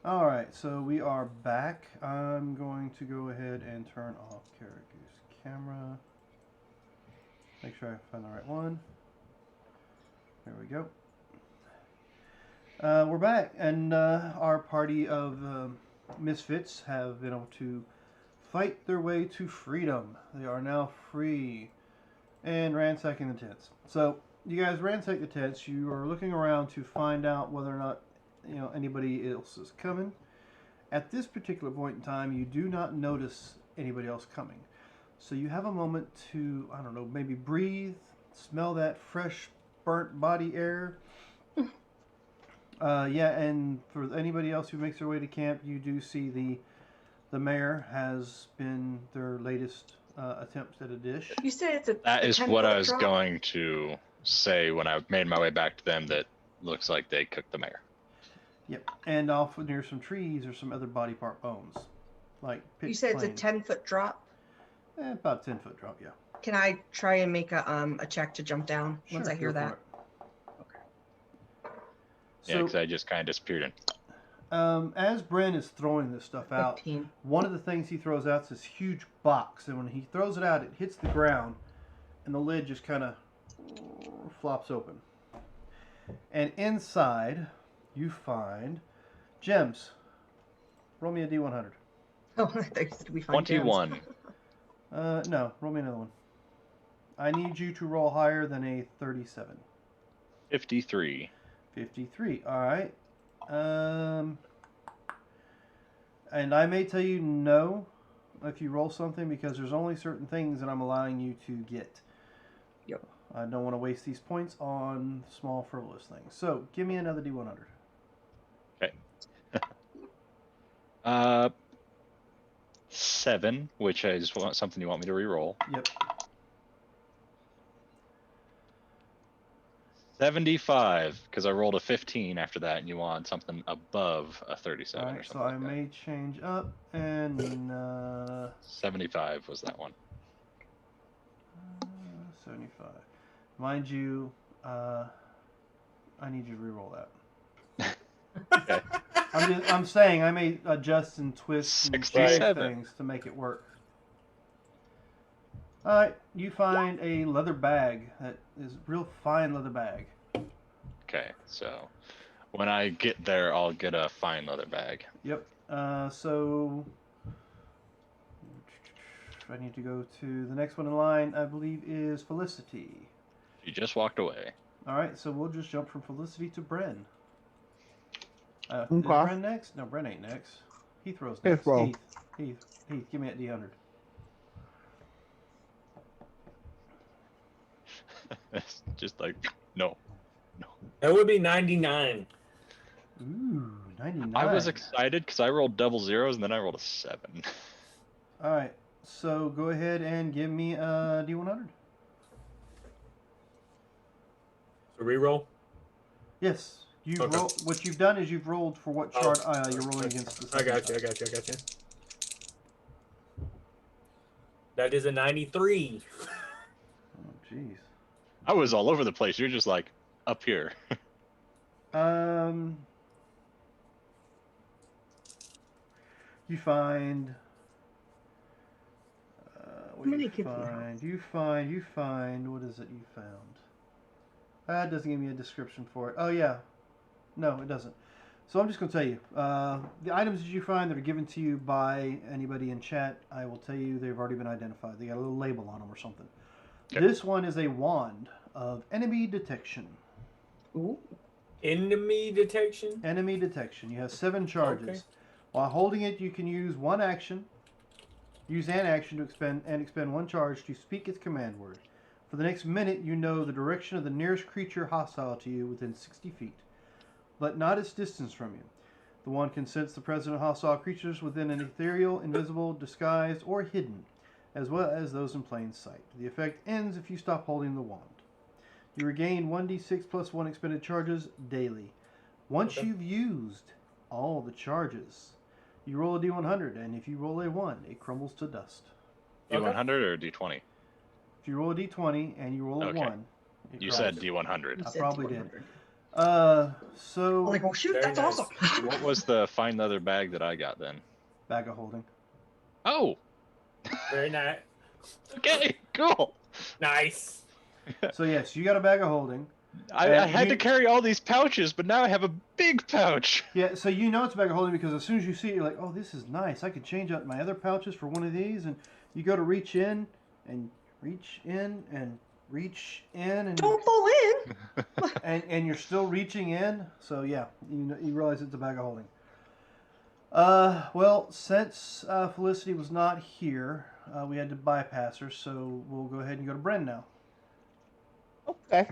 All right, so we are back. I'm going to go ahead and turn off Karagoose camera. Make sure I find the right one. There we go. We're back, and our party of misfits have been able to fight their way to freedom. They are now free and ransacking the tents. So you guys ransack the tents. You are looking around to find out whether or not anybody else is coming. At this particular point in time, you do not notice anybody else coming. So you have a moment to, I don't know, maybe breathe, smell that fresh, burnt body air. Yeah, and for anybody else who makes their way to camp, you do see the mayor has been their latest attempt at a dish. You said it's a. That a is 10 what foot I was drop? going to say when I made my way back to them. That looks like they cooked the mayor. Yep, and off near some trees or some other body part bones, like pitch You said it's a plain. 10-foot drop. About 10-foot drop, yeah. Can I try and make a check to jump down once Sure, I hear go for that? it. Yeah, So, because I just kind of disappeared in. as Bren is throwing this stuff out, 15. one of the things he throws out is this huge box, and when he throws it out, it hits the ground, and the lid just kind of flops open. And inside, you find gems. Roll me a D100. Oh, I thought you said we find gems. 21. No, roll me another one. I need you to roll higher than a 37. 53. 53. All right. And I may tell you no if you roll something because there's only certain things that I'm allowing you to get. Yep. I don't want to waste these points on small frivolous things. So give me another D100. Okay. 7, which is something you want me to re-roll. Yep. 75, because I rolled a 15 after that, and you want something above a 37 All or right. So something I like may change up and that. 75 was that one. 75. Mind you, I need you to re-roll that. Okay. I'm saying I may adjust and twist and change 67. things to make it work. All right, you find a leather bag that is real fine leather bag. Okay, so when I get there, I'll get a fine leather bag. Yep. So I need to go to the next one in line. I believe is Felicity. She just walked away. All right, so we'll just jump from Felicity to Bren. Is Okay. Bren next? No, Bren ain't next. He throws Heath next. roll. Heath, give me that D100. It's just like, no. That would be 99. Ooh, 99. I was excited because I rolled double zeros and then I rolled a 7. All right, so go ahead and give me a D100. So reroll. Yes, you've Okay. rolled. What you've done is you've rolled for what chart you're rolling against. The I second got you. time. That is a 93. Oh, jeez. I was all over the place. You're just like up here. You find. What many do kids do you have? you find. What is it you found? It doesn't give me a description for it. Oh yeah, no, it doesn't. So I'm just going to tell you the items that you find that are given to you by anybody in chat. I will tell you they've already been identified. They got a little label on them or something. Okay. This one is a wand of enemy detection. Ooh. Enemy detection. Enemy detection. You have 7 charges. Okay. While holding it, you can use an action to expend 1 charge to speak its command word. For the next minute, you know the direction of the nearest creature hostile to you within 60 feet, but not its distance from you. The wand can sense the presence of hostile creatures within an ethereal, invisible, disguised, or hidden, as well as those in plain sight. The effect ends if you stop holding the wand. You regain 1d6 plus 1 expended charges daily. Once Okay. you've used all the charges, you roll a d100, and if you roll a 1, it crumbles to dust. D100 or D20? If you roll a d20 and you roll a Okay. 1, it You crumbles. said D100. You I said probably 100. So I'm like, well, shoot, Very that's nice. awesome. What was the fine leather bag that I got then? bag of holding. Oh, Very nice. okay, cool. Nice. So yes, you got a bag of holding. I had you- to carry all these pouches, but now I have a big pouch. Yeah, so you know it's a bag of holding because as soon as you see it, you're like, oh, this is nice. I could change out my other pouches for one of these, and you go to reach in and reach in and reach in and Don't fall in. and you're still reaching in. So yeah, you realize it's a bag of holding. Well, since Felicity was not here, we had to bypass her, so we'll go ahead and go to Bren now. Okay.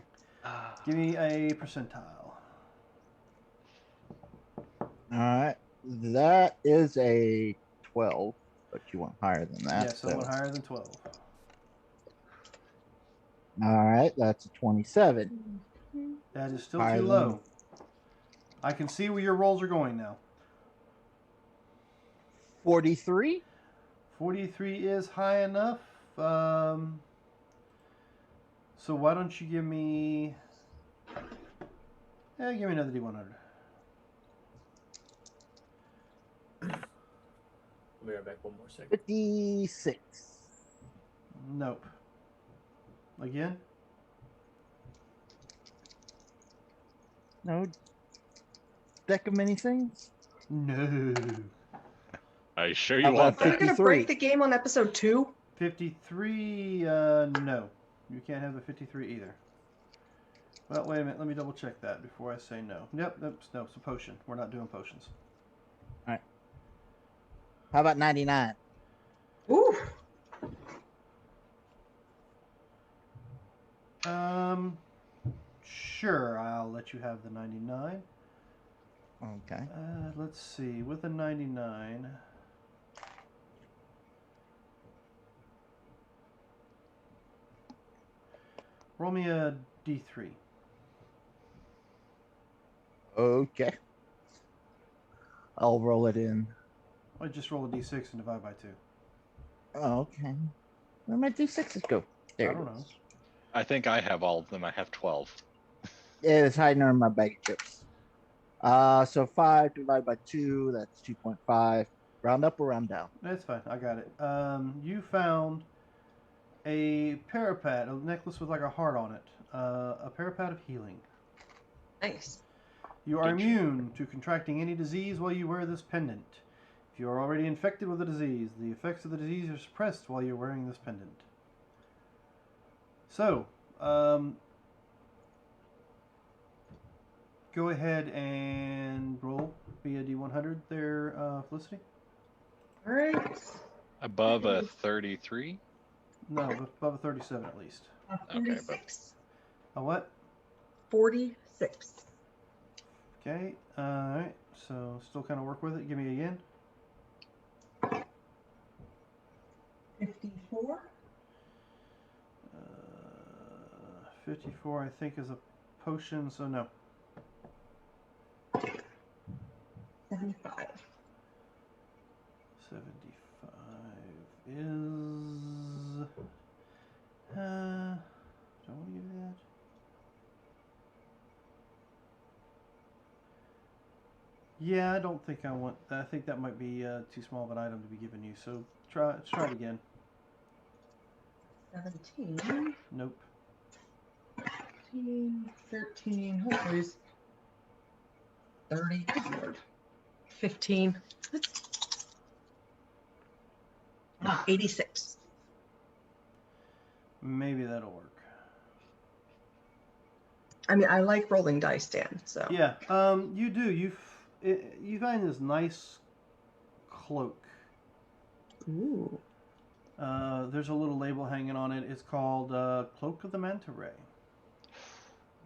Give me a percentile. All right. That is a 12, but you want higher than that. Yes, I want higher than 12. All right. That's a 27. That is still Higher too than- low. I can see where your rolls are going now. 43. 43 is high enough. So why don't you give me... give me another D100. I'll be right back 1 more second. 56. Nope. Again? No deck of many things. No. I sure How you want about Are you that. going to 53. break the game on episode 2? 53, no. You can't have the 53 either. Well, wait a minute. Let me double check that before I say no. Yep, no, it's a potion. We're not doing potions. How about 99? Ooh. Sure, I'll let you have the 99. Okay. Let's see. With a 99... Roll me a D3. Okay. I'll roll it in. I just roll a D6 and divide by 2. Oh, okay. Where my D6s go? There I it don't is. know. I think I have all of them. I have 12. Yeah, it's hiding in my bag of chips. So 5 divided by 2, that's 2.5. Round up or round down? That's fine. I got it. You found a Parapat, a necklace with like a heart on it. A Parapat of Healing. Nice. You are Good job. immune to contracting any disease while you wear this pendant. If you are already infected with the disease, the effects of the disease are suppressed while you're wearing this pendant. So, go ahead and roll via D100 there, Felicity. All right. Above a 33? No, above a 37 at least. Okay, 46. A what? 46. Okay, alright, so still kind of work with it. Give me again. 54. 54, I think, is a potion, so no. 75. 75 is... do I want to give you that? Yeah, I don't think I want... I think that might be too small of an item to be given you, so let's try it again. 17. Nope. 13. 13. Oh, please. 30. Good Lord. 15. 86. Maybe that'll work. I mean, I like rolling dice, Dan. So Yeah, you do. You find this nice cloak. Ooh. There's a little label hanging on it. It's called Cloak of the Manta Ray.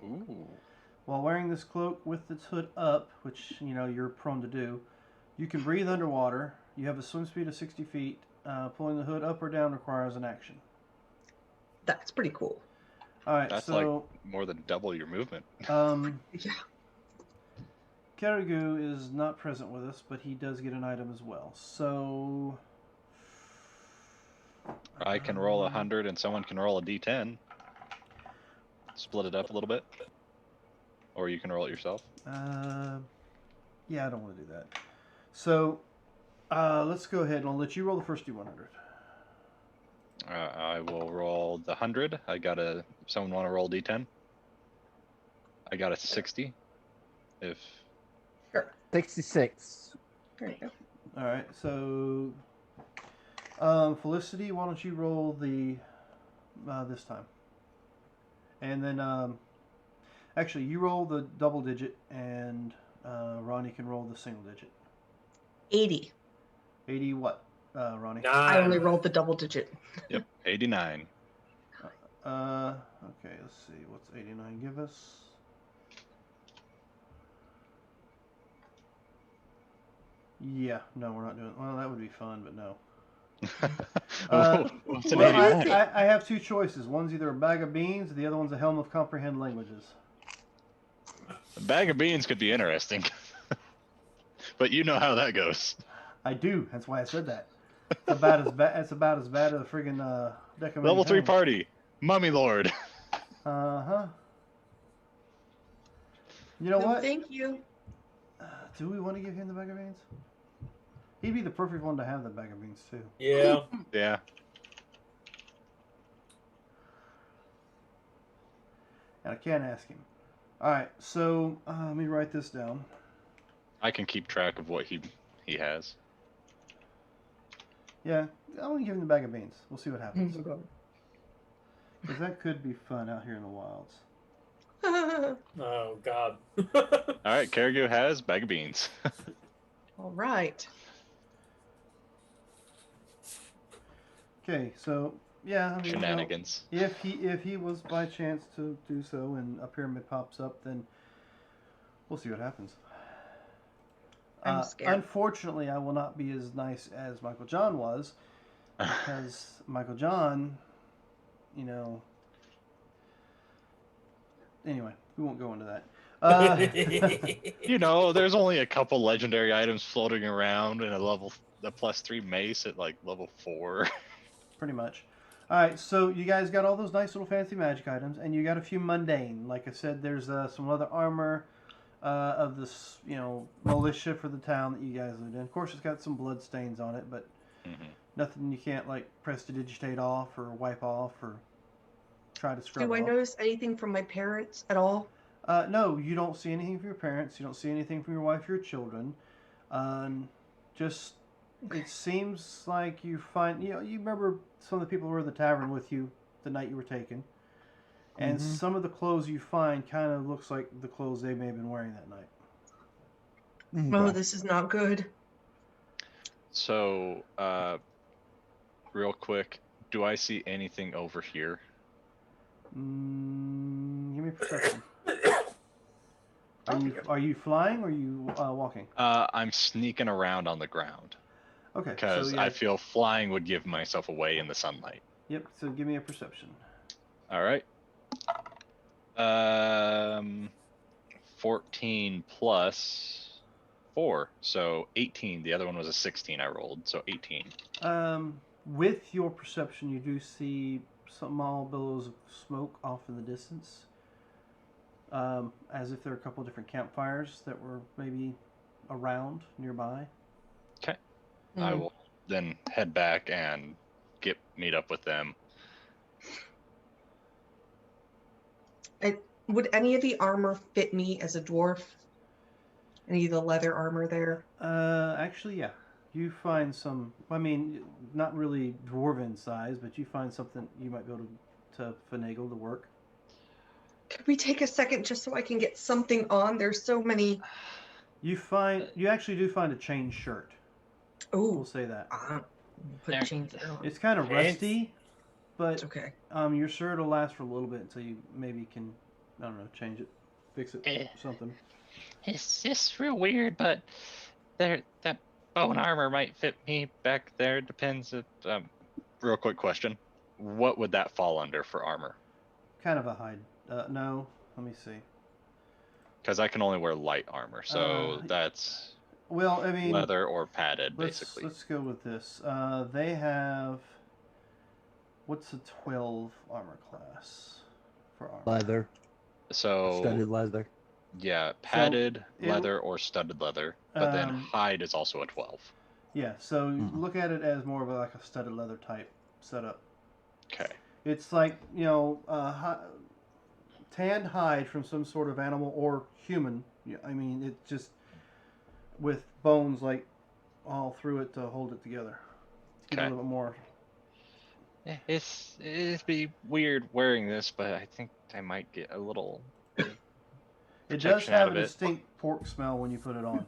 Ooh. While wearing this cloak with its hood up, which you're prone to do, you can breathe underwater. You have a swim speed of 60 feet. Pulling the hood up or down requires an action. That's pretty cool. All right, That's so like more than double your movement. Yeah. Karagu is not present with us, but he does get an item as well. So I can roll 100 and someone can roll a d10. Split it up a little bit. or you can roll it yourself. Yeah, I don't want to do that. So, let's go ahead and I'll let you roll the first D100. I will roll the 100. Someone want to roll D10? I got a 60. If Sure. 66. There you go. All right. So, Felicity, why don't you roll the this time? And then, actually, you roll the double digit, and Ronnie can roll the single digit. 80. 80 what, Ronnie? I only rolled the double digit. Yep, 89. Okay, let's see. What's 89 give us? Yeah, no, we're not doing. Well, that would be fun, but no. What's an Well, 89? I have two choices. One's either a bag of beans, the other one's a helm of comprehend languages. A bag of beans could be interesting. But you know how that goes. I do. That's why I said that. It's about as bad. It's about as bad as a friggin' deck of Level 3 Mankind. party. Mummy Lord. Uh-huh. You know No, what? thank you. Do we want to give him the bag of beans? He'd be the perfect one to have the bag of beans too. Yeah. Yeah. And I can't ask him. All right, so let me write this down. I can keep track of what he has. Yeah, I want to give him the bag of beans. We'll see what happens. Oh, God. Because that could be fun out here in the wilds. Oh God. All right, Caribou has bag of beans. All right. Okay, so yeah, I mean, Shenanigans. if he was by chance to do so and a pyramid pops up, then we'll see what happens. I'm scared. Unfortunately, I will not be as nice as Michael John was, because Michael John, you know. Anyway, we won't go into that. You know, there's only a couple legendary items floating around in a +3 mace at like level 4. Pretty much. All right, so you guys got all those nice little fancy magic items, and you got a few mundane. Like I said, there's some other armor of this, militia for the town that you guys lived in. Of course, it's got some blood stains on it, but nothing you can't like prestidigitate off or wipe off or try to scrub Do I off. notice anything from my parents at all? No, you don't see anything from your parents. You don't see anything from your wife or your children. Just it seems like you find you remember some of the people who were in the tavern with you the night you were taken, and some of the clothes you find kind of looks like the clothes they may have been wearing that night. Oh, this is not good. So, real quick, do I see anything over here? Give me a perception. Are you flying or are you walking? I'm sneaking around on the ground Okay. because so, yeah. I feel flying would give myself away in the sunlight. Yep. So give me a perception. All right. 14 plus 4, so 18. The other one was a 16 I rolled, so 18. With your perception, you do see some small billows of smoke off in the distance, as if there are a couple of different campfires that were maybe around nearby. Okay. I will then head back and meet up with them. Would any of the armor fit me as a dwarf? Any of the leather armor there? Actually, yeah. You find some, I mean, not really dwarven size, but you find something you might be able to finagle to work. Could we take a second just so I can get something on? There's so many. You actually do find a chain shirt. Oh, We'll say that. put chains on. It's kind of rusty, but It's okay. you're sure it'll last for a little bit until you maybe can, I don't know, change it, fix it, or something. It's just real weird, but that bone armor might fit me back there. Depends. Real quick question: what would that fall under for armor? Kind of a hide. No, let me see. Because I can only wear light armor, so that's well, I mean, leather or padded, basically. Let's go with this. They have what's a 12 armor class for armor? Leather. So Studded leather. Yeah, padded it- leather or studded leather, but then Um, hide is also a 12. Yeah, so Hmm. look at it as more of like a studded leather type setup. Okay. It's like, tanned hide from some sort of animal or human. I mean, it just with bones like all through it to hold it together. To get a Okay. little bit more. Yeah, it'd be weird wearing this, but I think I might get a little It does protection out have a of it. distinct pork smell when you put it on.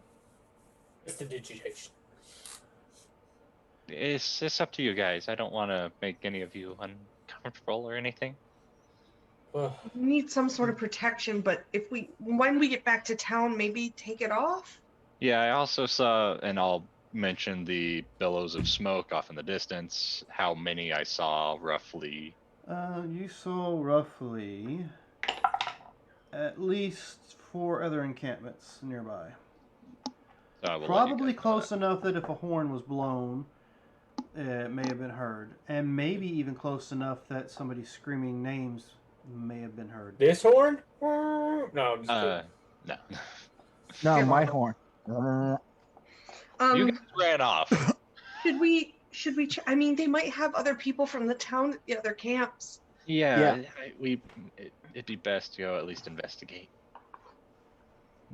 Prestidigitation. It's up to you guys. I don't want to make any of you uncomfortable or anything. Ugh. We need some sort of protection, but when we get back to town, maybe take it off. Yeah, I also saw, and I'll mention the billows of smoke off in the distance. How many I saw roughly? You saw roughly at least 4 other encampments nearby. So I will let you Probably guys know close that. enough that if a horn was blown, it may have been heard. And maybe even close enough that somebody screaming names may have been heard. This horn? No, I'm just kidding. No. No, You're my welcome. horn. You guys ran off. Should we? I mean, they might have other people from the town at the other camps. Yeah, it'd be best to go at least investigate.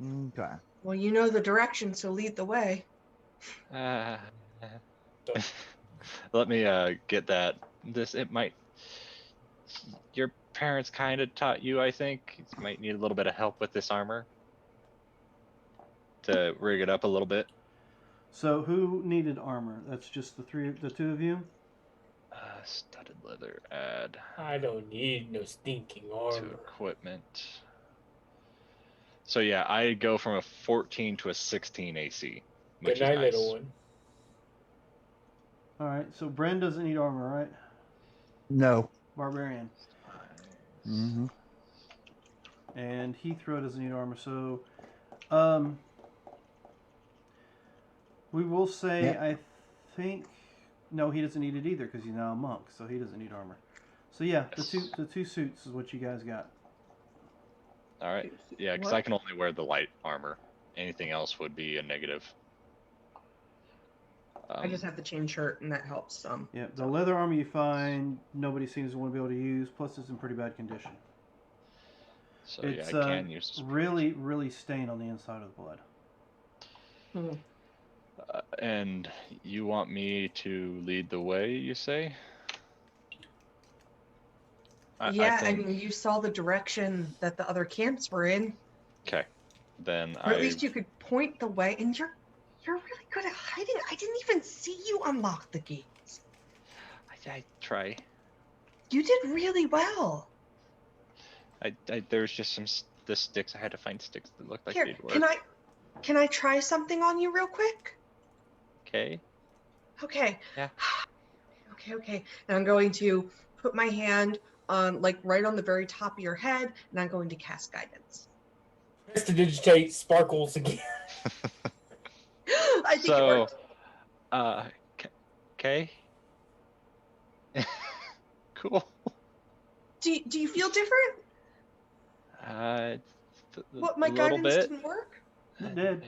Okay. Well, you know the direction, so lead the way. Let me get that. It might. Your parents kind of taught you, I think. You might need a little bit of help with this armor to rig it up a little bit. So who needed armor? That's just the two of you? Studded leather, add I don't need no stinking to armor. equipment. So yeah, I go from a 14 to a 16 AC, which Good night, is nice. little one. Alright, so Bren doesn't need armor, right? No. Barbarian. Mm-hmm. And Heathrow doesn't need armor, so we will say Yep. I think no, he doesn't need it either because he's now a monk, so he doesn't need armor. So yeah, Yes. the two suits is what you guys got. All right. Yeah, because I can only wear the light armor. Anything else would be a negative. I just have the chain shirt, and that helps some. Yeah, the leather armor you find nobody seems to want to be able to use. Plus, it's in pretty bad condition. So It's yeah, I can use this. really, really stained on the inside of the blood. Hmm. And you want me to lead the way, you say? Yeah, I think, mean, you saw the direction that the other camps were in. okay. Then Or at least you could point the way, and you're really good at hiding. I didn't even see you unlock the gates. I try. You did really well. There's just the sticks. I had to find sticks that looked like Here, they'd work. can I try something on you real quick? Okay. Okay. Yeah. Okay. And I'm going to put my hand on, like, right on the very top of your head, and I'm going to cast guidance. Prestidigitate sparkles again. I think it worked. Okay. Cool. Do you feel different? What, my a little guidance bit. didn't work? It did,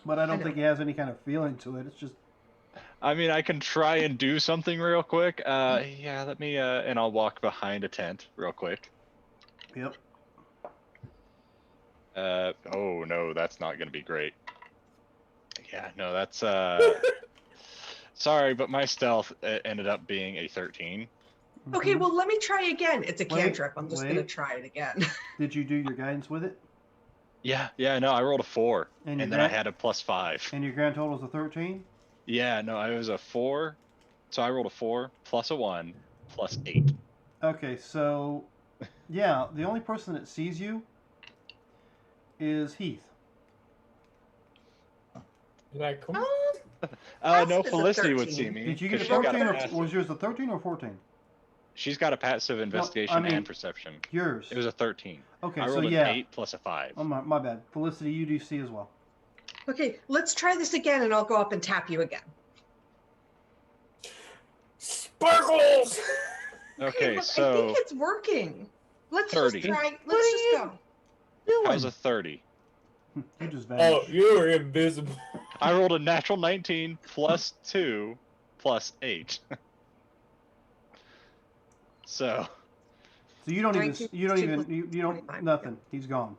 but I don't know. think it has any kind of feeling to it. It's just I mean, I can try and do something real quick. Yeah, let me, and I'll walk behind a tent real quick. yep. Oh no, that's not gonna be great. Yeah, no, that's, sorry, but my stealth ended up being a 13. Okay, Mhm. well, let me try again. It's a Wait, cantrip. I'm just going to wait. try it again. Did you do your guidance with it? Yeah, no, I rolled a 4, And and your then I grand- had a +5. And your grand total is a 13? Yeah, no, I was a 4, so I rolled a 4 plus a 1 plus 8. Okay, so yeah, the only person that sees you is Heath. Did I come? No, Passive is a Felicity would 13. see me. Did you get a 'cause she's got 13 or passive- was yours a 13 or 14? She's got a passive investigation mean, and perception. Yours. It was a 13. Okay, I so rolled an yeah. 8 plus a 5. Oh my bad. Felicity, you do see as well. Okay, let's try this again, and I'll go up and tap you again. Sparkles! Okay, look, I so think it's working. Let's 30. just try. Let's just go. how's a 30? You just Oh, vanished. you're invisible. I rolled a natural 19 plus 2 plus 8. So, So you don't even 19 you don't plus even 2 you don't 25, nothing. He's gone.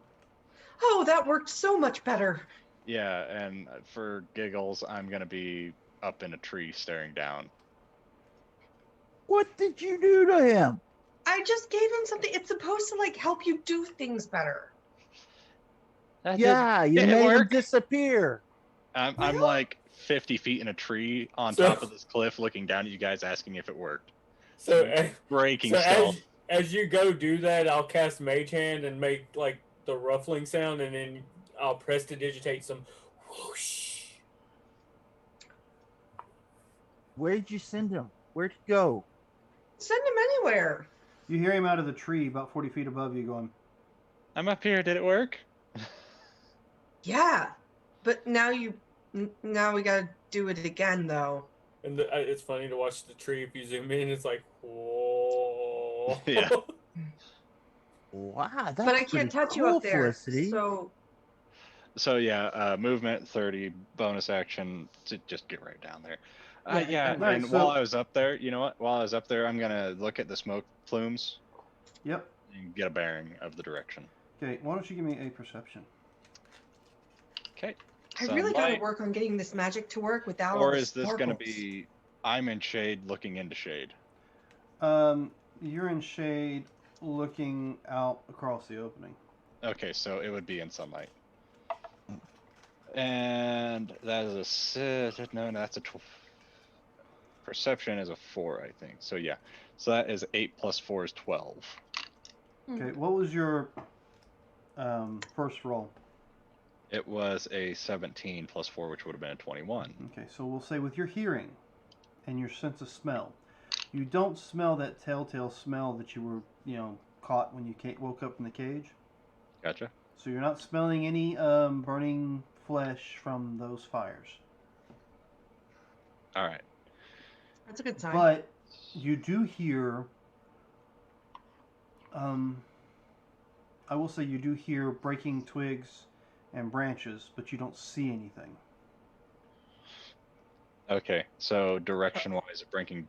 Oh, that worked so much better. yeah, and for giggles, I'm going to be up in a tree staring down. What did you do to him? I just gave him something. It's supposed to like help you do things better. Yeah, you did it made him work? disappear. I'm Well- like 50 feet in a tree on top of this cliff looking down at you guys asking if it worked. So, Breaking so stealth. as you go do that, I'll cast Mage Hand and make like the ruffling sound, and then I'll prestidigitate some whoosh. Where'd you send him? Where'd he go? Send him anywhere. You hear him out of the tree about 40 feet above you going, I'm up here. Did it work? Yeah, but now we gotta do it again though. And it's funny to watch the tree if you zoom in. It's like, whoa. Yeah. Wow, that's But I pretty can't touch you cool, up there. Felicity. So yeah, movement 30, bonus action to just get right down there. Yeah, Right, and so- while I was up there, you know what? While I was up there, I'm gonna look at the smoke plumes "Yep, and get a bearing of the direction. okay. Why don't you give me a perception?" Okay. I So really gotta my- work on getting this magic to work without all Or the is this gonna sparkles. be? I'm in shade, looking into shade. You're in shade, looking out across the opening. Okay, so it would be in sunlight. And that is a no, that's a 12. Perception is a 4, I think. So yeah, so that is 8 plus 4 is 12. Okay, what was your first roll? It was a 17 plus 4, which would have been a 21. Okay, so we'll say with your hearing and your sense of smell, you don't smell that telltale smell that you were, caught when you woke up in the cage. Gotcha. So you're not smelling any burning flesh from those fires. All right. That's a good sign. But you do hear, I will say you do hear breaking twigs and branches, but you don't see anything. Okay, so direction-wise, breaking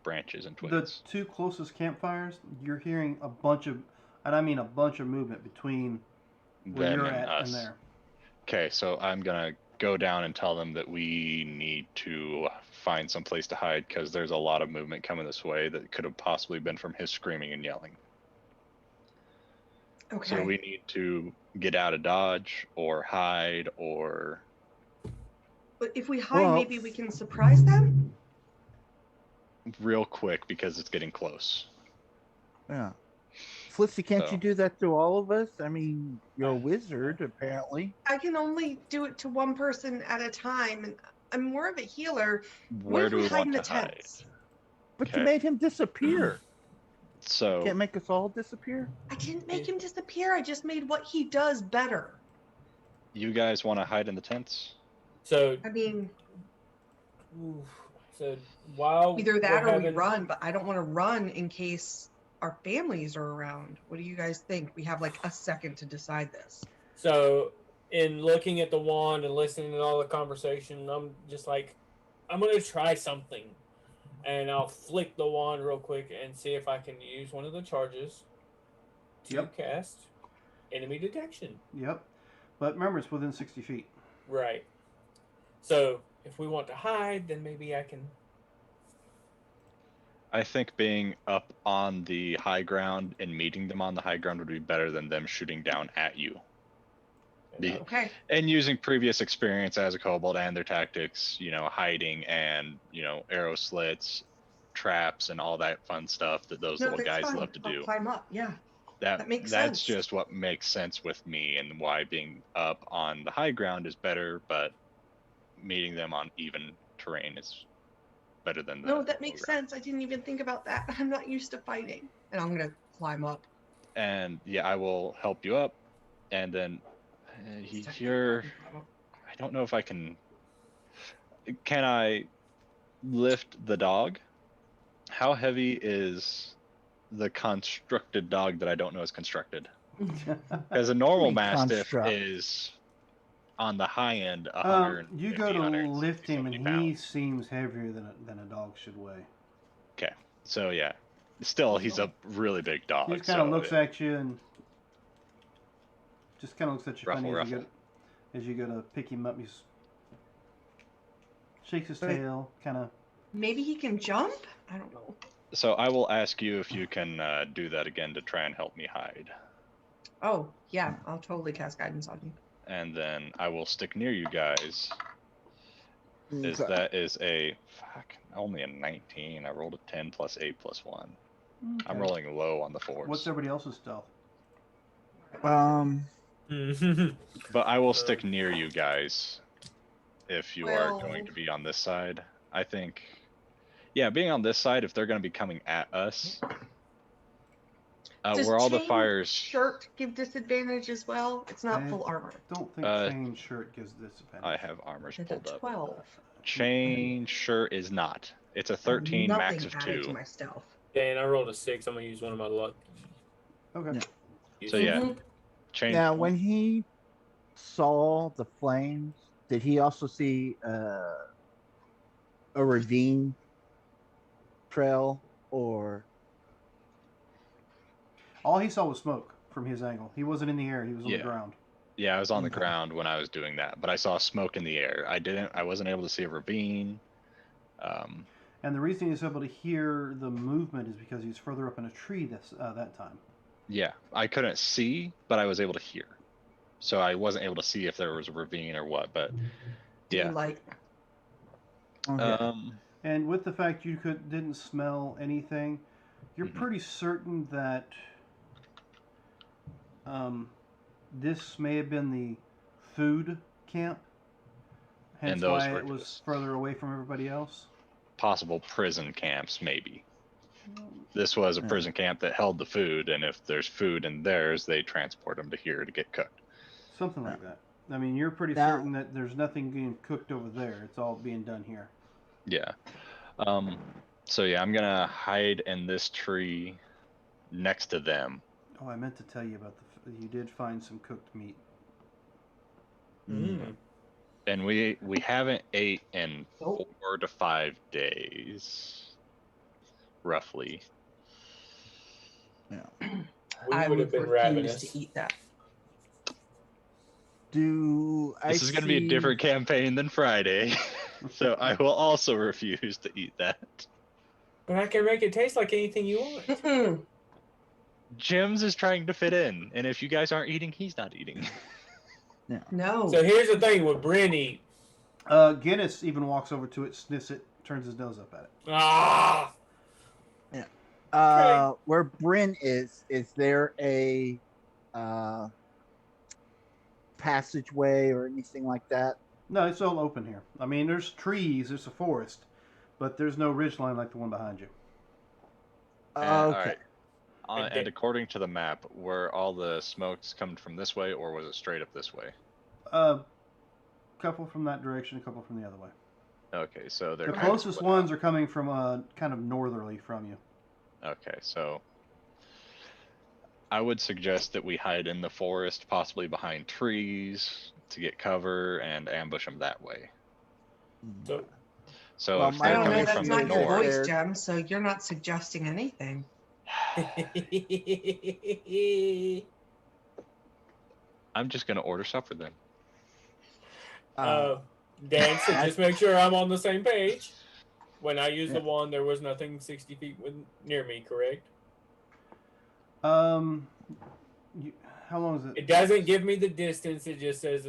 branches and The twigs. two closest campfires, you're hearing a bunch of, and I mean a bunch of movement between where Them you're and at us. and there. Okay, so I'm gonna go down and tell them that we need to find some place to hide because there's a lot of movement coming this way that could have possibly been from his screaming and yelling. Okay. So we need to get out of Dodge or hide or But if we hide, Well- maybe we can surprise them? real quick because it's getting close. Yeah. Felicity, can't So- you do that to all of us? I mean, you're a wizard, apparently. I can only do it to one person at a time, and I'm more of a healer. What Where if do we hide in want the to hide? tents? But Okay. you made him disappear. So Can't make us all disappear? I didn't make him disappear. I just made what he does better. you guys want to hide in the tents? So, I mean, oof. So while either that we're or we having- run, but I don't want to run in case our families are around. What do you guys think? We have like a second to decide this. So, in looking at the wand and listening to all the conversation, I'm just like, I'm gonna try something, and I'll flick the wand real quick and see if I can use one of the charges to Yep. cast enemy detection. Yep. But remember, it's within 60 feet. Right. So if we want to hide, then maybe I can. I think being up on the high ground and meeting them on the high ground would be better than them shooting down at you. The- Okay. And using previous experience as a kobold and their tactics, hiding and, arrow slits, traps, and all that fun stuff that those little that's guys fine. love to I'll do. climb up. Yeah. That's that makes sense. just what makes sense with me and why being up on the high ground is better, but meeting them on even terrain is better than the No, that low makes ground. sense. I didn't even think about that. I'm not used to fighting. And I'm going to climb up. And yeah, I will help you up, and then you're. I don't know if I can. Can I lift the dog? How heavy is the constructed dog that I don't know is constructed? Because a normal Pretty mastiff construct. is on the high end, You go to 150, lift him, and 160, he 170 pounds. seems heavier than a dog should weigh. Okay, so yeah, still he's a really big dog. He just kind of so looks at you and just kind of looks at you Ruffle, funny ruffle. as you go to pick him up. He shakes his Right. tail, kind of. Maybe he can jump? I don't know. So I will ask you if you can do that again to try and help me hide. Oh, yeah. I'll totally cast guidance on you. And then I will stick near you guys. Okay. That is a only a 19. I rolled a 10 plus 8 plus 1. Okay. I'm rolling low on the force. What's everybody else's stealth? But I will stick near you guys if you are Well- going to be on this side. I think, yeah, being on this side, if they're going to be coming at us, Does where all the chain fires. shirt give disadvantage as well? It's not I full armor. Don't think Uh, chain shirt gives disadvantage. I have armors It's a pulled up. 12. Chain shirt is not. It's a 13 Nothing max of added 2. to my stealth. Dan, I rolled a 6. I'm gonna use one of my luck. Okay. Yeah. So yeah, Mhm. chain. Now, when he saw the flames, did he also see a ravine trail or? All he saw was smoke from his angle. He wasn't in the air. He was on Yeah. the ground. Yeah, I was on the Okay. ground when I was doing that, but I saw smoke in the air. I wasn't able to see a ravine. And the reason he was able to hear the movement is because he was further up in a tree that time. Yeah, I couldn't see, but I was able to hear. So I wasn't able to see if there was a ravine or what, but yeah. Daylight. Okay. And with the fact you didn't smell anything, you're Mhm. pretty certain that this may have been the food camp. Hence those why were it was just- further away from everybody else. Possible prison camps, maybe. This was a Yeah. prison camp that held the food, and if there's food in theirs, they transport them to here to get cooked. Something like that. I mean, you're pretty Now- certain that there's nothing being cooked over there. It's all being done here. Yeah. So yeah, I'm gonna hide in this tree next to them. Oh, I meant to tell you about you did find some cooked meat. Mm. And we haven't ate in Nope. 4 to 5 days, roughly. Yeah. We I would have been ravenous. to eat that. Do I This is going to be a see- different campaign than Friday, so I will also refuse to eat that. But I can make it taste like anything you want. Mm-mm. Jims is trying to fit in, and if you guys aren't eating, he's not eating. No. So here's the thing with Bryn eat. Guinness even walks over to it, sniffs it, turns his nose up at it. Ah! Where Bryn is there a passageway or anything like that? No, it's all open here. I mean, there's trees, there's a forest, but there's no ridgeline like the one behind you. Okay. Alright. And And according to the map, were all the smokes coming from this way, or was it straight up this way? A couple from that direction, a couple from the other way. Okay, so they're The kind of closest split ones are coming from kind of northerly from you. up. Okay, so I would suggest that we hide in the forest, possibly behind trees, to get cover and ambush them that way. So So Well, if my I they're don't know. coming That's from not the your north, voice, Jem. So you're not suggesting anything. I'm just gonna order supper then. Dan, so just make sure I'm on the same page. When I used the wand, there was nothing 60 feet near me, correct? How long is it? It doesn't give me the distance. It just says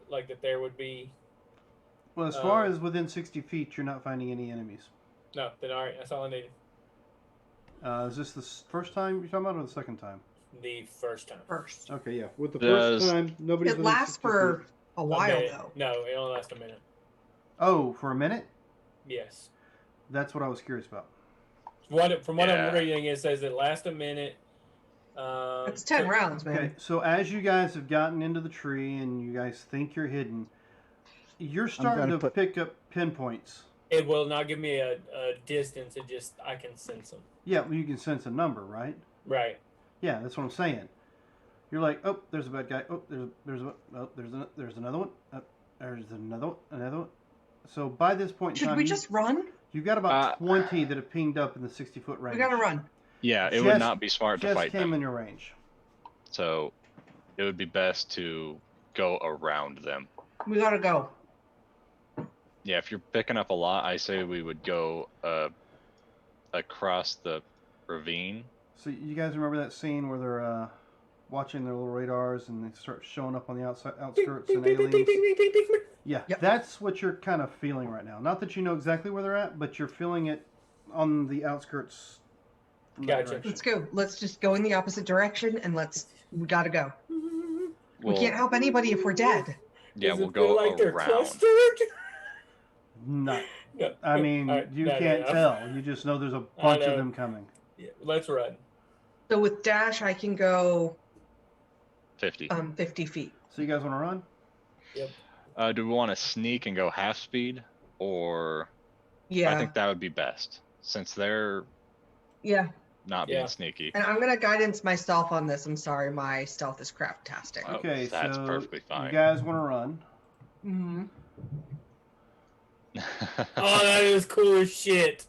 like that there would be. Well, as far as within 60 feet, you're not finding any enemies. No, then all right. That's all I needed. Is this the first time you're talking about, or the second time? The first time. First. Okay, yeah. With the Does- first time, nobody's It within lasts 60 for feet. a while, minute. though. No, it only lasts a minute. Oh, for a minute? Yes. That's what I was curious about. From what I'm Yeah. reading, it says it lasts a minute. It's 10 rounds, man. Okay, so as you guys have gotten into the tree and you guys think you're hidden, you're starting gonna to put- pick up pinpoints. It will not give me a distance. It just I can sense them. Yeah, well, you can sense a number, right? Right. Yeah, that's what I'm saying. You're like, oh, there's a bad guy. Oh, there's another one. There's another one. So by this point in Should time, we just run? you've got about 20 that have pinged up in the 60-foot range. We gotta run. Yeah, it would not be smart to Just fight came them. in your range. So it would be best to go around them. We gotta go. Yeah, if you're picking up a lot, I say we would go across the ravine. So you guys remember that scene where they're watching their little radars and they start showing up on the outskirts and aliens? Yeah, Yep. that's what you're kind of feeling right now. Not that you know exactly where they're at, but you're feeling it on the outskirts. From that Gotcha. direction. Let's go. Let's just go in the opposite direction and we gotta go. We can't help anybody if we're dead. Yeah, Does we'll it feel go like they're around. clustered? No. No. I mean, All right, you no, can't no. tell. You just know there's a bunch of know. them coming. Yeah, let's run. So with dash, I can go 50. 50 feet. So you guys want to run? Do we want to sneak and go half speed, or Yeah. I think that would be best since they're Yeah. not Yeah. being sneaky. And I'm gonna guidance myself on this. I'm sorry, my stealth is craptastic. Oh, Okay, that's so perfectly fine. you guys want to run. Mm-hmm. Oh, that is cool as shit.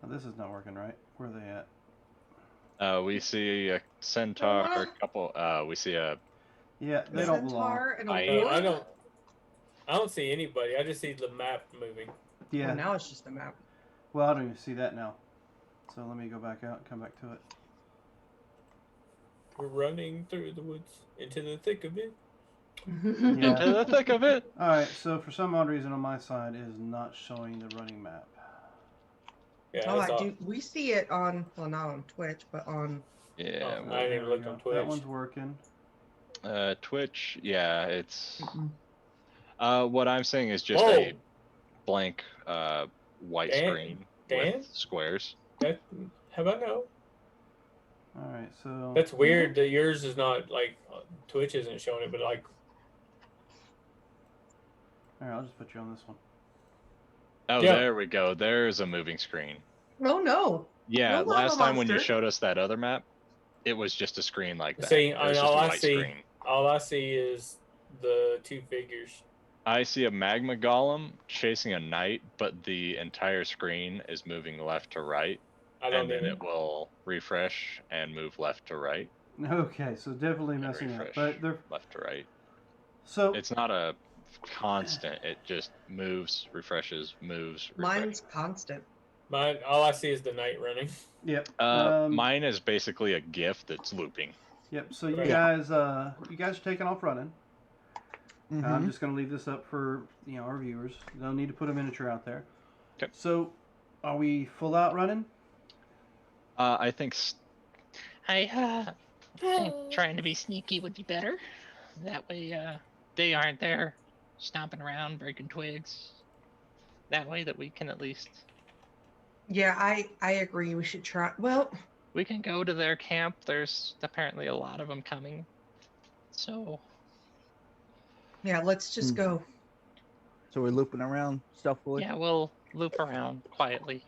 Oh, this is not working right. Where are they at? We see a centaur, a couple. We see a. Yeah, they don't belong. Centaur and a I- wolf? I don't see anybody. I just see the map moving. Yeah. Oh, now it's just a map. Well, I don't even see that now. So let me go back out and come back to it. We're running through the woods into the thick of it. Yeah. Into the thick of it. All right. So for some odd reason on my side, it is not showing the running map. Yeah, Oh, I saw. we see it on, well, not on Twitch, but on. Yeah. Oh, well, I didn't There even we look go. on Twitch. That one's working. Twitch. Yeah, it's. Mm-mm. What I'm saying is just Whoa. a blank white Dan? screen Dan? with squares. That, how about no? All right. So That's weird that yours is not like Twitch isn't showing it, but like all right, I'll just put you on this one. Oh, Yeah. there we go. There's a moving screen. Oh, no. Yeah, No lava last time when you monster. showed us that other map, it was just a screen like that. See, It was just all a I white see- screen. all I see is the two figures. I see a magma golem chasing a knight, but the entire screen is moving left to right, I don't and then know. it will refresh and move left to right, Okay, so definitely and messing up. refresh But they're left to right. so It's not a constant. It just moves, refreshes, moves, refreshes. Mine's constant. Mine, all I see is the knight running. yep. Mine is basically a GIF that's looping. Yep. So you Right. guys are taking off running. I'm Mhm. just going to leave this up for our viewers. They'll need to put a miniature out there. Okay. So, are we full out running? I think I think trying to be sneaky would be better. That way, they aren't there stomping around, breaking twigs. That way that we can at least Yeah, I agree. We should try. Well, we can go to their camp. There's apparently a lot of them coming. So yeah, let's just go. So we're looping around stealthily. yeah, we'll loop around quietly.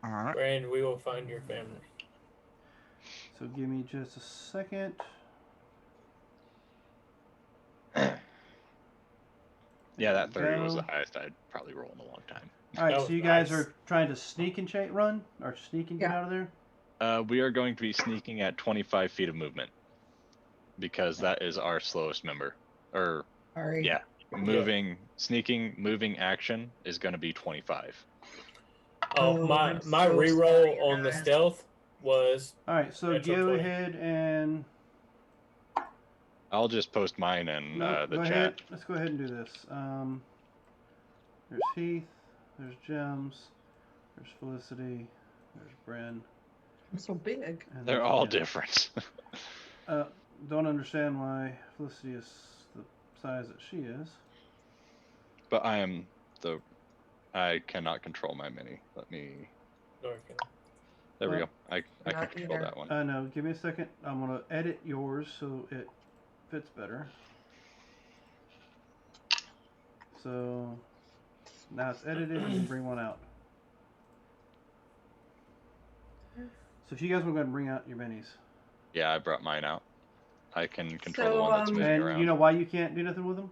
All right. And we will find your family. So give me just a second. Yeah, that 30 was Go. the highest I'd probably roll in a long time. All right, That so was you guys nice. are trying to sneak and run, or sneak and get Yeah. out of there. We are going to be sneaking at 25 feet of movement because that is our slowest member. Or Sorry. yeah, sneaking, moving action is going to be 25. Oh, Oh, my I'm my so reroll sorry, on the guys. stealth was All right, so Natural go 20. ahead and I'll just post mine in no, the go chat. ahead. Let's go ahead and do this. There's Heath. There's Gems. There's Felicity. There's Bren. I'm so big. And They're there's all Jen. different. Don't understand why Felicity is the size that she is. But I cannot control my mini. Let me. North Carolina. There we Well, go. I can not control either. that one. No, give me a second. I'm gonna edit yours so it fits better. So now it's edited. You can bring one out. So if you guys want to go ahead and bring out your minis. Yeah, I brought mine out. I can control the So, one that's moving And around. you know why you can't do nothing with them?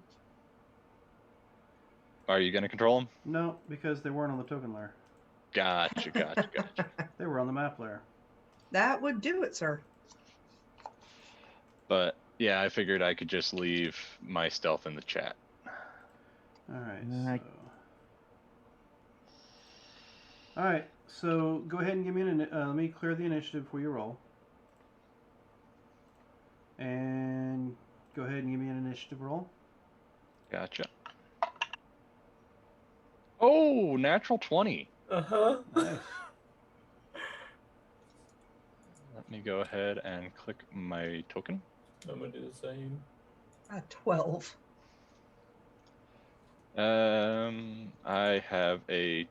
Are you gonna control them? No, because they weren't on the token layer. Gotcha. They were on the map layer. That would do it, sir. But yeah, I figured I could just leave my stealth in the chat. All right. Alright. All right. So go ahead and give me let me clear the initiative before you roll. And go ahead and give me an initiative roll. Gotcha. Oh, natural 20. Uh-huh. Nice. Let me go ahead and click my token. I'm gonna do the same. 12. I have a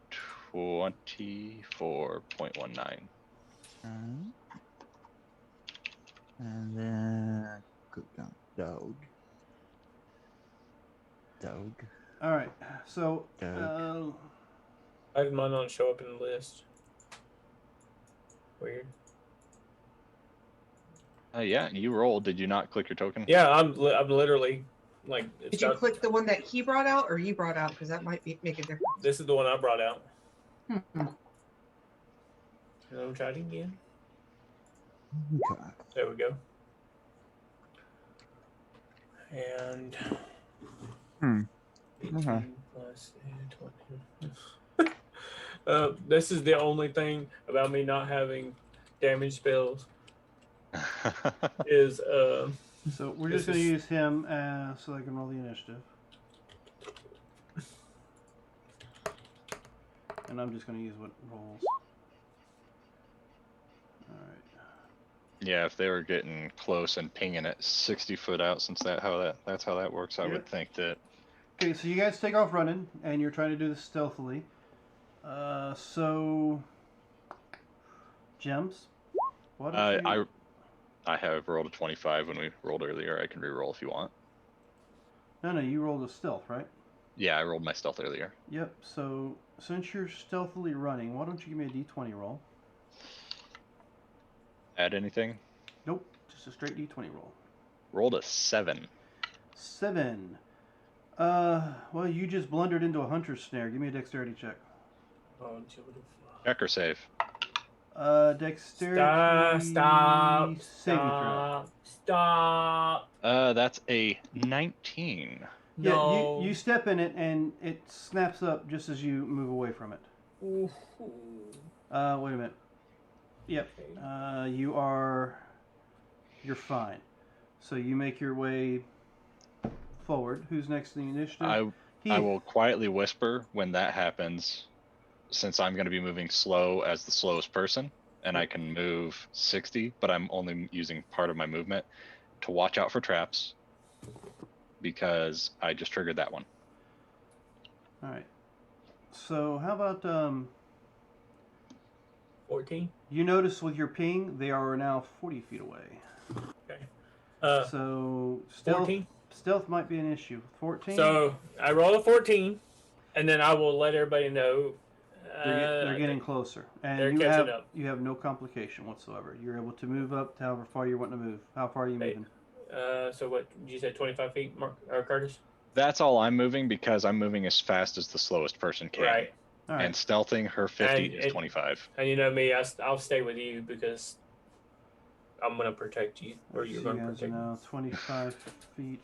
24.19. And then click on Dog. All right. So How did mine not show up in the list? Weird. Yeah, you rolled. Did you not click your token? Yeah, I'm literally like. Did you click the one that he brought out or you brought out? Because that might make a difference. This is the one I brought out. Hmm. Let me try it again. Okay. There we go. And 18 Okay. plus 20. This is the only thing about me not having damage spells is so we're this just going to is- use him so I can roll the initiative. And I'm just going to use what rolls. All right. Yeah, if they were getting close and pinging it 60 foot out, since that's how that works, I Yep. would think that. Okay, so you guys take off running, and you're trying to do this stealthily. So gems. What? I have rolled a 25 when we rolled earlier. I can re-roll if you want. No, you rolled a stealth, right? Yeah, I rolled my stealth earlier. Yep. So since you're stealthily running, why don't you give me a d20 roll? Add anything? Nope, just a straight d20 roll. Rolled a 7. 7. Well, you just blundered into a hunter's snare. Give me a dexterity check. Check or save? Dexterity. Stop. Saving throw. Stop. That's a 19. Yeah, No. you step in it and it snaps up just as you move away from it. Ooh. Wait a minute. Yep. You're fine. So you make your way forward. Who's next in the initiative? I will quietly whisper when that happens, since I'm going to be moving slow as the slowest person, and I can move 60, but I'm only using part of my movement to watch out for traps, because I just triggered that one. All right. So how about 14. you notice with your ping they are now 40 feet away. Okay. So 14. Stealth might be an issue. 14. So I roll a 14, and then I will let everybody know. They're getting closer, and they're you catching have up. you have no complication whatsoever. You're able to move up to however far you want to move. How far are you moving? So what did you say? 25 feet, Mark or Curtis? That's all I'm moving, because I'm moving as fast as the slowest person can. Right. All right. And stealthing her 50 And is 25. And you know me, I'll stay with you because I'm gonna protect you, or you're So you gonna guys are protect me. now 25 feet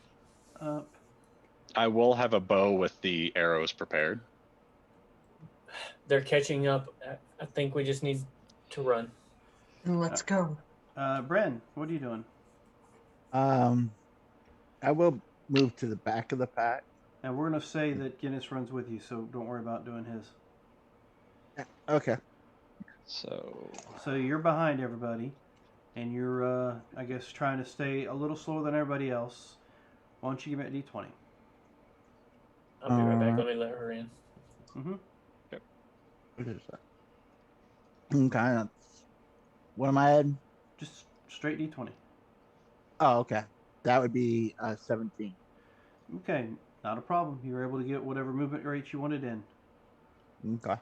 up. I will have a bow with the arrows prepared. They're catching up. I think we just need to run. Let's go. Bren, what are you doing? I will move to the back of the pack. And we're gonna say that Guinness runs with you, so don't worry about doing his. Okay. So you're behind everybody, and you're I guess trying to stay a little slower than everybody else. Why don't you give me a d20? I'll be right back. Let me let her in. Mm-hmm. What is that? Okay. What am I adding? Just straight d20. Oh, okay. That would be 17. Okay, not a problem. You were able to get whatever movement rate you wanted in. Okay.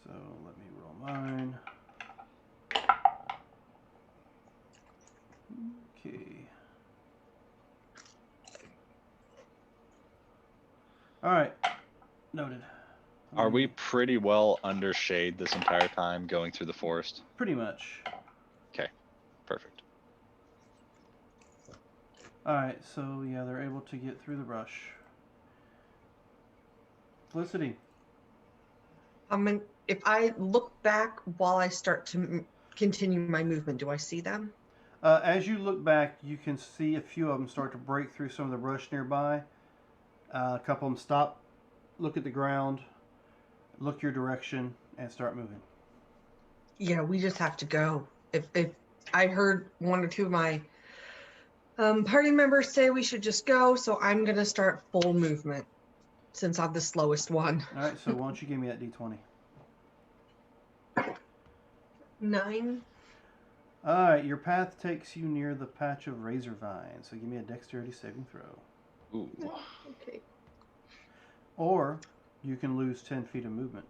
So let me roll line. Okay. All right. Noted. Are we pretty well under shade this entire time going through the forest? Pretty much. Okay, perfect. All right. So yeah, they're able to get through the brush. Felicity. If I look back while I start to continue my movement, do I see them? As you look back, you can see a few of them start to break through some of the brush nearby. A couple of them stop, look at the ground, look your direction, and start moving. Yeah, we just have to go. If I heard one or two of my party members say we should just go, so I'm gonna start full movement since I'm the slowest one. All right. So why don't you give me that D20? 9. All right. Your path takes you near the patch of razor vine. So give me a dexterity saving throw. Ooh. Okay. Or you can lose 10 feet of movement.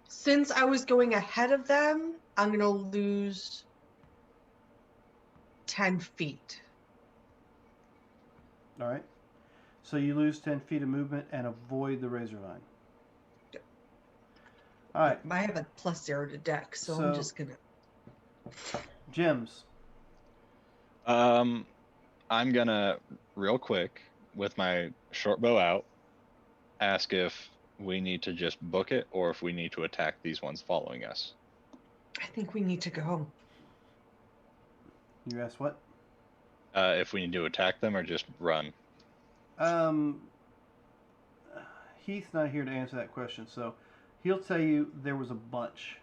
Since I was going ahead of them, I'm gonna lose 10 feet. All right. So you lose 10 feet of movement and avoid the razor vine. All right. I have a +0 to dex, so I'm just gonna. Gems. I'm gonna real quick with my short bow out ask if we need to just book it or if we need to attack these ones following us. I think we need to go. You asked what? If we need to attack them or just run. Heath's not here to answer that question, so he'll tell you there was a bunch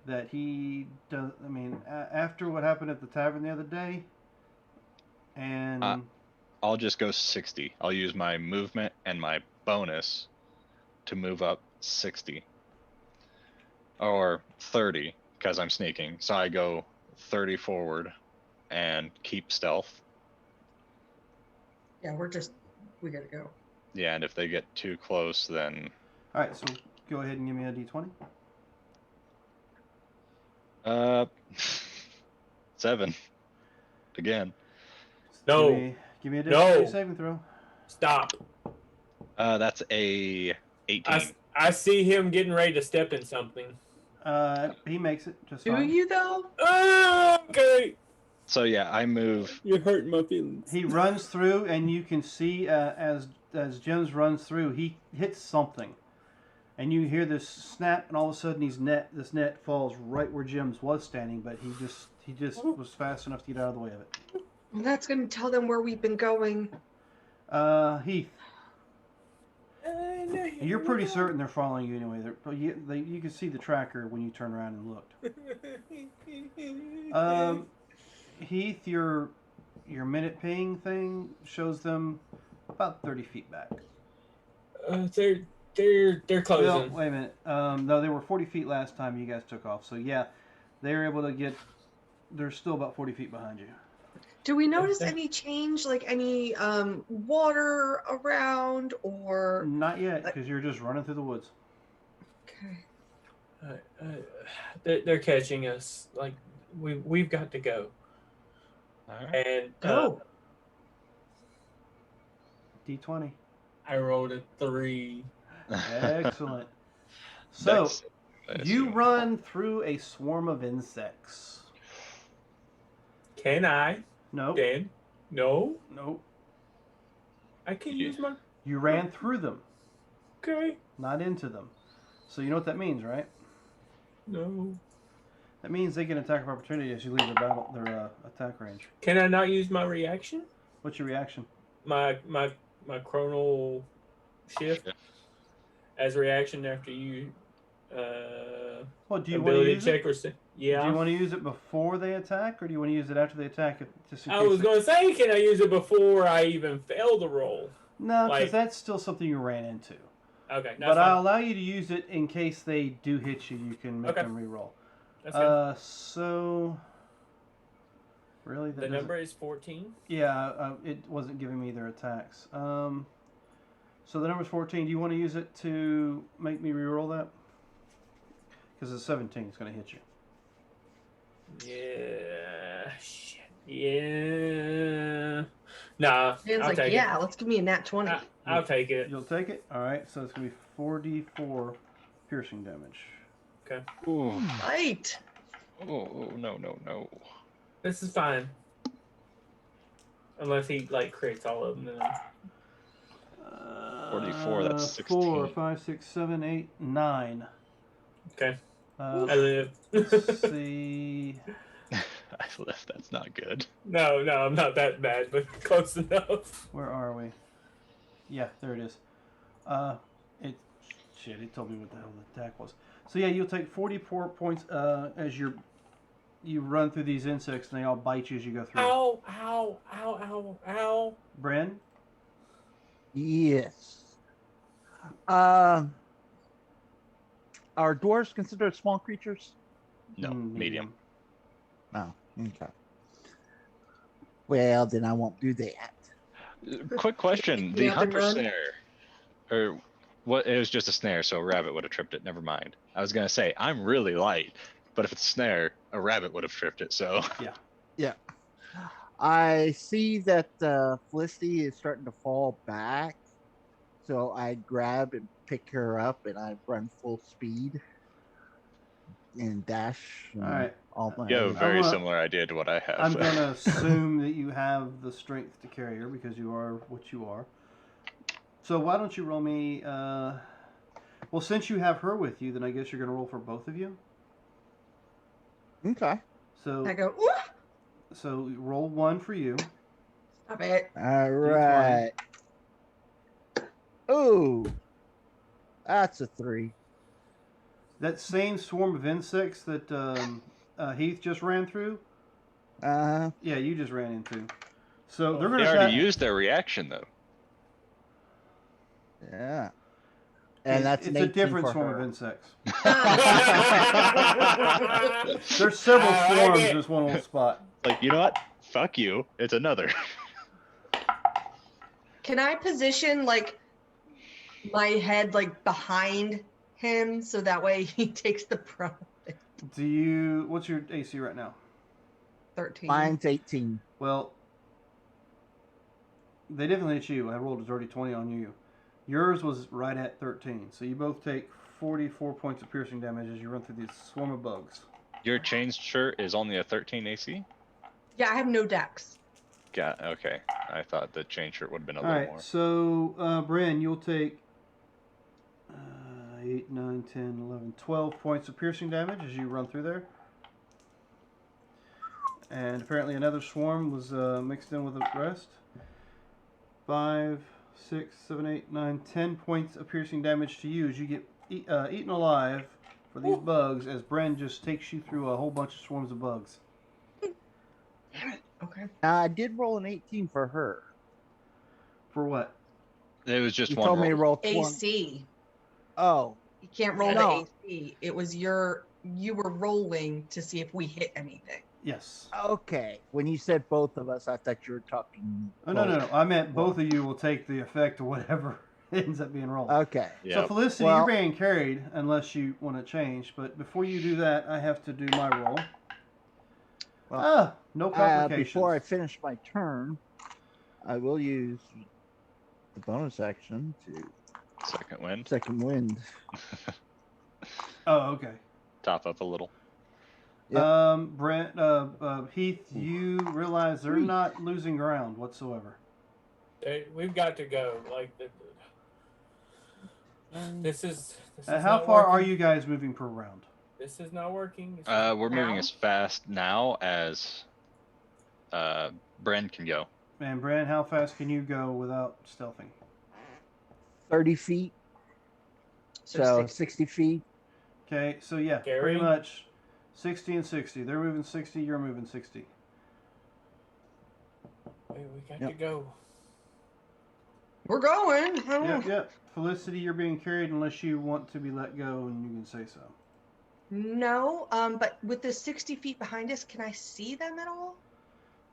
that he does. I mean, after what happened at the tavern the other day, and I'll just go 60. I'll use my movement and my bonus to move up 60 or 30 because I'm sneaking. So I go 30 forward and keep stealth. Yeah, we gotta go. Yeah, and if they get too close, then. All right, so go ahead and give me a D20. 7 again. No. Give me a dexterity No. saving throw. Stop. That's a 18. I see him getting ready to step in something. He makes it just Do fine. you though? Okay. So yeah, I move. You're hurting my feelings. He runs through, and you can see as Gems runs through, he hits something, and you hear this snap, and all of a sudden this net falls right where Gems was standing, but he just was fast enough to get out of the way of it. Well, that's gonna tell them where we've been going. Heath, you're pretty certain they're following you anyway. You can see the tracker when you turn around and looked. Heath, your minute ping thing shows them about 30 feet back. They're closing. Well, wait a minute. No, they were 40 feet last time you guys took off. So yeah, they were able to get. They're still about 40 feet behind you. Do we notice any change, like any water around, or? Not yet, because you're just running through the woods. Okay. They're catching us. Like we've got to go. All right. And Go. D20. I rolled a 3. Excellent. So Dex, you run through a swarm of insects. Can I? Nope. Dan? No. Nope. I can use my. You ran through them, Okay. not into them. So you know what that means, right? No. That means they get an attack of opportunity as you leave their attack range. Can I not use my reaction? What's your reaction? My chronal shift as a reaction after you Well, do you want to ability use check it? or yeah. Do you want to use it before they attack, or do you want to use it after they attack? Just in I case was going to say, can I use it before I even fail the roll? No, because like- that's still something you ran into. Okay, that's But fine. I'll allow you to use it in case they do hit you. You can make Okay. them re-roll. That's good. So really, that The doesn't- number is 14. Yeah, it wasn't giving me their attacks. So the number's 14. Do you want to use it to make me re-roll that? because a 17 is going to hit you. Yeah. Shit. Yeah. Nah. Dan's I'll like, take yeah, it. let's give me a nat 20. I'll take it. You'll take it? Alright, so it's going to be 4d4 piercing damage. Okay. Ooh. Right. Oh, no. This is fine. Unless he creates all of them. Then 44, that's 16. 4, 5, 6, 7, 8, 9. okay. I Let's live. see. I live. That's not good. No, I'm not that bad, but close enough. Where are we? Yeah, there it is. It told me what the hell the attack was. So yeah, you'll take 44 points as you run through these insects, and they all bite you as you go through. Ow. Bren? Yes. Are dwarves considered small creatures? No, medium. Oh, okay. Well, then I won't do that. Quick question: the Yeah, hunter run. snare, or what? It was just a snare, so a rabbit would have tripped it. Never mind. I was gonna say I'm really light, but if it's a snare, a rabbit would have tripped it. So Yeah. I see that Felicity is starting to fall back, so I grab and pick her up, and I run full speed and dash. And All right. all my you have a other- very gonna- similar idea to what I have. I'm going to assume that you have the strength to carry her because you are what you are. So why don't you roll me... well, since you have her with you, then I guess you're going to roll for both of you. Okay. So, I go, ooh, so roll 1 for you. stop it. All right. Oh, that's a 3. That same swarm of insects that Heath just ran through, yeah, you just ran into. So they're going They to already used their reaction though. Yeah. And that's it's an a 18 different for swarm her. of insects. There's several swarms in this one little spot. Like, you know what? Fuck you. It's another. Can I position my head behind him so that way he takes the brunt of it? What's your AC right now? 13. Mine's 18. Well, they definitely hit you. I rolled a dirty 20 on you. Yours was right at 13. So you both take 44 points of piercing damage as you run through this swarm of bugs. Your chain shirt is only a 13 AC? Yeah, I have no dex. Okay. I thought the chain shirt would have been a All little right, more. so Bran, you'll take 8, 9, 10, 11, 12 points of piercing damage as you run through there. And apparently another swarm was mixed in with the rest. 5, 6, 7, 8, 9, 10 points of piercing damage to you as you get eaten alive for these bugs as Bren just takes you through a whole bunch of swarms of bugs. Okay. I did roll an 18 for her. For what? It was just You one told me to roll. roll 20. AC. Oh, You can't roll No. the AC. It was you were rolling to see if we hit anything. Yes. okay. When you said both of us, I thought you were talking. Oh, no. I meant both of you will take the effect of whatever ends up being rolled. Okay. Yeah. So Felicity, Well- you're being carried unless you want to change. But before you do that, I have to do my roll. Well, No complications. Before I finish my turn, I will use the bonus action to Second wind. second wind. Oh, okay. Top up a little. Yep. Brent, Heath, you realize they're not losing ground whatsoever. We've got to go. This is How not far are working. you guys moving per round? This is not working. We're moving Now? as fast now as Bren can go. And Brent, how fast can you go without stealthing? 30 feet. So 60 feet. Okay, so yeah, Gary? pretty much 60 and 60. They're moving 60, you're moving 60. We got Yep. to go. We're going. I don't know. Yep. Felicity, you're being carried unless you want to be let go, and you can say so. No, but with the 60 feet behind us, can I see them at all?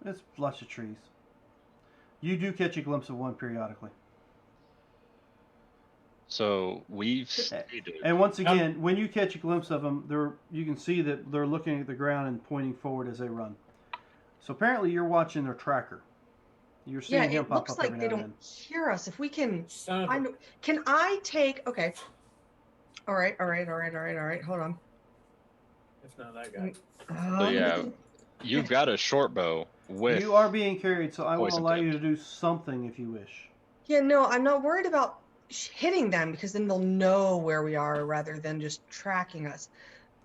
It's lots of trees. You do catch a glimpse of one periodically. So we've Okay. stated. And once again, when you catch a glimpse of them, you can see that they're looking at the ground and pointing forward as they run. So apparently, you're watching their tracker. You're Yeah, seeing him it pop looks up like every they now and don't hear us. If we can Son of a- find, can I take? Okay. All right. Hold on. It's not that guy. So yeah, you've got a short bow with. You are being carried, so I will poison allow you to tipped. do something if you wish. Yeah, no, I'm not worried about hitting them because then they'll know where we are rather than just tracking us.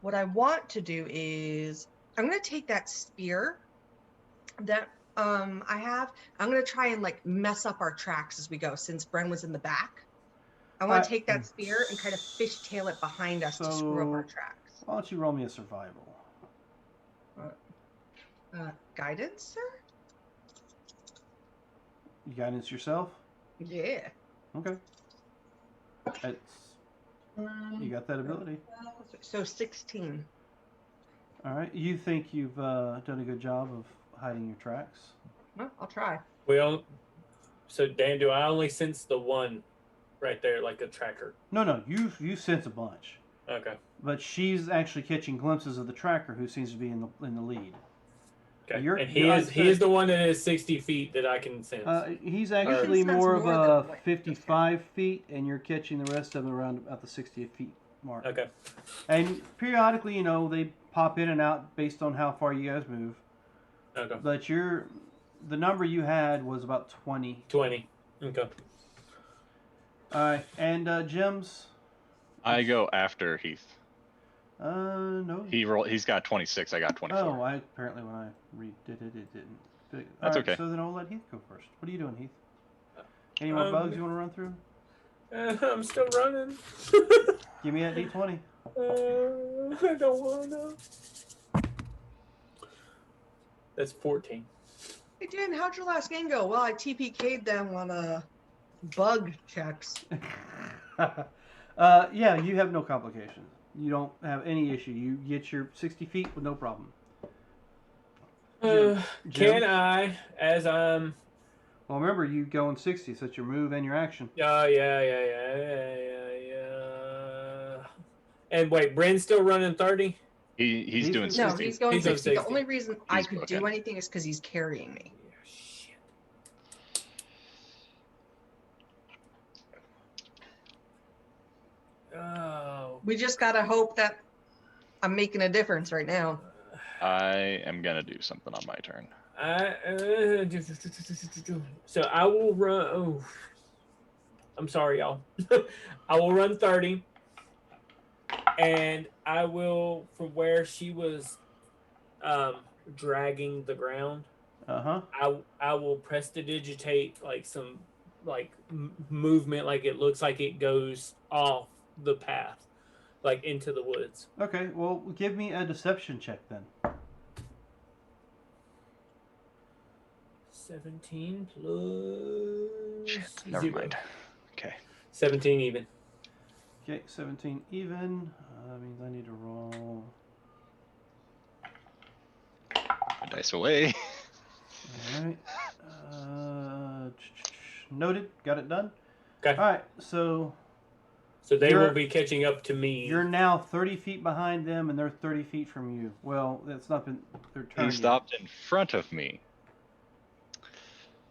What I want to do is I'm gonna take that spear that I have. I'm gonna try and like mess up our tracks as we go since Bren was in the back. I want to take that spear and kind of fishtail it behind us to screw up our So- tracks. Why don't you roll me a survival? Guidance, sir? You guidance yourself? Yeah. Okay. You got that ability. So 16. All right. You think you've done a good job of hiding your tracks? Well, I'll try. So Dan, do I only sense the one right there, like a tracker? No. You sense a bunch, Okay. but she's actually catching glimpses of the tracker, who seems to be in the lead. Okay. You're- And you're- he is the one that is 60 feet that I can sense. He's actually sense more of more a than what- 55 feet, and you're catching the rest of them around about the 60 feet mark. Okay. And periodically, they pop in and out based on how far you guys move. Okay. But the number you had was about 20. 20. Okay. All right, and Jim's. I go after Heath. No. He's got 26. I got 24. Oh, apparently when I redid it, it didn't. That's All right, okay. So then I'll let Heath go first. What are you doing, Heath? Any more bugs you want to run through? I'm still running. Give me that D20. I don't want to know. That's 14. Hey, Dan, how'd your last game go? Well, I TPK'd them on bug checks. Yeah, you have no complications. You don't have any issue. You get your 60 feet with no problem. Jim? Can I, as I'm... Well, remember, you go in 60, so it's your move and your action. Yeah. And wait, Bren's still running 30? He's doing No, 60. No, he's going He's on 60. The 60. only reason I He's could do booking. anything is because he's carrying me. Shit. Oh. We just gotta hope that I'm making a difference right now. I am gonna do something on my turn. So I will run. Oh, I'm sorry, y'all. I will run 30, and I will from where she was dragging the ground. I will prestidigitate like some movement, like it looks like it goes off the path, like into the woods. Okay, well, give me a deception check then. 17 plus. Shit, never 0. mind. Okay. 17 even. Okay, 17 even. That means I need to roll. Dice away. Alright. Noted. Got it done. Okay. Alright, so So they You're- will be catching up to me. you're now 30 feet behind them, and they're 30 feet from you. Well, that's not been their turn. He yet. stopped in front of me.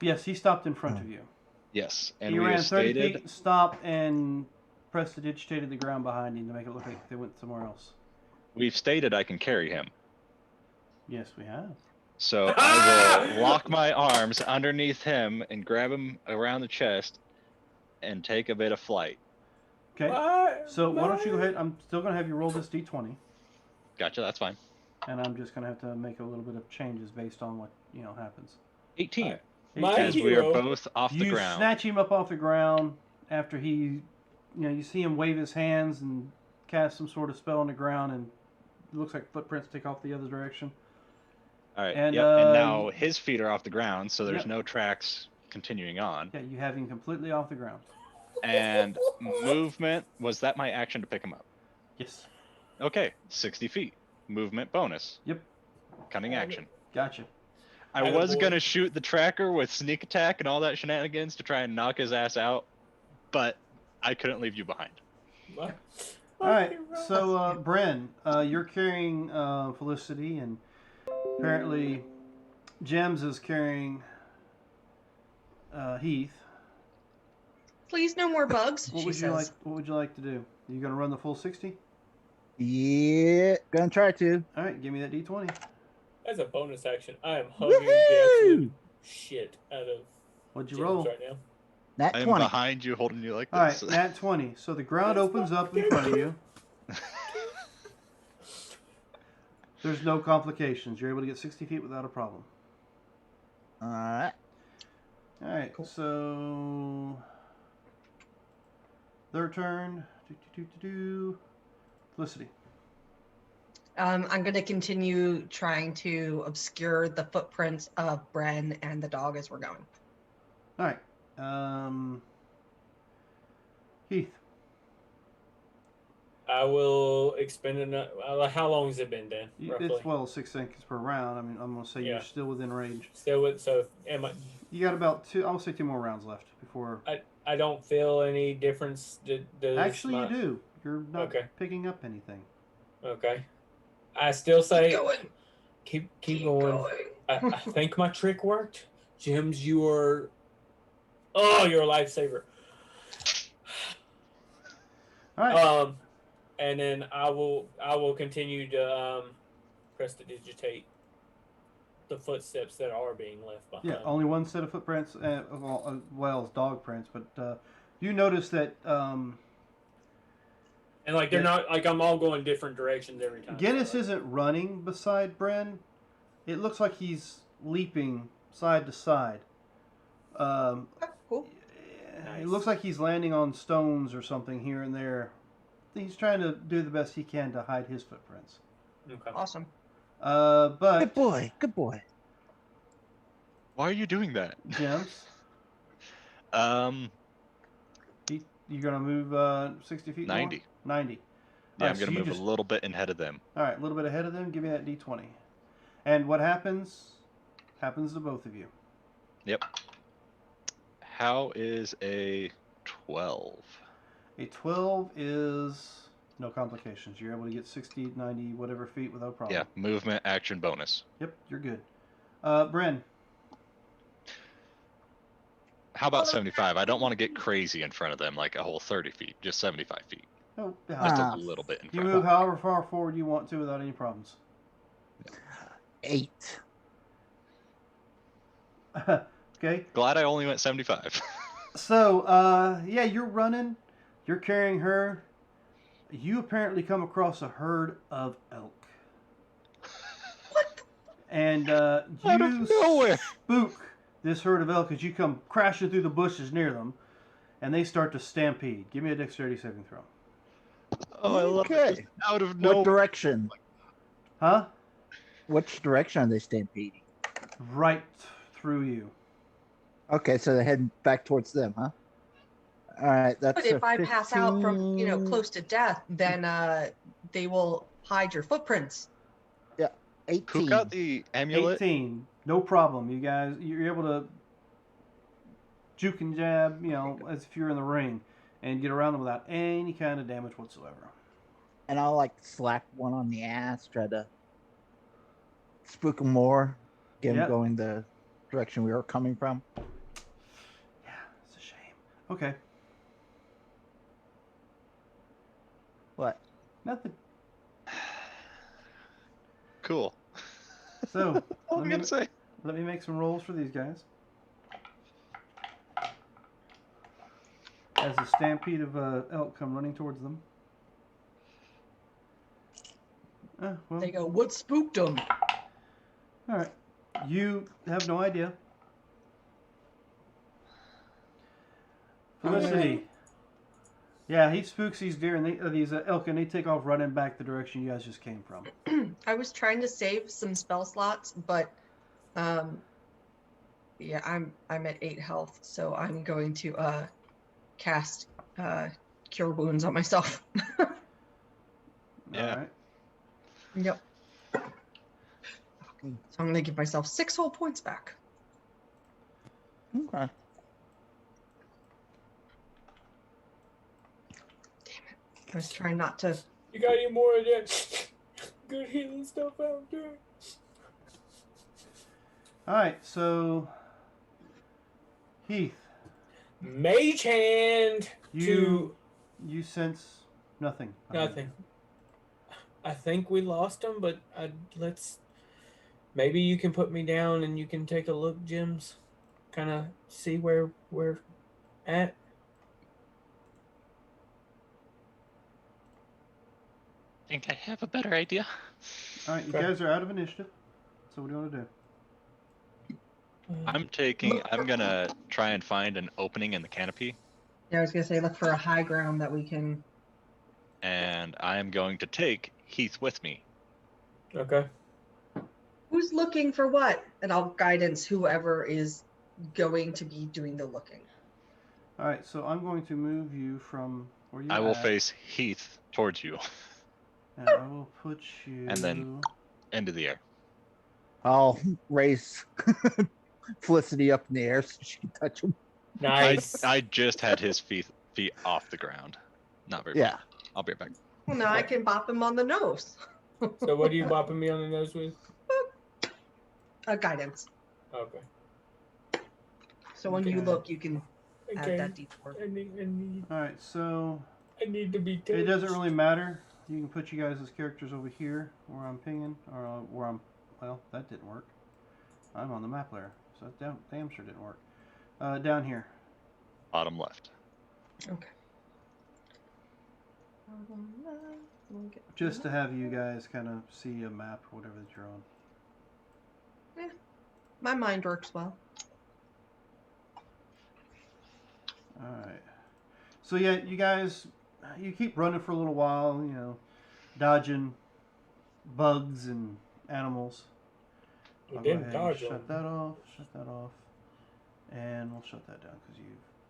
Yes, he stopped in front of you. Yes, and He we ran have 30 stated feet, stopped, and prestidigitated the ground behind him to make it look like they went somewhere else. we've stated I can carry him. Yes, we have. So I will lock my arms underneath him and grab him around the chest and take a bit of flight. Okay. So why don't you go ahead? I'm still going to have you roll this d20, Gotcha, that's fine. and I'm just going to have to make a little bit of changes based on what happens. 18. My As we are hero. both off the You ground. snatch him up off the ground after he, you see him wave his hands and cast some sort of spell on the ground, and it looks like footprints take off the other direction. All right. and, Yep. And uh, now his feet are off the ground, so there's Yep. no tracks continuing on. Yeah, you have him completely off the ground. And movement, was that my action to pick him up? Yes. Okay, 60 feet. Movement bonus. Yep. Cunning action. Gotcha. I Attaboy. was gonna shoot the tracker with sneak attack and all that shenanigans to try and knock his ass out, but I couldn't leave you behind. All right, so Bren, you're carrying Felicity, and apparently Gems is carrying Heath. Please, no more bugs. What she would you says. like? What would you like to do? Are you gonna run the full 60? Yeah, gonna try to. All right, give me that D20. As a bonus action, I am hugging the absolute shit out of What'd you James roll? right now. Nat I am 20. behind you, holding you like All right, this. nat 20. So the ground That's opens up in fucking front of you. There's no complications. You're able to get 60 feet without a problem. All right. All right, so their turn. Felicity. I'm going to continue trying to obscure the footprints of Bren and the dog as we're going. All right. Heath. I will expend enough. How long has it been, Dan? Roughly. It's 6 seconds per round. I mean, I'm gonna say Yeah. you're still within range. Still with so am I? You got about two. I'll say 2 more rounds left before. I don't feel any difference. Actually, you do. You're not Okay. picking up anything. Okay. I still say Keep going. keep going. I think my trick worked. Jims, you're a lifesaver. All right. And then I will continue to prestidigitate the footsteps that are being left behind. Yeah, only one set of footprints, as well as dog prints. But you notice that And like they're not like I'm all going different directions every time. Guinness so, isn't running beside Bren. It looks like he's leaping side to side. Oh, cool. It looks like he's landing on stones or something here and there. He's trying to do the best he can to hide his footprints. Okay. Awesome. But Good boy. Good boy. Why are you doing that? Gems, you're gonna move 60 feet. 90. More? 90. Yeah, All I'm right, gonna so you move just- a little bit ahead of them. All right, a little bit ahead of them. Give me that D20. And what happens to both of you. Yep. How is a 12? A 12 is no complications. You're able to get 60, 90, whatever feet without problem. Yeah, movement, action, bonus. Yep, you're good. Bren. How about 75? I don't want to get crazy in front of them, like a whole 30 feet, just 75 feet. Oh, yeah. Just Ah. a little bit in You front. move however far forward you want to without any problems. 8. Okay. Glad I only went 75. So, yeah, you're running. You're carrying her. You apparently come across a herd of elk. What? And Out you of nowhere. spook this herd of elk as you come crashing through the bushes near them, and they start to stampede. Give me a dexterity saving throw. Oh, I love it. Okay. Just out of What nowhere. direction? Huh? Which direction are they stampeding? Right through you. Okay, so they're heading back towards them, huh? All right, that's. But if a I pass out from 15. close to death, then they will hide your footprints. 18. Who got the amulet? 18. No problem. You guys, you're able to juke and jab, as if you're in the ring, and get around them without any kind of damage whatsoever. And I'll like slap one on the ass, try to spook them more, get them Yep. going the direction we were coming from. Yeah, it's a shame. Okay. What? Nothing. Cool. So, What was I gonna say? let me make some rolls for these guys. As a stampede of elk come running towards them. Well, They go, what spooked them? all right. You have no idea. Felicity. Yeah, he spooks these deer and these elk, and they take off running back the direction you guys just came from. I was trying to save some spell slots, but yeah, I'm at 8 health, so I'm going to cast Cure Wounds on myself. Yeah. All right. Yep. So I'm gonna give myself 6 whole points back. Okay. I was trying not to. You got any more of that good healing stuff out there? All right, so Heath, Mage hand you sense nothing. to nothing. I think we lost him, but let's. Maybe you can put me down and you can take a look, Jims. Kind of see where we're at. I think I have a better idea. All right, you Okay. guys are out of initiative. So what do you want to do? I'm gonna try and find an opening in the canopy, Yeah, I was gonna say look for a high ground that we can. and I am going to take Heath with me. Okay. Who's looking for what? And I'll guidance whoever is going to be doing the looking. All right, so I'm going to move you from where you I will at, face Heath towards you, and I will put you. and then into the air. I'll raise Felicity up in the air so she can touch him. Nice. I just had his feet off the ground. Not very Yeah. far. I'll be right back. Well, now I can bop him on the nose. So what are you bopping me on the nose with? Guidance. Okay. So when you Okay. look, you can add Okay. that D4. All right, so I need to be. it doesn't really matter. You can put you guys as characters over here, where I'm pinging, or where I'm. Well, that didn't work. I'm on the map layer, so that damn sure didn't work. Down here. Bottom left. Okay. Just to have you guys kind of see a map or whatever that you're on. My mind works well. Alright. So yeah, you guys, you keep running for a little while, you know, dodging bugs and animals. We I'll go didn't ahead dodge and them. shut that off, and we'll shut that down because you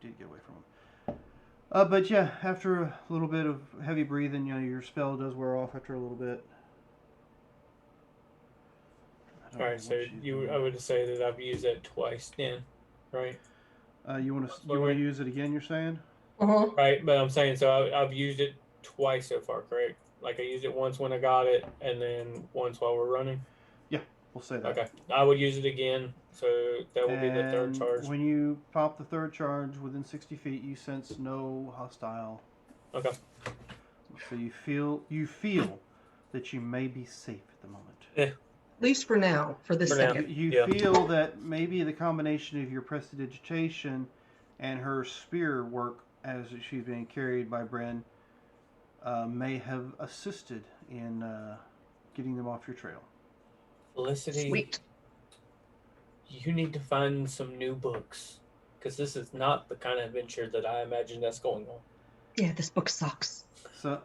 did get away from them. But yeah, after a little bit of heavy breathing, you know, your spell does wear off after a little bit. I don't All know right. So what she's doing. I would say that I've used that twice then, right? You want to use it again? You're saying? Uh-huh. Right. But I'm saying so I've used it twice so far, correct? Like I used it once when I got it, and then once while we're running. We'll say that. Okay. I would use it again, so that will be the third And charge. when you pop the third charge within 60 feet, you sense no hostile. Okay. So you feel that you may be safe at the moment. At least for now, for this For now. second. You Yeah. feel that maybe the combination of your prestidigitation and her spear work as she's being carried by Bren may have assisted in getting them off your trail. Felicity, Sweet. you need to find some new books, because this is not the kind of adventure that I imagine that's going on. Yeah, this book sucks. So,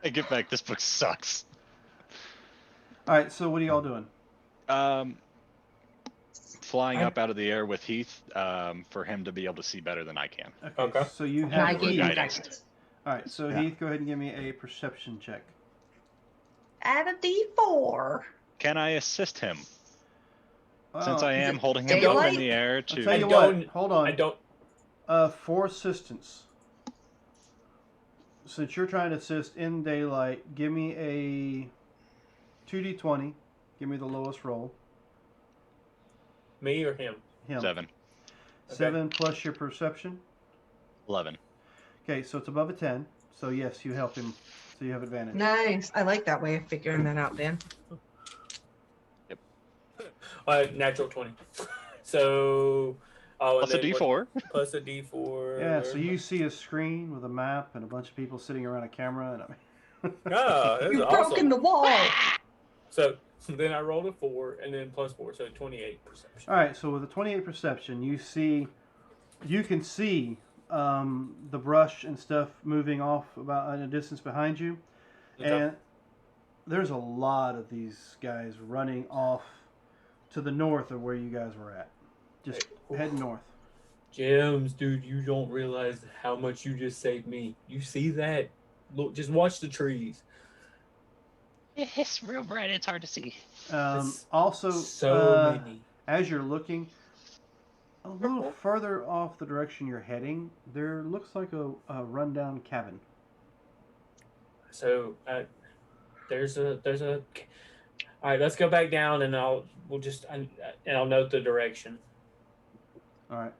Hey, get back. This book sucks. all right. So what are y'all doing? Flying up out of the air with Heath for him to be able to see better than I can. Okay. So you And I have gave you guidance. guidance. All right. So Yeah. Heath, go ahead and give me a perception check. Add a D4. Can I assist him? Since Well, I Is am it holding him up daylight? in the air I'll to. tell you I what. don't- Hold on. I don't. For assistance, since you're trying to assist in daylight, give me a 2d20. Give me the lowest roll. Me or him? Him. 7. 7 plus your perception. 11. Okay, so it's above a 10. So yes, you help him. So you have advantage. Nice. I like that way of figuring that out, Dan. Natural 20. So. Oh, Plus a and then D4. Plus a D4. Yeah, so you see a screen with a map and a bunch of people sitting around a camera, and I mean. Oh, that's You've awesome. broken the wall. So then I rolled a 4 and then plus 4, so 28 perception. All right, so with a 28 perception, you can see the brush and stuff moving off about in a distance behind you, Okay. and there's a lot of these guys running off to the north of where you guys were at, just heading north. Gems, dude, you don't realize how much you just saved me. You see that? Look, just watch the trees. It's real bright. It's hard to see. It's Also, so many. as you're looking a little further off the direction you're heading, there looks like a rundown cabin. So there's a. All right, let's go back down, and I'll note the direction. All right.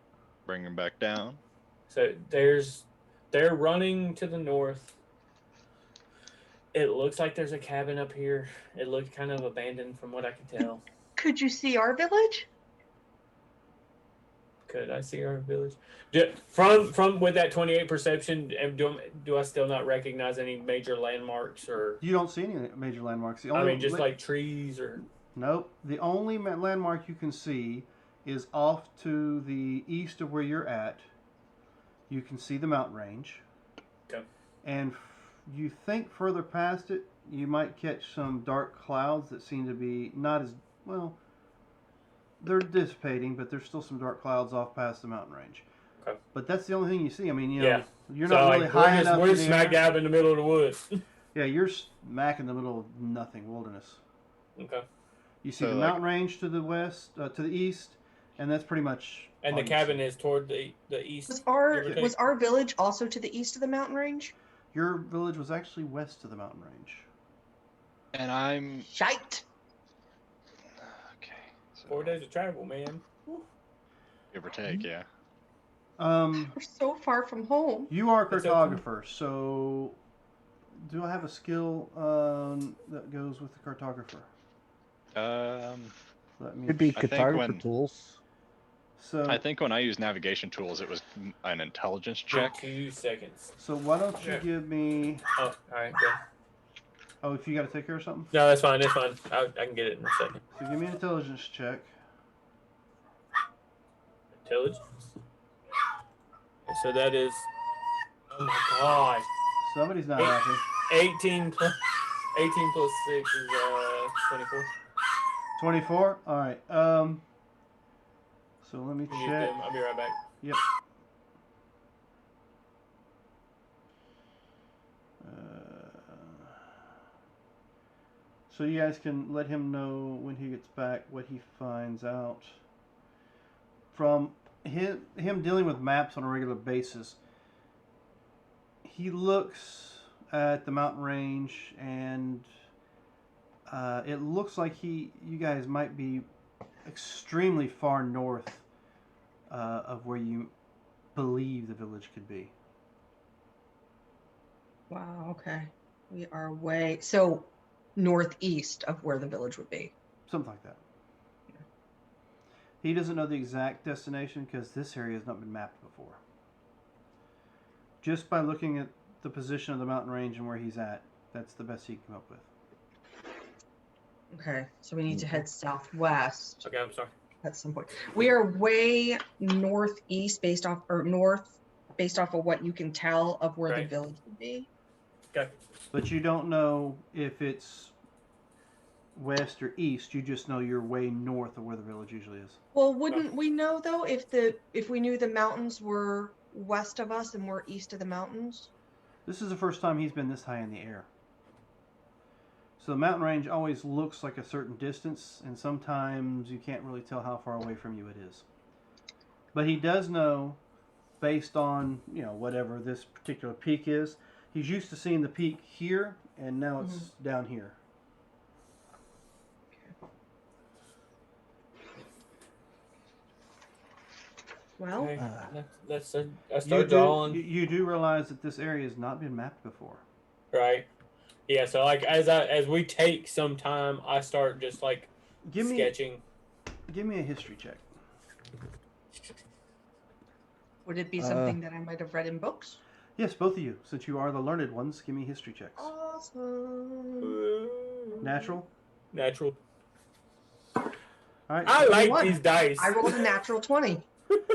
Bring him back down. So they're running to the north. It looks like there's a cabin up here. It looked kind of abandoned from what I can tell. Could you see our village? Could I see our village? From with that 28 perception, do I still not recognize any major landmarks or? You don't see any major landmarks. The I only mean, just like trees or. Nope. The only landmark you can see is off to the east of where you're at. You can see the mountain range. Okay. And you think further past it, you might catch some dark clouds that seem to be not as well. They're dissipating, but there's still some dark clouds off past the mountain range. Okay. But that's the only thing you see. I mean, you know, Yeah. you're So, not really high enough. We're smack dab in the middle of the woods. Yeah, you're smack in the middle of nothing, wilderness. Okay. You see So, the like- mountain range to the west, to the east, and that's pretty much. And all the you cabin see. is toward the east. Was our village also to the east of the mountain range? Your village was actually west of the mountain range. And I'm Shite. okay. So 4 days of travel, man. give or take, yeah. We're so far from home. You are a It's okay. cartographer, so do I have a skill that goes with the cartographer? Let me. Could be I think cartographer when- tools. So I think when I used navigation tools, it was an intelligence check. 2 seconds. So why don't you Yeah. give me? Oh, all right. Good. Oh, if you got to take care of something, No, that's fine. That's fine. I can get it in a second. so give me an intelligence check. Intelligence. So that is. Oh my god. Somebody's not happy. 18 plus 6 is 24. 24. All right. So let me Use check. them. I'll be right back. Yep. So you guys can let him know when he gets back what he finds out. From him dealing with maps on a regular basis, he looks at the mountain range and it looks like you guys might be extremely far north of where you believe the village could be. Wow. Okay. We are so northeast of where the village would be. Something like that. He doesn't know the exact destination because this area has not been mapped before. Just by looking at the position of the mountain range and where he's at, that's the best he can come up with. Okay. So we need to head southwest Okay, I'm sorry. at some point. We are way northeast based off of what you can tell of where the Right. village would be. Okay. But you don't know if it's west or east. You just know you're way north of where the village usually is. Well, wouldn't we know though if we knew the mountains were west of us and we're east of the mountains? This is the first time he's been this high in the air. So the mountain range always looks like a certain distance, and sometimes you can't really tell how far away from you it is. But he does know, based on, whatever this particular peak is, he's used to seeing the peak here, and now it's down here. Well, Okay. Let's I You start drawing. you do realize that this area has not been mapped before. Right. Yeah. So like as we take some time, I start just like sketching. Give me a history check. would it be something that I might have read in books? Yes, both of you. Since you are the learned ones, give me history checks. Awesome. Natural? Natural. All right. I so like What? these dice. I rolled a natural 20.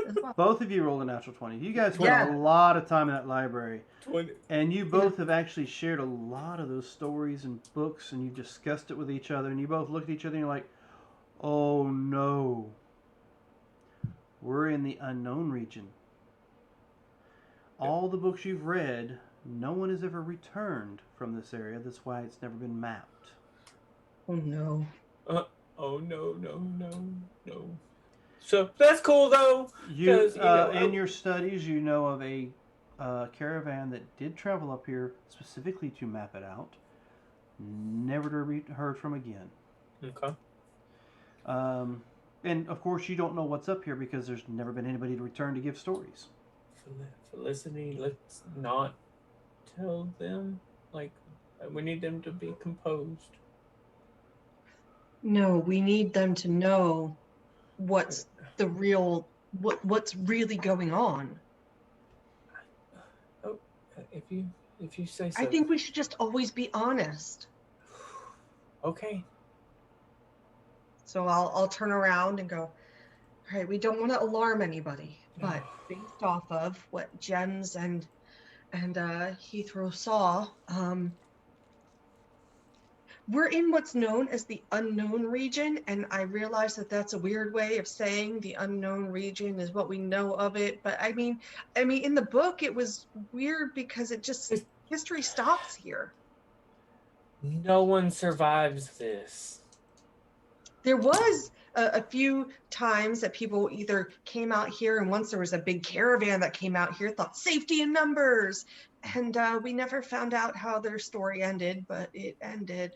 as well. both of you rolled a natural 20. You guys spent Yeah. a lot of time in that library. 20. And you both have actually shared a lot of those stories and books, and you've discussed it with each other, and you both look at each other and you're like, oh no. We're in the unknown region. All the books you've read, no one has ever returned from this area. That's why it's never been mapped. Oh no. Oh no. So that's cool though. You, 'Cause, in your studies, you know of a a caravan that did travel up here specifically to map it out, never to be heard from again. Okay. And of course, you don't know what's up here because there's never been anybody to return to give stories. Felicity, let's not tell them. Like, we need them to be composed. No, we need them to know what's the real what's really going on. Oh, if you say so. I think we should just always be honest. Okay. So I'll turn around and go, all right, we don't want to alarm anybody, but based off of what Gems and Heathrow saw, we're in what's known as the unknown region, and I realize that that's a weird way of saying the unknown region is what we know of it. But I mean, in the book, it was weird because it just history stops here. No one survives this. There was a few times that people either came out here, and once there was a big caravan that came out here, thought safety in numbers, and we never found out how their story ended, but it ended.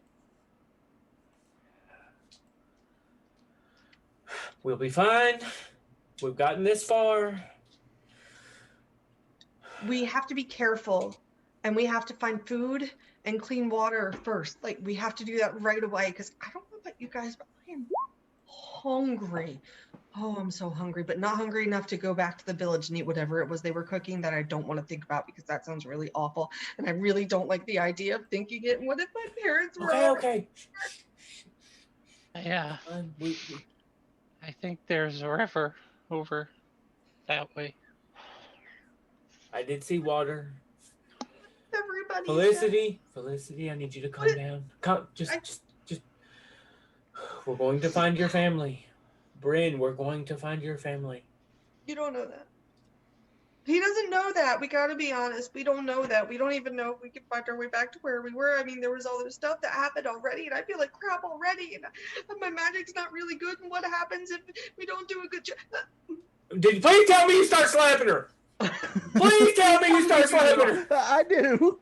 We'll be fine. We've gotten this far. We have to be careful, and we have to find food and clean water first. Like, we have to do that right away, because I don't know about you guys, but I am hungry. Oh, I'm so hungry, but not hungry enough to go back to the village and eat whatever it was they were cooking that I don't want to think about, because that sounds really awful. And I really don't like the idea of thinking it. And what if my parents were Okay. Yeah, We I think there's a river over that way. I did see water. Everybody. Felicity, I need you to calm down. Just. We're going to find your family. Bryn, we're going to find your family. You don't know that. He doesn't know that. We got to be honest. We don't know that. We don't even know if we can find our way back to where we were. I mean, there was all this stuff that happened already, and I feel like crap already, and my magic's not really good. And what happens if we don't do a good job? Please tell me you start slapping her. Please tell me you start slapping her. I do.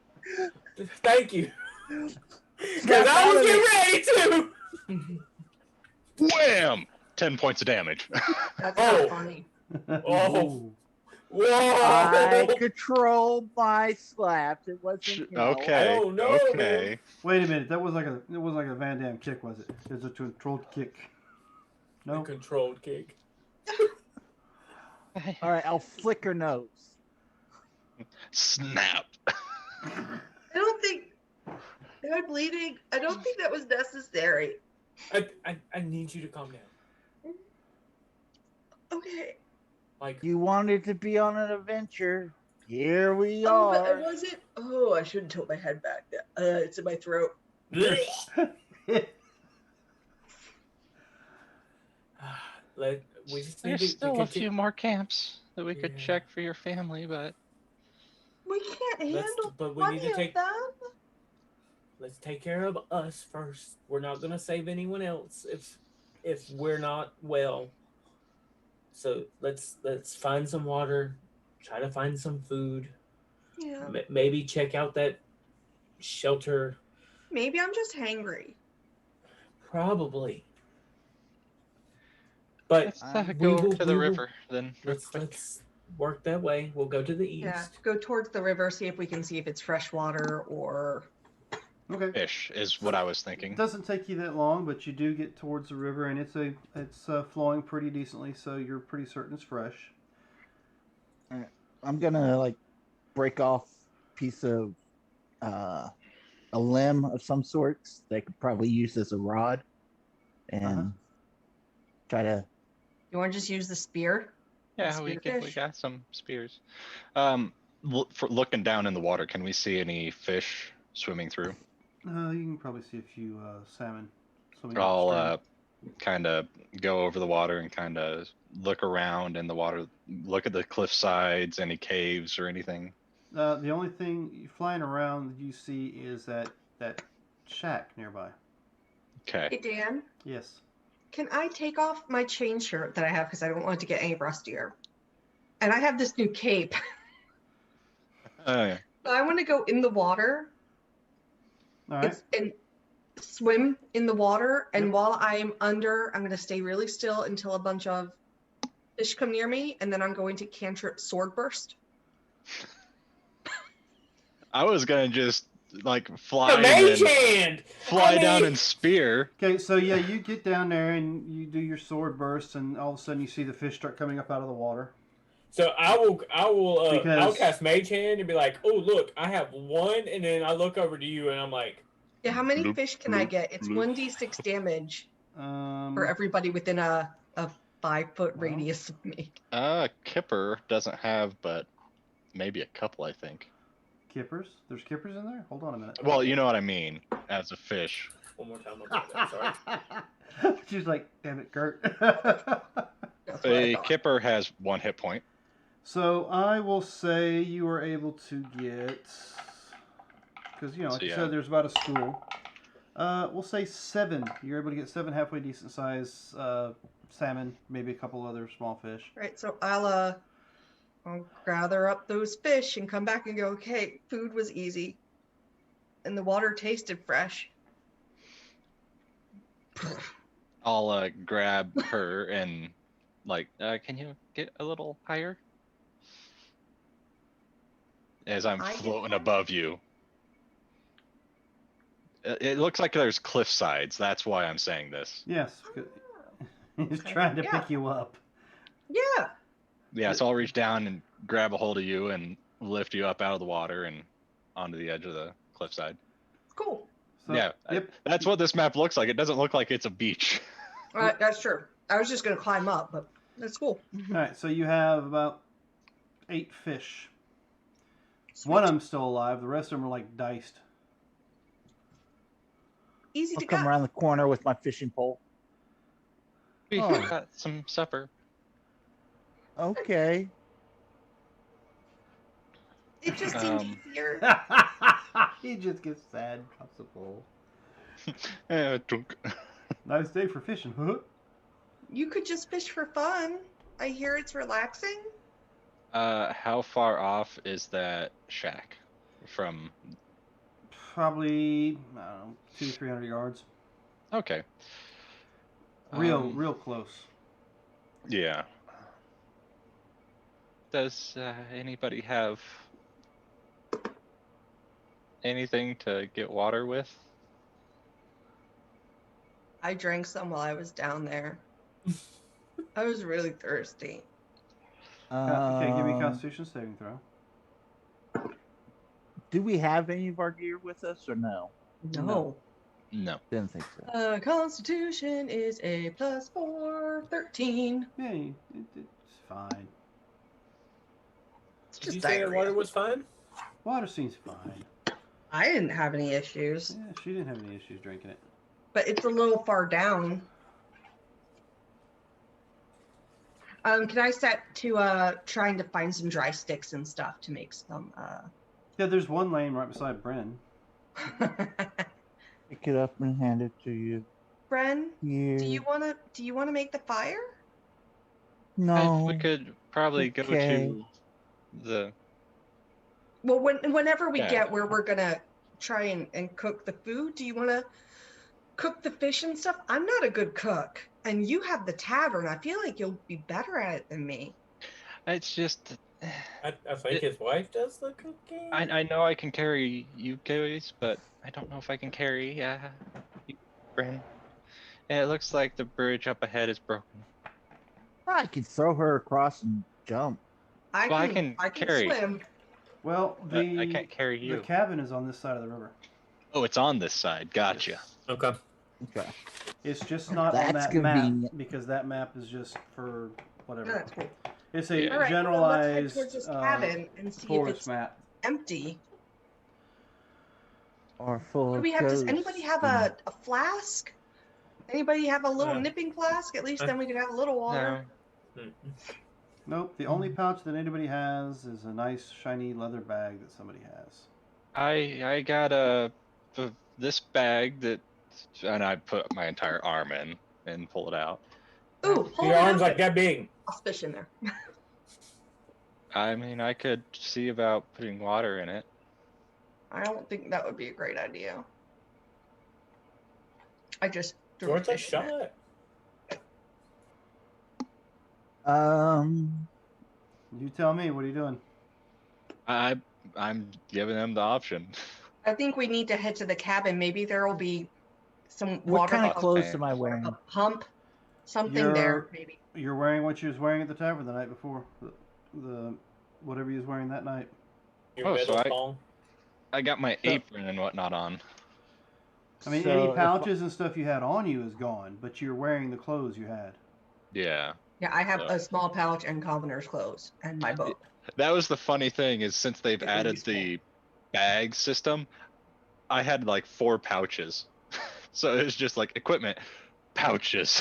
Thank you. Because I was getting ready to. Wham! 10 points of damage. That's not funny. Oh. Whoa! I control my slaps. It wasn't. Okay. Oh, no, okay. Wait a minute, it wasn't like a Van Damme kick, was it? It was a controlled kick. No. A controlled kick. All right, I'll flick her nose. Snap. I don't think. Am I bleeding? I don't think that was necessary. I need you to calm down. Okay. Like, You wanted to be on an adventure. Here we Oh, but I are. wasn't. Oh, I shouldn't tilt my head back. It's in my throat. we just need There's to still a continue. few more camps that we could Yeah. check for your family, but We can't handle but we need plenty to take. of them. Let's take care of us first. We're not gonna save anyone else if we're not well. So let's find some water, try to find some food. Yeah. Maybe check out that shelter. Maybe I'm just hangry. Probably. But let's we go will- to the we will- river then. real quick. let's work that way. We'll go to the east. Yeah. Go towards the river, see if we can see if it's fresh water or. Okay. Fish is what I was It thinking. doesn't take you that long, but you do get towards the river, and it's flowing pretty decently, so you're pretty certain it's fresh. I'm gonna break off a piece of a limb of some sorts that could probably use as a rod, and try to. You want to just use the spear? Yeah, we Spearfish? got some spears. For looking down in the water, can we see any fish swimming through? You can probably see a few salmon swimming I'll upstream. kind of go over the water and kind of look around in the water, look at the cliff sides, any caves or anything. The only thing flying around that you see is that shack nearby. Hey, Okay. Dan, Yes. can I take off my chain shirt that I have because I don't want it to get any rustier? And I have this new cape. Oh yeah. I want to go in the water. All right. And swim in the water. And Yep. while I'm under, I'm going to stay really still until a bunch of fish come near me, and then I'm going to cantrip sword burst. I was gonna just like The fly and mage then hand. fly I down mean- and spear. Okay, so yeah, you get down there and you do your sword burst, and all of a sudden you see the fish start coming up out of the water. So I'll Because- cast mage hand and be like, oh look, I have one, and then I look over to you and I'm like, Yeah, how many Bloop, fish can I bloop, get? It's bloop. 1d6 damage Um, for everybody within a 5-foot Well. radius of me. Kipper doesn't have, but maybe a couple, I think. kippers. There's kippers in there. Hold on a minute. Well, you know what I mean, as a fish. one more time, I'll do that. Sorry. She's like, damn it, Kurt. That's what I A thought. kipper has 1 hit point. So I will say you are able to get, because you know, like So, you yeah. said, there's about a school. We'll say 7. You're able to get 7 halfway decent size salmon, maybe a couple other small fish. Right, so I'll gather up those fish and come back and go, okay, food was easy. And the water tasted fresh. I'll grab her and like, can you get a little higher? As I'm I get floating higher? above you. It looks like there's cliff sides. That's why I'm saying this. Yes, 'cause he's Okay. trying to Yeah. pick you up. Yeah. Yeah, so I'll reach down and grab a hold of you and lift you up out of the water and onto the edge of the cliffside. Cool. So, Yeah, Yep. that's what this map looks like. It doesn't look like it's a beach. That's true. I was just going to climb up, but that's cool. All right. So you have about 8 fish. Sweet. One of them's still alive. The rest of them are like diced. Easy I'll to come cut. around the corner with my fishing pole. We Oh. got some supper. Okay. It just seemed Um, easier. He just gets sad, drops the pole. Drunk. Nice day for fishing, huh? You could just fish for fun. I hear it's relaxing. How far off is that shack from? Probably, I don't know, 200-300 yards. Okay. Real close. Yeah. Does anybody have anything to get water with? I drank some while I was down there. I was really thirsty. Okay, give me a Um, Constitution saving throw. Do we have any of our gear with us or no? No. No. Didn't think so. Constitution is a +4, 13. Yeah, it's fine. It's Did just you say the diarrhea. water was fine? Water seems fine. I didn't have any issues, Yeah, she didn't have any issues drinking it. but it's a little far down. Can I set to trying to find some dry sticks and stuff to make some Yeah, there's one laying right beside Bren. Pick it up and hand it to you. Bren, Here. do you wanna make the fire? No. We could probably go Okay. to the. Well, whenever we Yeah. get where we're gonna try and cook the food, do you wanna cook the fish and stuff? I'm not a good cook, and you have the tavern. I feel like you'll be better at it than me. It's just. I think his wife does the cooking. I know I can carry you guys, but I don't know if I can carry Bren. And it looks like the bridge up ahead is broken. I could throw her across and jump. I Well, I can can carry. swim. Well, But I can't carry the you. cabin is on this side of the river. Oh, it's on this side. Gotcha. Yes. Okay. Okay. It's just not on That's that convenient. map because that map is just for whatever. That's cool. It's a Yeah. All right, well, let's head generalized towards this cabin and see if tourist it's map. empty. Or full Do of we have? Does toast anybody have and- a flask? Anybody have a little nipping flask? At least then we could have a little water. No. Nope. The only pouch that anybody has is a nice shiny leather bag that somebody has. I got this bag that, and I put my entire arm in and pull it out. Ooh, hold Your it arm's up. like that big. I'll fish in there. I mean, I could see about putting water in it. I don't think that would be a great idea. I just threw Worth a fish in it. shot. You tell me. What are you doing? I'm giving them the option. I think we need to head to the cabin. Maybe there will be some What water kind of pump clothes thing. am I wearing? a pump, something there, maybe. You're wearing what you was wearing at the tavern the night before. The whatever you was wearing that night. Your Oh, metal so thong. I got my So- apron and whatnot on. I mean, So any if- pouches and stuff you had on you is gone, but you're wearing the clothes you had. Yeah. Yeah, I have So- a small pouch and commoner's clothes and my boat. That was the funny thing is since they've If they're added useful. the bag system, I had like 4 pouches. So it was just like equipment pouches.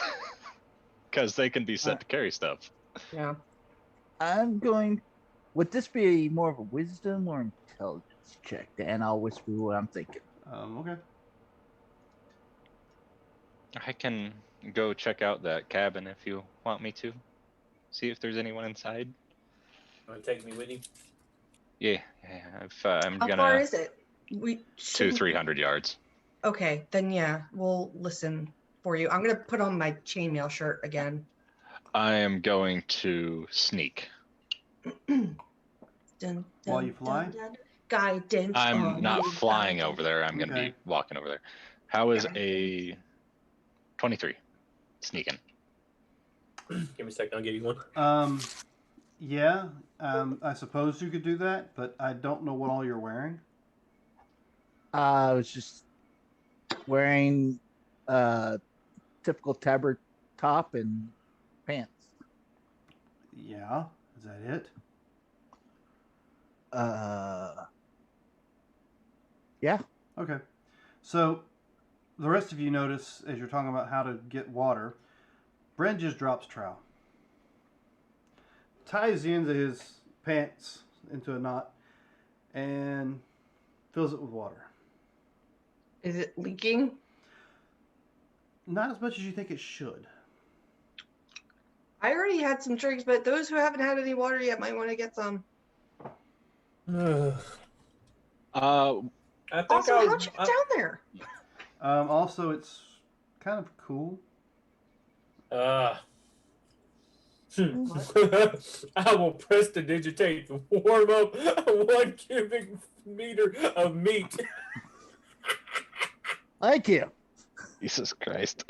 Because they can be set to carry stuff. Yeah. I'm going. Would this be more of a wisdom or intelligence check? And I'll whisper what I'm thinking. Okay. I can go check out that cabin if you want me to. See if there's anyone inside. Want to take me with you? Yeah. If I'm How gonna far is it? We 200-300 yards. Okay, then yeah, we'll listen for you. I'm gonna put on my chainmail shirt again. I am going to sneak. Dun, While you fly? Guidance. I'm not you, flying guidance. over there. I'm gonna Okay. be walking over there. How is Guidance. a 23 sneaking? Give me a second. I'll give you one. Yeah. I suppose you could do that, but I don't know what all you're wearing. I was just wearing typical tabard top and pants. Yeah. Is that it? Yeah. Okay. So, the rest of you notice as you're talking about how to get water, Brent just drops trowel. Ties the ends of his pants into a knot and fills it with water. Is it leaking? Not as much as you think it should. I already had some drinks, but those who haven't had any water yet might want to get some. I think Also, I'll, how'd you get down there? Also, it's kind of cool. I will prestidigitate to warm up 1 cubic meter of meat. Thank you. Jesus Christ.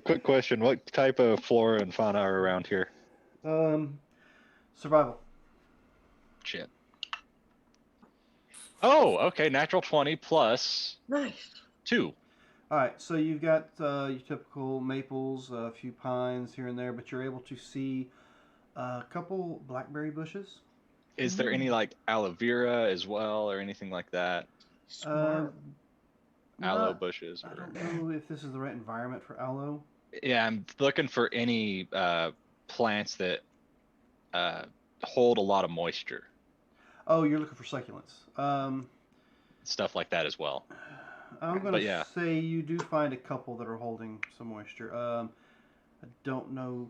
Quick question. What type of flora and fauna are around here? Survival. Shit. Oh, okay. Natural 20 plus Nice. 2. All right, so you've got your typical maples, a few pines here and there, but you're able to see a couple blackberry bushes. Is there any like aloe vera as well or anything like that? Smart. Aloe Not- bushes? I Or... don't know if this is the right environment for aloe. Yeah, I'm looking for any plants that hold a lot of moisture. Oh, you're looking for succulents. Stuff like that as well. I'm going But to yeah. say you do find a couple that are holding some moisture. I don't know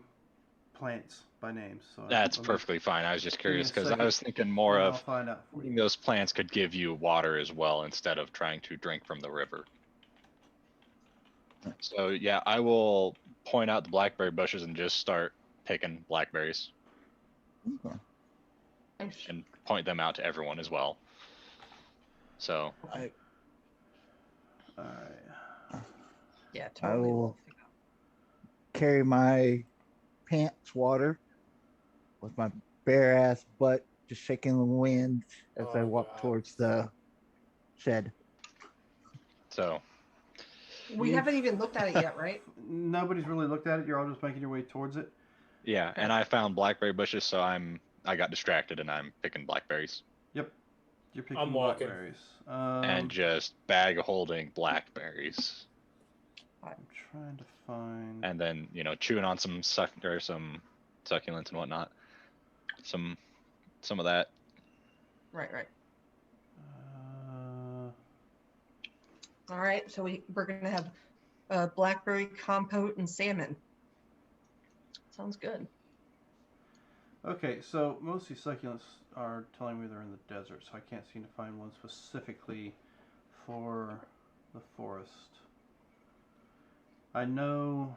plants by name, so That's I'm perfectly fine. I was just me a curious because I second, was thinking more I'll of find out for you. those plants could give you water as well instead of trying to drink from the river. So yeah, I will point out the blackberry bushes and just start picking blackberries Okay. Nice. and point them out to everyone as well. So All right. Yeah, I totally. will carry my pants water with my bare ass butt just shaking the wind as I Oh, walk God. towards the shed. We You've- haven't even looked at it yet, right? Nobody's really looked at it. You're all just making your way towards it. yeah, and I found blackberry bushes, so I got distracted and I'm picking blackberries You're picking I'm walking. blackberries. and just bag holding blackberries, I'm trying to find. and then chewing on some succulents and whatnot. Some of that. Right. Uh, All right, so we're gonna have blackberry compote and salmon. Sounds good. Okay, so most of these succulents are telling me they're in the desert, so I can't seem to find one specifically for the forest. I know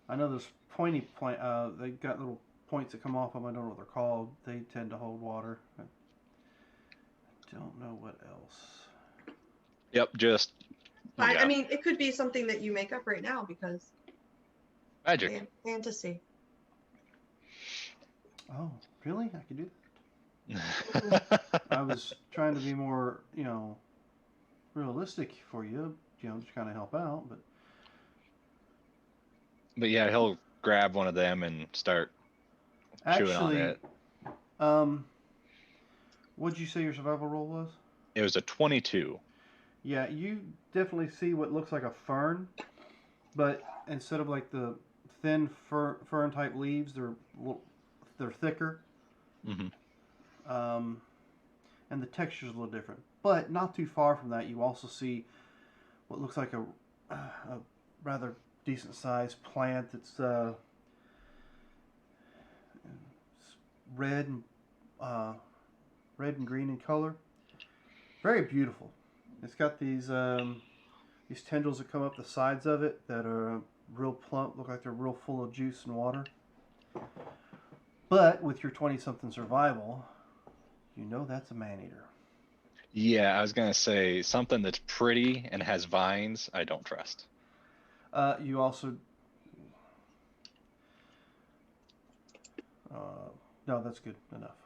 those pointy plant. They got little points that come off them. I don't know what they're called. They tend to hold water. I don't know what else. Yep, just I yeah, mean, it could be something that you make up right now because magic. fantasy. Oh, really? I can do that. I was trying to be more, realistic for you. Just kind of help out, but. But yeah, he'll grab one of them and start chewing on Actually, it. what'd you say your survival roll was? It was a 22. Yeah, you definitely see what looks like a fern, but instead of like the thin fern type leaves, they're thicker, Mm-hmm. and the texture's a little different. But not too far from that, you also see what looks like a rather decent sized plant that's red and red and green in color. Very beautiful. It's got these tendrils that come up the sides of it that are real plump, look like they're real full of juice and water. But with your 20-something survival, you know that's a man-eater. Yeah, I was gonna say something that's pretty and has vines. I don't trust. You also... no, that's good enough.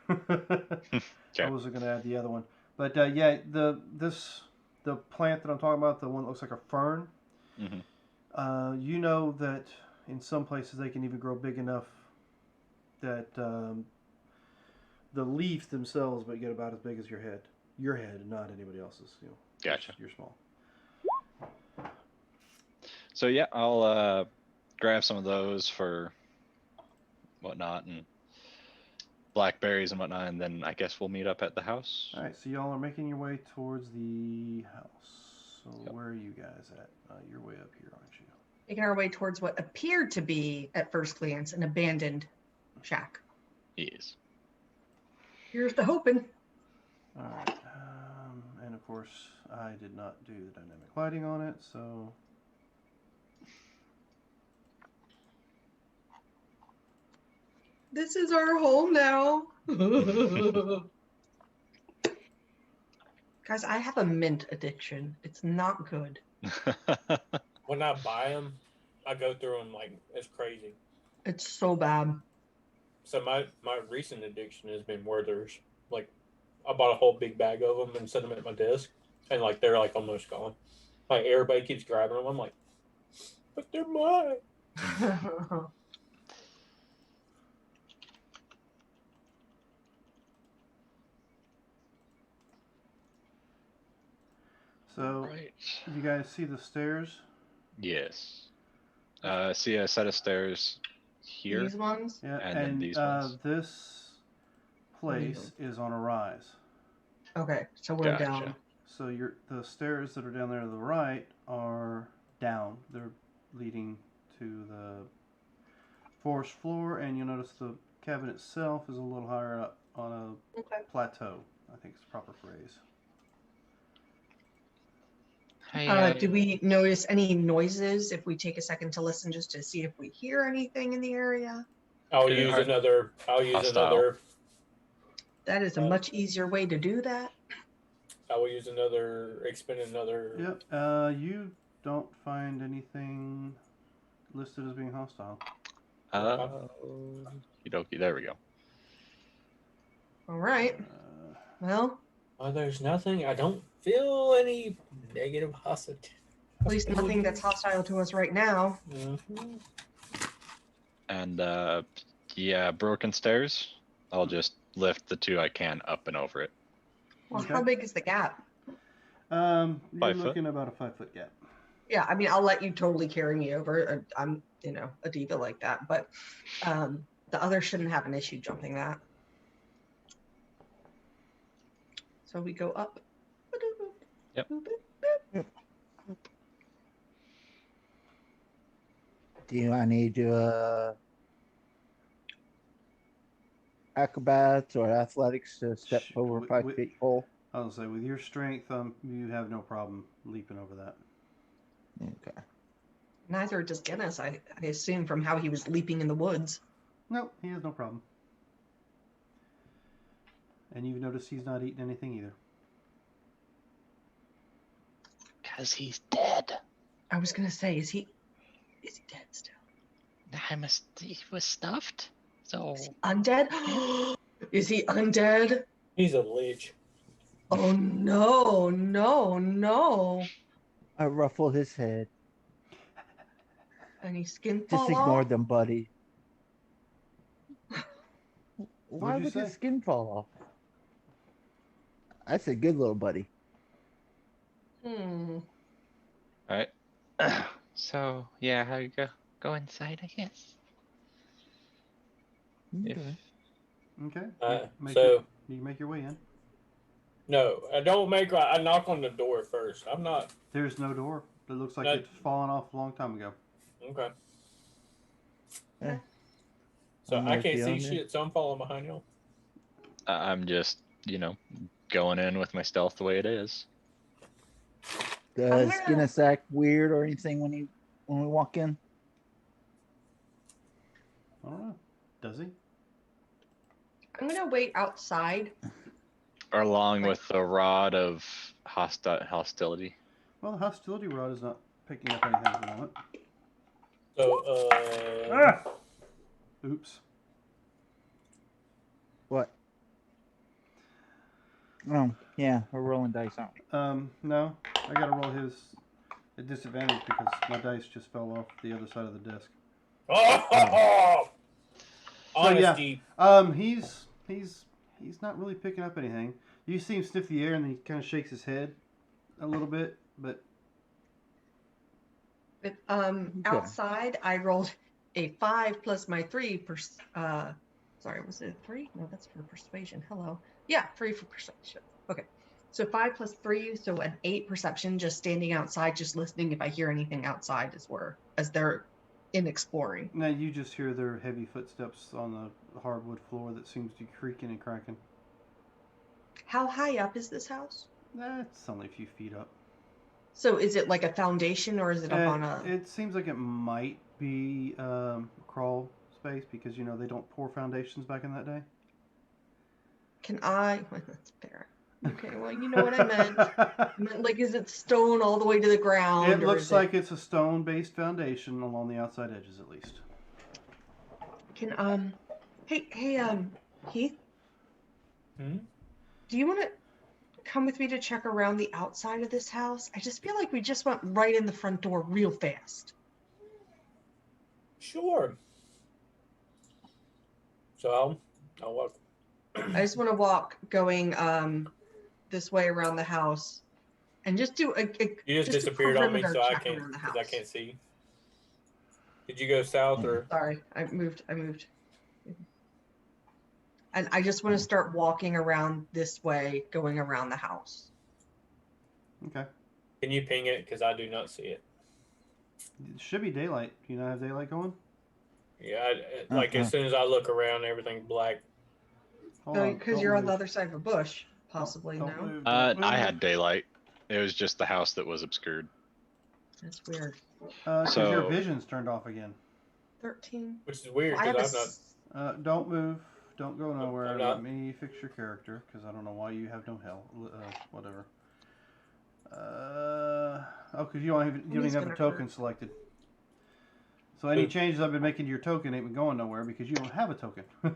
Okay. I wasn't going to add the other one. But yeah, the plant that I'm talking about, the one that looks like a fern, you know that in some places they can even grow big enough that the leaves themselves might get about as big as your head. Your head, and not anybody else's. Gotcha. You're small. So yeah, I'll grab some of those for whatnot and blackberries and whatnot, and then I guess we'll meet up at the house. All right, so y'all are making your way towards the house. So where are you guys at? You're way up here, aren't you? Making our way towards what appeared to be, at first glance, an abandoned shack. Yes. Here's the hoping. All right. And of course, I did not do the dynamic lighting on it, so... This is our home now. Guys, I have a mint addiction. It's not good. When I buy them, I go through them like it's crazy. It's so bad. So my recent addiction has been Werther's. Like, I bought a whole big bag of them and set them at my desk, and like they're like almost gone. Like everybody keeps grabbing them. I'm like, but they're mine. So, right. you guys see the stairs? Yes. See a set of stairs here. These ones? Yeah, And then these ones. This place is on a rise. Okay, so we're Gotcha. down. So the stairs that are down there to the right are down. They're leading to the forest floor, and you'll notice the cabin itself is a little higher up on a plateau. I think it's the proper phrase. Do we notice any noises if we take a second to listen just to see if we hear anything in the area? I'll Okay, use alright. another. That is a much easier way to do that. I will use another. Expend another. Yep. You don't find anything listed as being hostile. Okie there we go. All right. Well, There's nothing. I don't feel any negative hostility. at least nothing that's hostile to us right now. Mm-hmm. And yeah, broken stairs. I'll just lift the two I can up and over it. Well, Okay. how big is the gap? You're 5 foot? looking about a 5-foot gap. Yeah, I mean, I'll let you totally carry me over. I'm, a diva like that, but the other shouldn't have an issue jumping that. So we go up. Yep. Do I need to acrobats or athletics to step Sh- over wi- 5 wi- feet pole? I was say with your strength, you have no problem leaping over that. Okay. Neither does Guinness, I assume, from how he was leaping in the woods. Nope, he has no problem. And you've noticed he's not eating anything either. Because he's dead. I was gonna say, is he dead still? He was stuffed. So Is he undead? Is he undead? He's a lich. Oh no, no, no. I ruffle his head. Any skin Just fall ignore off? them, buddy. Why What'd you would his say? skin fall off? I said, good little buddy. Hmm. all right. So yeah, how you go? Go inside, I guess. If Okay. Okay. So You make your way in. no, I don't make. I knock on the door first. I'm not. There's no door. It looks like No. it's fallen off a long time ago. Okay. Eh, So I'm I with can't you see on that. shit, so I'm following behind you. I'm just, going in with my stealth the way it is. Does gonna- Guinness act weird or anything when we walk in? I don't know. Does he? I'm gonna wait outside. Along with the rod of hostility. Well, the hostility rod is not picking up anything at the moment. So Oops. What? Oh, yeah, we're rolling dice, aren't we? No. I gotta roll his at disadvantage because my dice just fell off the other side of the desk. oh, So, yeah. honesty. He's not really picking up anything. You see him sniff the air and then he kind of shakes his head a little bit, but But, outside, I rolled a 5 plus my 3 sorry, was it 3? No, that's for persuasion. Hello. Yeah, 3 for perception. Okay. So 5 plus 3, so an 8 perception, just standing outside, just listening if I hear anything outside as they're in exploring. now you just hear their heavy footsteps on the hardwood floor that seems to be creaking and cracking. How high up is this house? It's only a few feet up. So is it like a foundation or is it up on a... It seems like it might be crawl space because, they don't pour foundations back in that day. Can I... Well, that's fair. Okay, well, you know what I meant. I meant, like, is it stone all the way to the ground? It or looks is like it's a stone-based foundation along the outside edges, at least. Can, Hey, Heath? Hmm? Do you want to come with me to check around the outside of this house? I just feel like we just went right in the front door real fast. Sure. So I'll walk. I just want to walk going this way around the house and just do a You just a disappeared on me, perimeter so I check can't around the because I house. can't see. Did you go south or? Sorry, I moved. And I just want to start walking around this way, going around the house. Okay. Can you ping it? Because I do not see it. It should be daylight. Do you not have daylight going? Yeah, like as soon as I look around, everything's black. Hold on, Because don't you're on move. the other side of a bush, possibly. Don't No, move, don't I move. had daylight. It was just the house that was obscured. that's weird. Because your So- vision's turned off again. 13. Which is weird I have because a I've not. Don't move. Don't go nowhere. I'm Let not. me fix your character because I don't know why you have no hell. Whatever. Because you don't even have a token selected. So any Ooh. changes I've been making to your token ain't been going nowhere because you don't have a token. All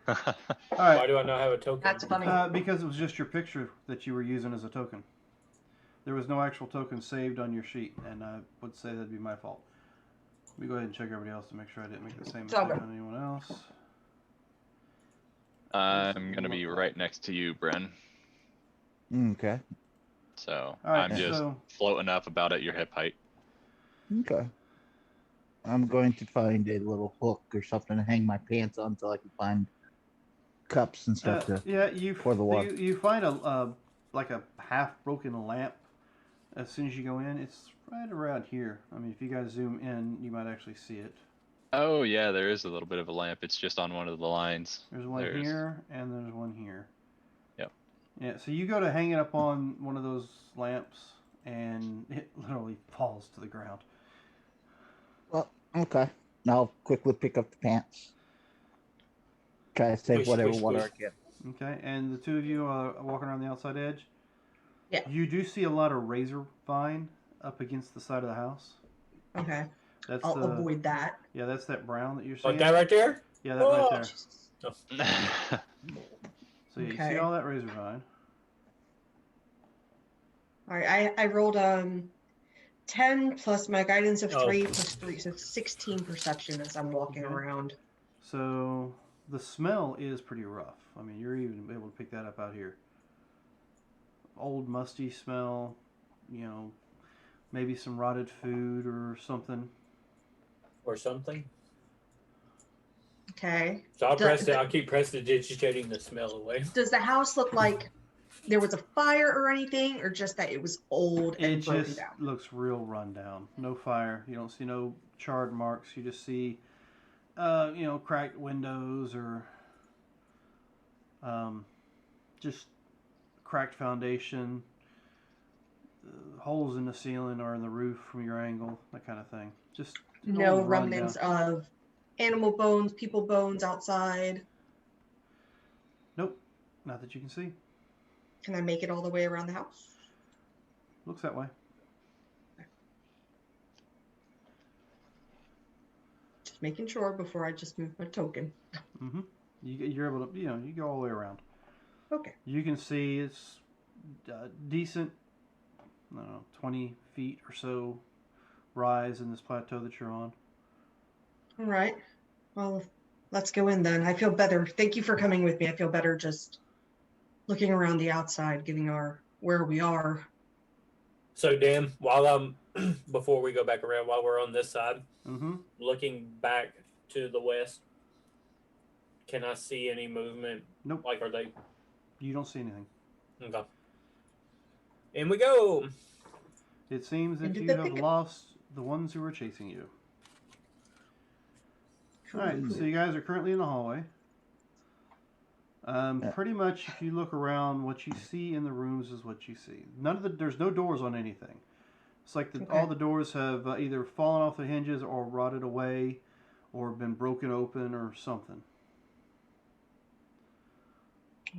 Why right. do I not have a token? That's funny. Because it was just your picture that you were using as a token. There was no actual token saved on your sheet, and I would say that'd be my fault. Let me go ahead and check everybody else to make sure I didn't make the same It's all mistake good. on anyone else. I'm going to be right next to you, Bren. Okay. So All right, I'm just so floating up about at your hip height. Okay. I'm going to find a little hook or something to hang my pants on so I can find cups and stuff to yeah, you pour the water. you find a like a half broken lamp as soon as you go in. It's right around here. I mean, if you guys zoom in, you might actually see it. Oh yeah, there is a little bit of a lamp. It's just on one of the lines. There's one here, and there's one here. Yep. Yeah, so you go to hang it up on one of those lamps, and it literally falls to the ground. Well, okay. Now I'll quickly pick up the pants. Try to save Squish, whatever squish, water squish. I can. Okay, and the two of you are walking around the outside edge. Yeah. You do see a lot of razor vine up against the side of the house. Okay. That's I'll the avoid that. yeah, that's that brown that you're seeing. Like that right there? Yeah, that right Oh, there. Jesus. So yeah, you Okay. see all that razor vine. All right. I rolled 10 plus my guidance of Oh. 3 plus 3, so 16 perception as I'm walking Okay. around. So the smell is pretty rough. I mean, you're even able to pick that up out here. Old musty smell, you know, maybe some rotted food or something. Or something. Okay. So I'll Does- I'll keep prestidigitating the smell away. Does the house look like there was a fire or anything, or just that it was old and It broken just down? looks real run down. No fire. You don't see no charred marks. You just see, you know, cracked windows or just cracked foundation, holes in the ceiling or in the roof from your angle, that kind of thing. Just No old run remnants down. of animal bones, people bones outside. Nope, not that you can see. Can I make it all the way around the house? Looks that way. Just making sure before I just move my token. Mm-hmm. You're able to, you know, you go all the way around. Okay. You can see it's decent, I don't know, 20 feet or so rise in this plateau that you're on. All right. Well, let's go in then. I feel better. Thank you for coming with me. I feel better just looking around the outside, giving our where we are. So Dan, while I'm before we go back around, while we're on this side, Mm-hmm. looking back to the west, can I see any movement? Nope. Like, are they? You don't see anything. Okay. In we go. It seems that Into you the have thicket. lost the ones who were chasing you. Cool. All right, so you guys are currently in the hallway. Yeah. Pretty much, if you look around, what you see in the rooms is what you see. There's no doors on anything. It's like Okay. all the doors have either fallen off the hinges or rotted away, or been broken open or something.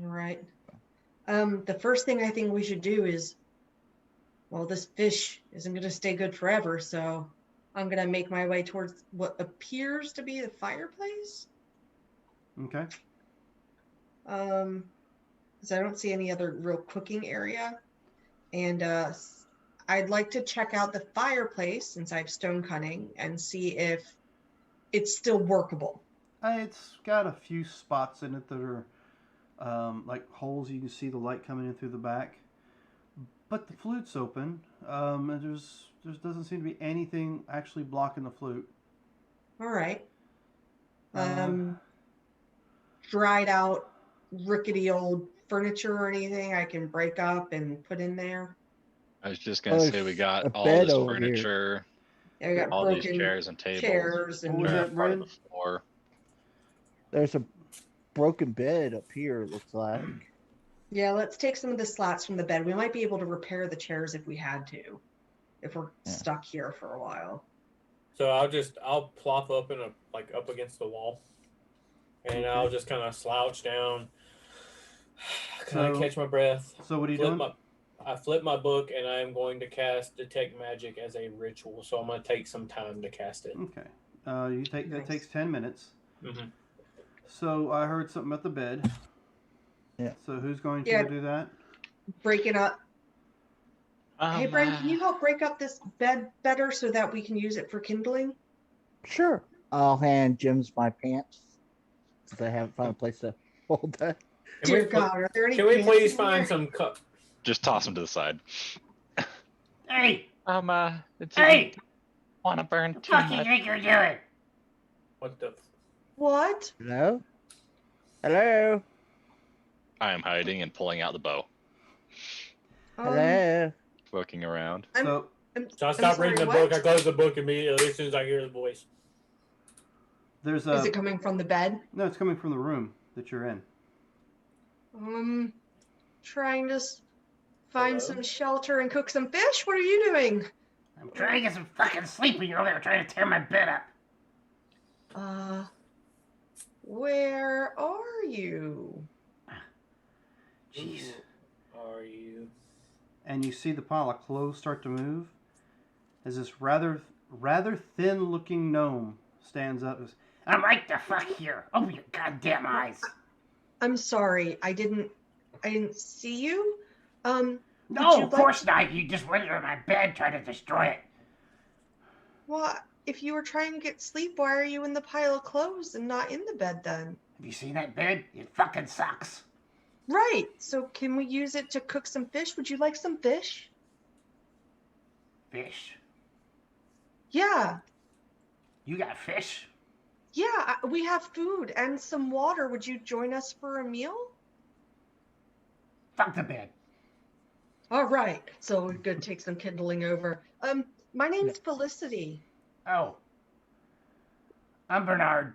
All right. The first thing I think we should do is, well, this fish isn't going to stay good forever, so I'm going to make my way towards what appears to be the fireplace. Okay. Because I don't see any other real cooking area. And I'd like to check out the fireplace since I have stone cutting and see if it's still workable. It's got a few spots in it that are like holes. You can see the light coming in through the back. But the flute's open, and there doesn't seem to be anything actually blocking the flute. All right. Uh, Dried out, rickety old furniture or anything I can break up and put in there. I was just gonna There's say we got a all bed this over here. furniture, Yeah, I got all these broken chairs and tables. chairs What and was are that, part of Bryn? the floor. There's a broken bed up here, it looks like. yeah, let's take some of the slats from the bed. We might be able to repair the chairs if we had to, if we're Yeah. stuck here for a while. So I'll plop up up against the wall, and Okay. I'll just kind of slouch down, kind of So- catch my breath. So what are you doing? I flip my book, and I am going to cast Detect Magic as a ritual. So I'm going to take some time to cast it. Okay. That Nice. takes 10 minutes. Mhm. So I heard something about the bed. Yeah. So who's going to Yeah. do that? Break it up. Hey, Brian, can you uh, help break up this bed better so that we can use it for kindling? Sure. I'll hand Jim's my pants since I haven't found a place to hold that. Can we Dear pl- God, are there any Can we pants please in find here? some cup? just toss them to the side. Hey, It's hey, want to burn what the too fuck you much. think you're doing? What the? What? Hello? Hello? I am hiding and pulling out the bow, Hello? looking around. So So I I'm stop sorry, reading the what? book. I close the book immediately as soon as I hear the voice. There's Is it coming from the bed? No, it's coming from the room that you're in. Trying to find Hello? some shelter and cook some fish. What are you doing? I'm trying to get some fucking sleep and you're over there trying to tear my bed up. Where are you? Jeez. Who are you? And you see the pile of clothes start to move as this rather thin-looking gnome stands up. And says, I'm right the fuck here. Open your goddamn eyes. I'm sorry, I didn't see you. No, of course not. You just went into my bed trying to destroy it. Well, if you were trying to get sleep, why are you in the pile of clothes and not in the bed then? Have you seen that bed? It fucking sucks. Right. So can we use it to cook some fish? Would you like some fish? Fish? Yeah. You got fish? Yeah, we have food and some water. Would you join us for a meal? Fuck the bed. All right. So we're going to take some kindling over. My name's Felicity. Oh. I'm Bernard.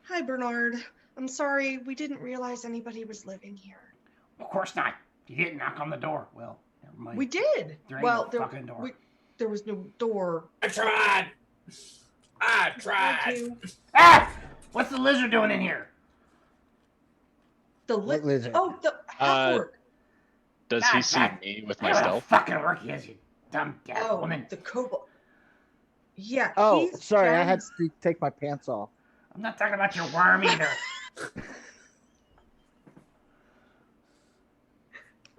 Hi, Bernard. I'm sorry. We didn't realize anybody was living here. Of course not. You didn't knock on the door. Well, never mind. We did. There ain't no fucking door. There was no door. I tried. I Thank tried. you. Ah! What's the lizard doing in here? The What lizard? Oh, the half-orc. Does he see me with my How the stealth? fucking work he is, you dumb deaf Oh, woman. the kobold. Yeah. Oh, he's sorry, I down- had to take my pants off. I'm not talking about your worm either.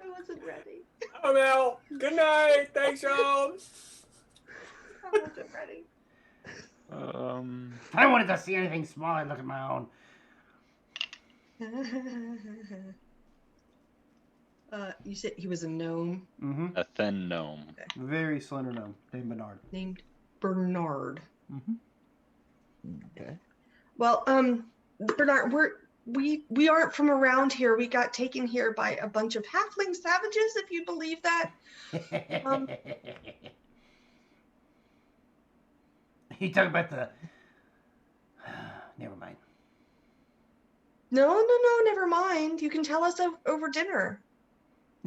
I wasn't ready. Oh, Mel. Good night. Thanks, y'all. I wasn't ready. If I wanted to see anything small, I'd look at my own. You said he was a gnome Mm-hmm. A thin gnome. Very slender gnome named Bernard. named Bernard. Mm-hmm. Okay. Well, Bernard, we aren't from around here. We got taken here by a bunch of halfling savages, if you believe that. You talk about the... Never mind. No, never mind. You can tell us over dinner.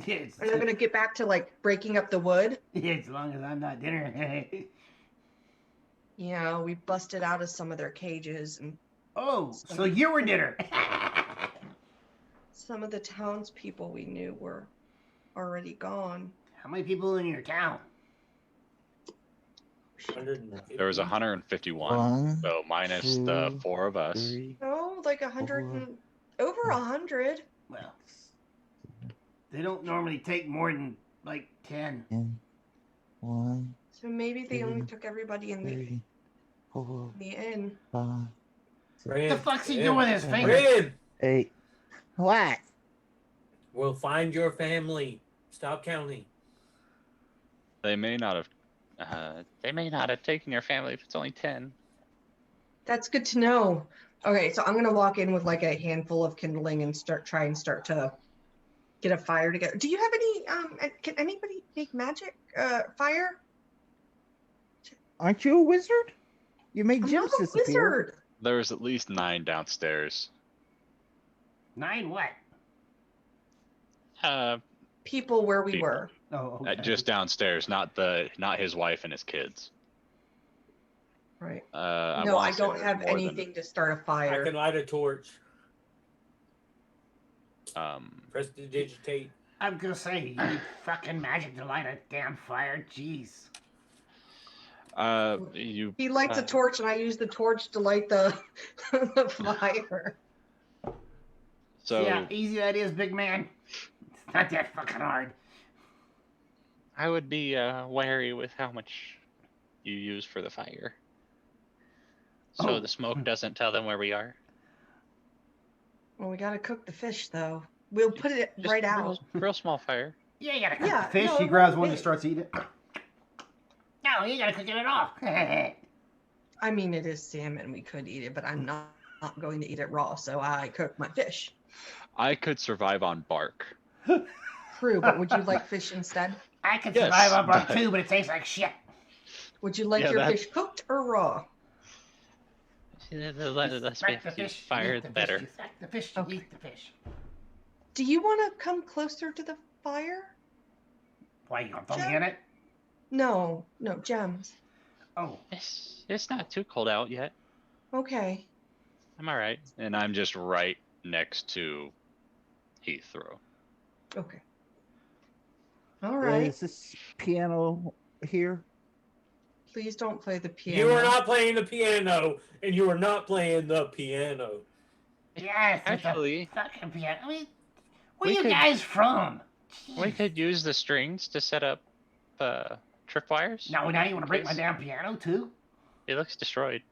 It's, Are you going to get back to like breaking up the wood? as long as I'm not dinner. Yeah, we busted out of some of their cages, and Oh, so you were dinner. some of the townspeople we knew were already gone. How many people in your town? 150. There was 151, One, so minus the 4 of us. 3, Oh, like 100 and over 100. Well, they don't normally take more than like 10. 1, So maybe they only took everybody in 3, 4, the inn. 5, What the Ren, fuck's he Ren, doing with his finger? Ren, 8. What? we'll find your family. Stop counting. They may not have. They may not have taken your family if it's only 10. That's good to know. Okay, so I'm gonna walk in with like a handful of kindling and start to get a fire together. Do you have any? Can anybody make magic fire? Aren't you a wizard? You made I'm gems not a disappear. wizard. There's at least 9 downstairs. 9 what? People where we People. were. Oh, okay. Just downstairs, not his wife and his kids. Right. wanna No, I say don't there's have more than- anything to start a I fire. can light a torch. Um, Press to digitate. I'm gonna say, you need fucking magic to light a damn fire. Jeez. you. He lights a torch, and I use the torch to light the, the fire. So See how easy that is, big man? It's not that fucking hard. I would be wary with how much you use for the fire, so Oh. the smoke doesn't tell them where we are. Well, we gotta cook the fish, though. We'll put it Just right out. real small fire. Yeah, you gotta cook Yeah. the Fish, no, he it grabs won't one be and starts eating it. No, you gotta cook it off. I mean, it is salmon. We could eat it, but I'm not going to eat it raw, so I cook my fish. I could survive on bark. True, but would you like fish instead? I could Yes, survive on bark but- too, but it tastes like shit. Would you like Yeah, your that- fish cooked or raw? The less we have to fire, the better. You smack the fish, you Okay. eat the fish. Do you want to come closer to the fire? Why, you gonna throw Gem? me in it? No, Gems. Oh, It's not too cold out yet. Okay. I'm all right. And I'm just right next to Heathrow. Okay. All right. Is this piano here? Please don't play the piano. You are not playing the piano, and you are not playing the piano. yes, Actually, it's a fucking piano. I mean, where we you could- guys from? We Jeez. could use the strings to set up tripwires. Now you want to break my because damn piano too? It looks destroyed.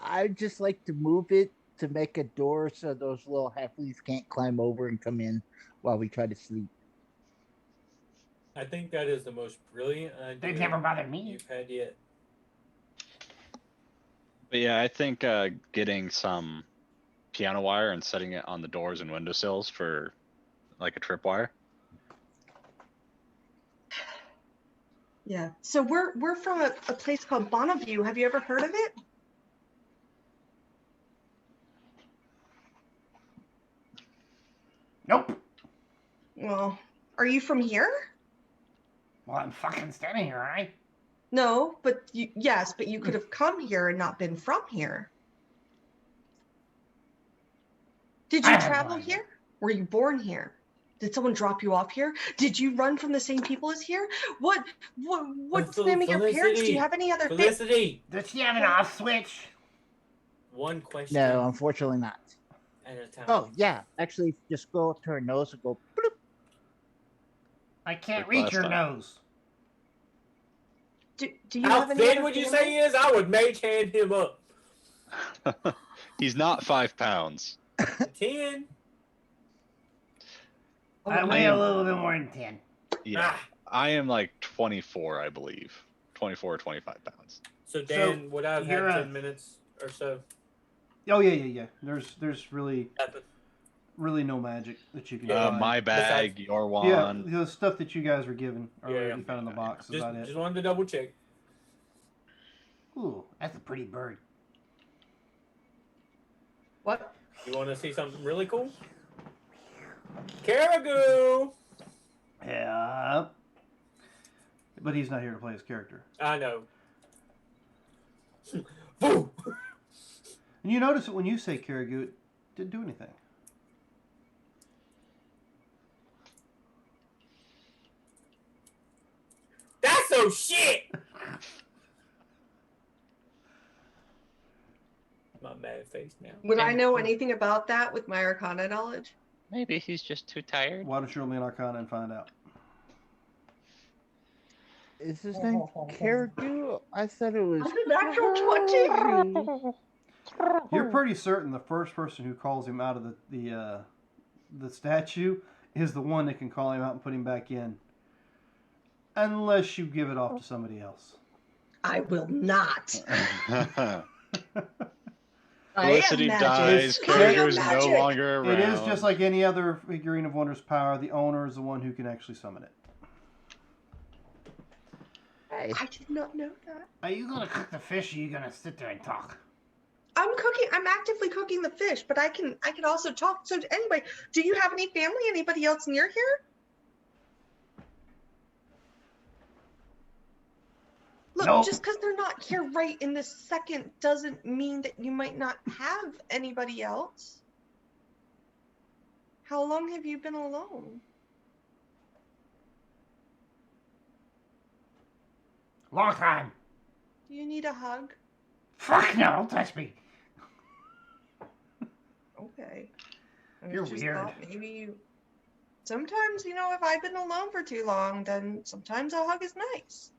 I'd just like to move it to make a door so those little halflings can't climb over and come in while we try to sleep. I think that is the most brilliant idea They've never bothered me. you've had yet. But yeah, I think getting some piano wire and setting it on the doors and windowsills for like a tripwire. Yeah. So we're from a place called Bonneview. Have you ever heard of it? Nope. Well, are you from here? Well, I'm fucking standing here, aren't I? No, but yes, but you could have come here and not been from here. Did I you have no travel idea. here? Were you born here? Did someone drop you off here? Did you run from the same people as here? What's the name of your parents? Do you have any other Felicity? Does she have an off switch? One question No, unfortunately not. at a time. Oh, yeah. Actually, just go up to her nose and go, bloop. I can't Like reach last your time. nose. Do you How have any thin other would you family? say he is? I would mage hand him up. He's not 5 pounds. 10. I weigh a little bit more than 10. Yeah. Ah. I am like 24, I believe. 24 or 25 pounds. So Dan, would I have you're had a- 10 minutes or so? Oh yeah. There's really Happen. no magic that you can Yeah. find. My bag, Besides- your Yeah, wand. the stuff that you guys were given or Yeah, that yeah. you found in the box is about it. Just wanted to double check. Ooh. That's a pretty bird. What? You want to see something really cool? Caragoo! Yeah. But he's not here to play his character. I know. Boo! And you notice that when you say Caragoo, it didn't do anything. That's so shit! My mad face now. Would I know anything about that with my Arcana knowledge? Maybe he's just too tired. Why don't you roll me an Arcana and find out? Is his name Caragoo? I thought it was. Natural 20. You're pretty certain the first person who calls him out of the statue is the one that can call him out and put him back in. Unless you give it off to somebody else. I will not. Felicity I am magic. dies, I am character is no magic. longer around. It is just like any other figurine of Wondrous power. The owner is the one who can actually summon it. Hey, I did not know that. Are you gonna cook the fish or are you gonna sit there and talk? I'm cooking. I'm actively cooking the fish, but I can also talk. So anyway, do you have any family? Anybody else near here? Look, Nope. just because they're not here right in this second doesn't mean that you might not have anybody else. How long have you been alone? Long time. Do you need a hug? Fuck no, don't touch me. Okay. I You're just weird. thought maybe you. Sometimes, if I've been alone for too long, then sometimes a hug is nice.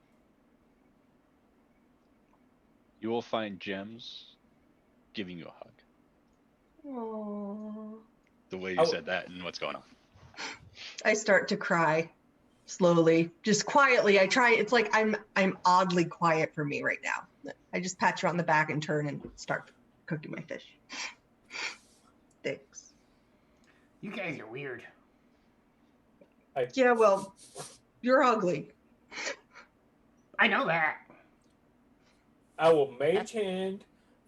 You will find gems giving you a hug. Aww. The way you Oh. said that and what's going on. I start to cry slowly, just quietly. I try. It's like I'm oddly quiet for me right now. I just pat you on the back and turn and start cooking my fish. Thanks. You guys are weird. Yeah, well, you're ugly. I know that. I will mage hand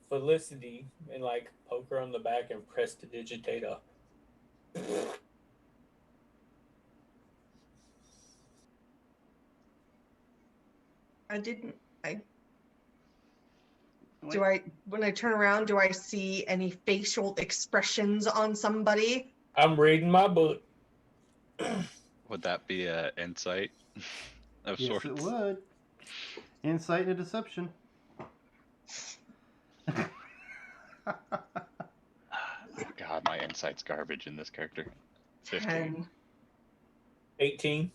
Felicity and like poke her on the back and prestidigitate up. When I turn around, do I see any facial expressions on somebody? I'm reading my book. Would that be an insight of Yes, sorts? it would. Insight into deception. Oh God, my insight's garbage in this character. 15. 10. 18.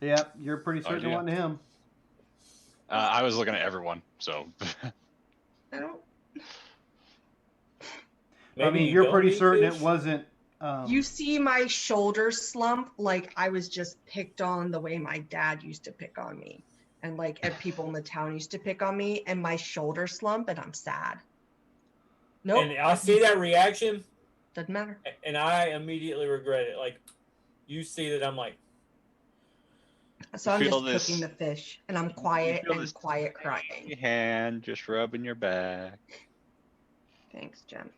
Yeah, you're pretty certain yeah. of wanting him. I was looking at everyone, so. I don't. I mean, you you're don't pretty need certain fish? it wasn't. You see my shoulder slump like I was just picked on the way my dad used to pick on me. And like people in the town used to pick on me, and my shoulder slump, and I'm sad. Nope. And I see that reaction, Doesn't matter. and I immediately regret it. Like, you see that I'm like. So I'm feel just this- cooking the fish, and I'm quiet feel and this quiet crying. Hand just rubbing your back. Thanks, Jen.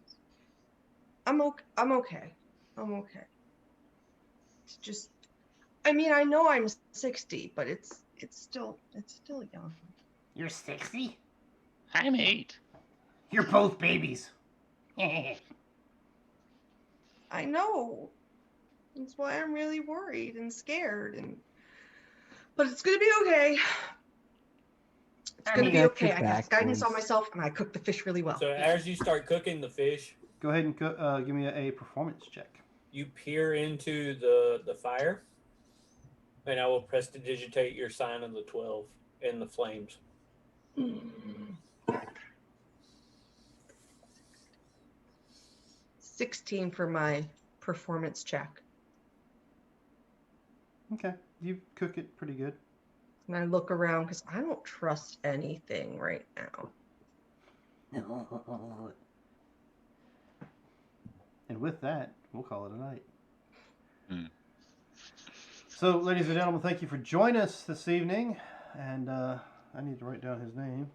I'm okay. I'm okay. I'm okay. It's just, I mean, I know I'm 60, but it's still young. You're 60? I'm 8. You're both babies. I know. That's why I'm really worried and scared, but it's gonna be okay. It's gonna be okay. I cast guidance on myself, and I cook the fish really well. So as you start cooking the fish, Go ahead and give me a performance check. you peer into the fire, and I will prestidigitate your sign of the 12 in the flames. 16 for my performance check. Okay, you cook it pretty good. And I look around because I don't trust anything right now. And with that, we'll call it a night. Hmm. So, ladies and gentlemen, thank you for joining us this evening. And I need to write down his name.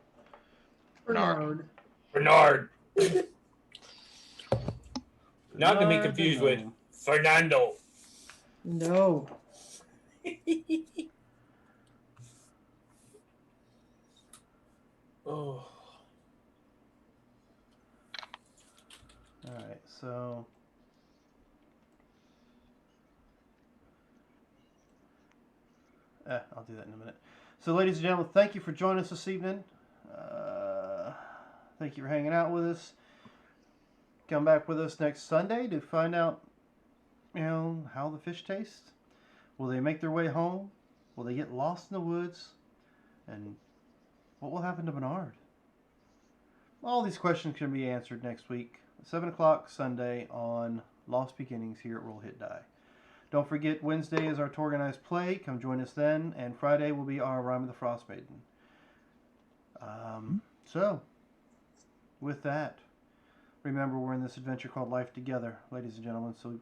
Bernard. Not to be confused with Fernando. No. Oh. All right, so I'll do that in a minute. So, ladies and gentlemen, thank you for joining us this evening. Thank you for hanging out with us. Come back with us next Sunday to find out, how the fish taste. Will they make their way home? Will they get lost in the woods? And what will happen to Bernard? All these questions can be answered next week, 7 o'clock Sunday on Lost Beginnings here at Roll Hit Die. Don't forget, Wednesday is our Torganized play. Come join us then. And Friday will be our Rime of the Frost Maiden. So, with that, remember we're in this adventure called Life Together, ladies and gentlemen. So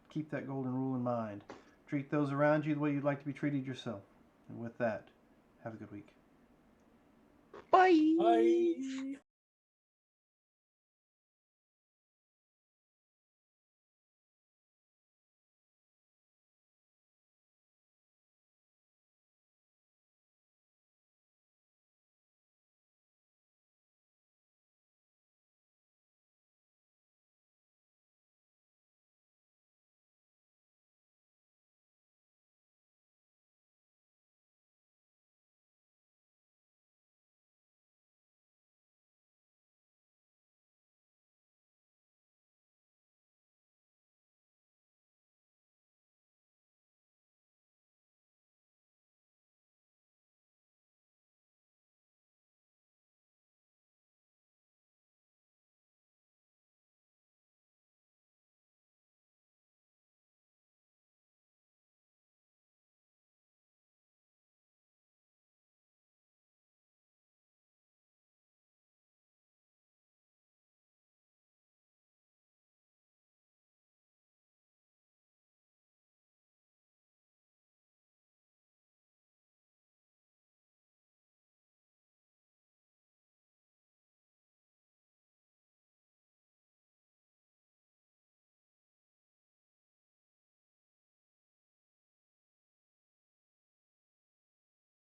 keep that golden rule in mind. Treat those around you the way you'd like to be treated yourself. And with that, have a good week. Bye. Bye.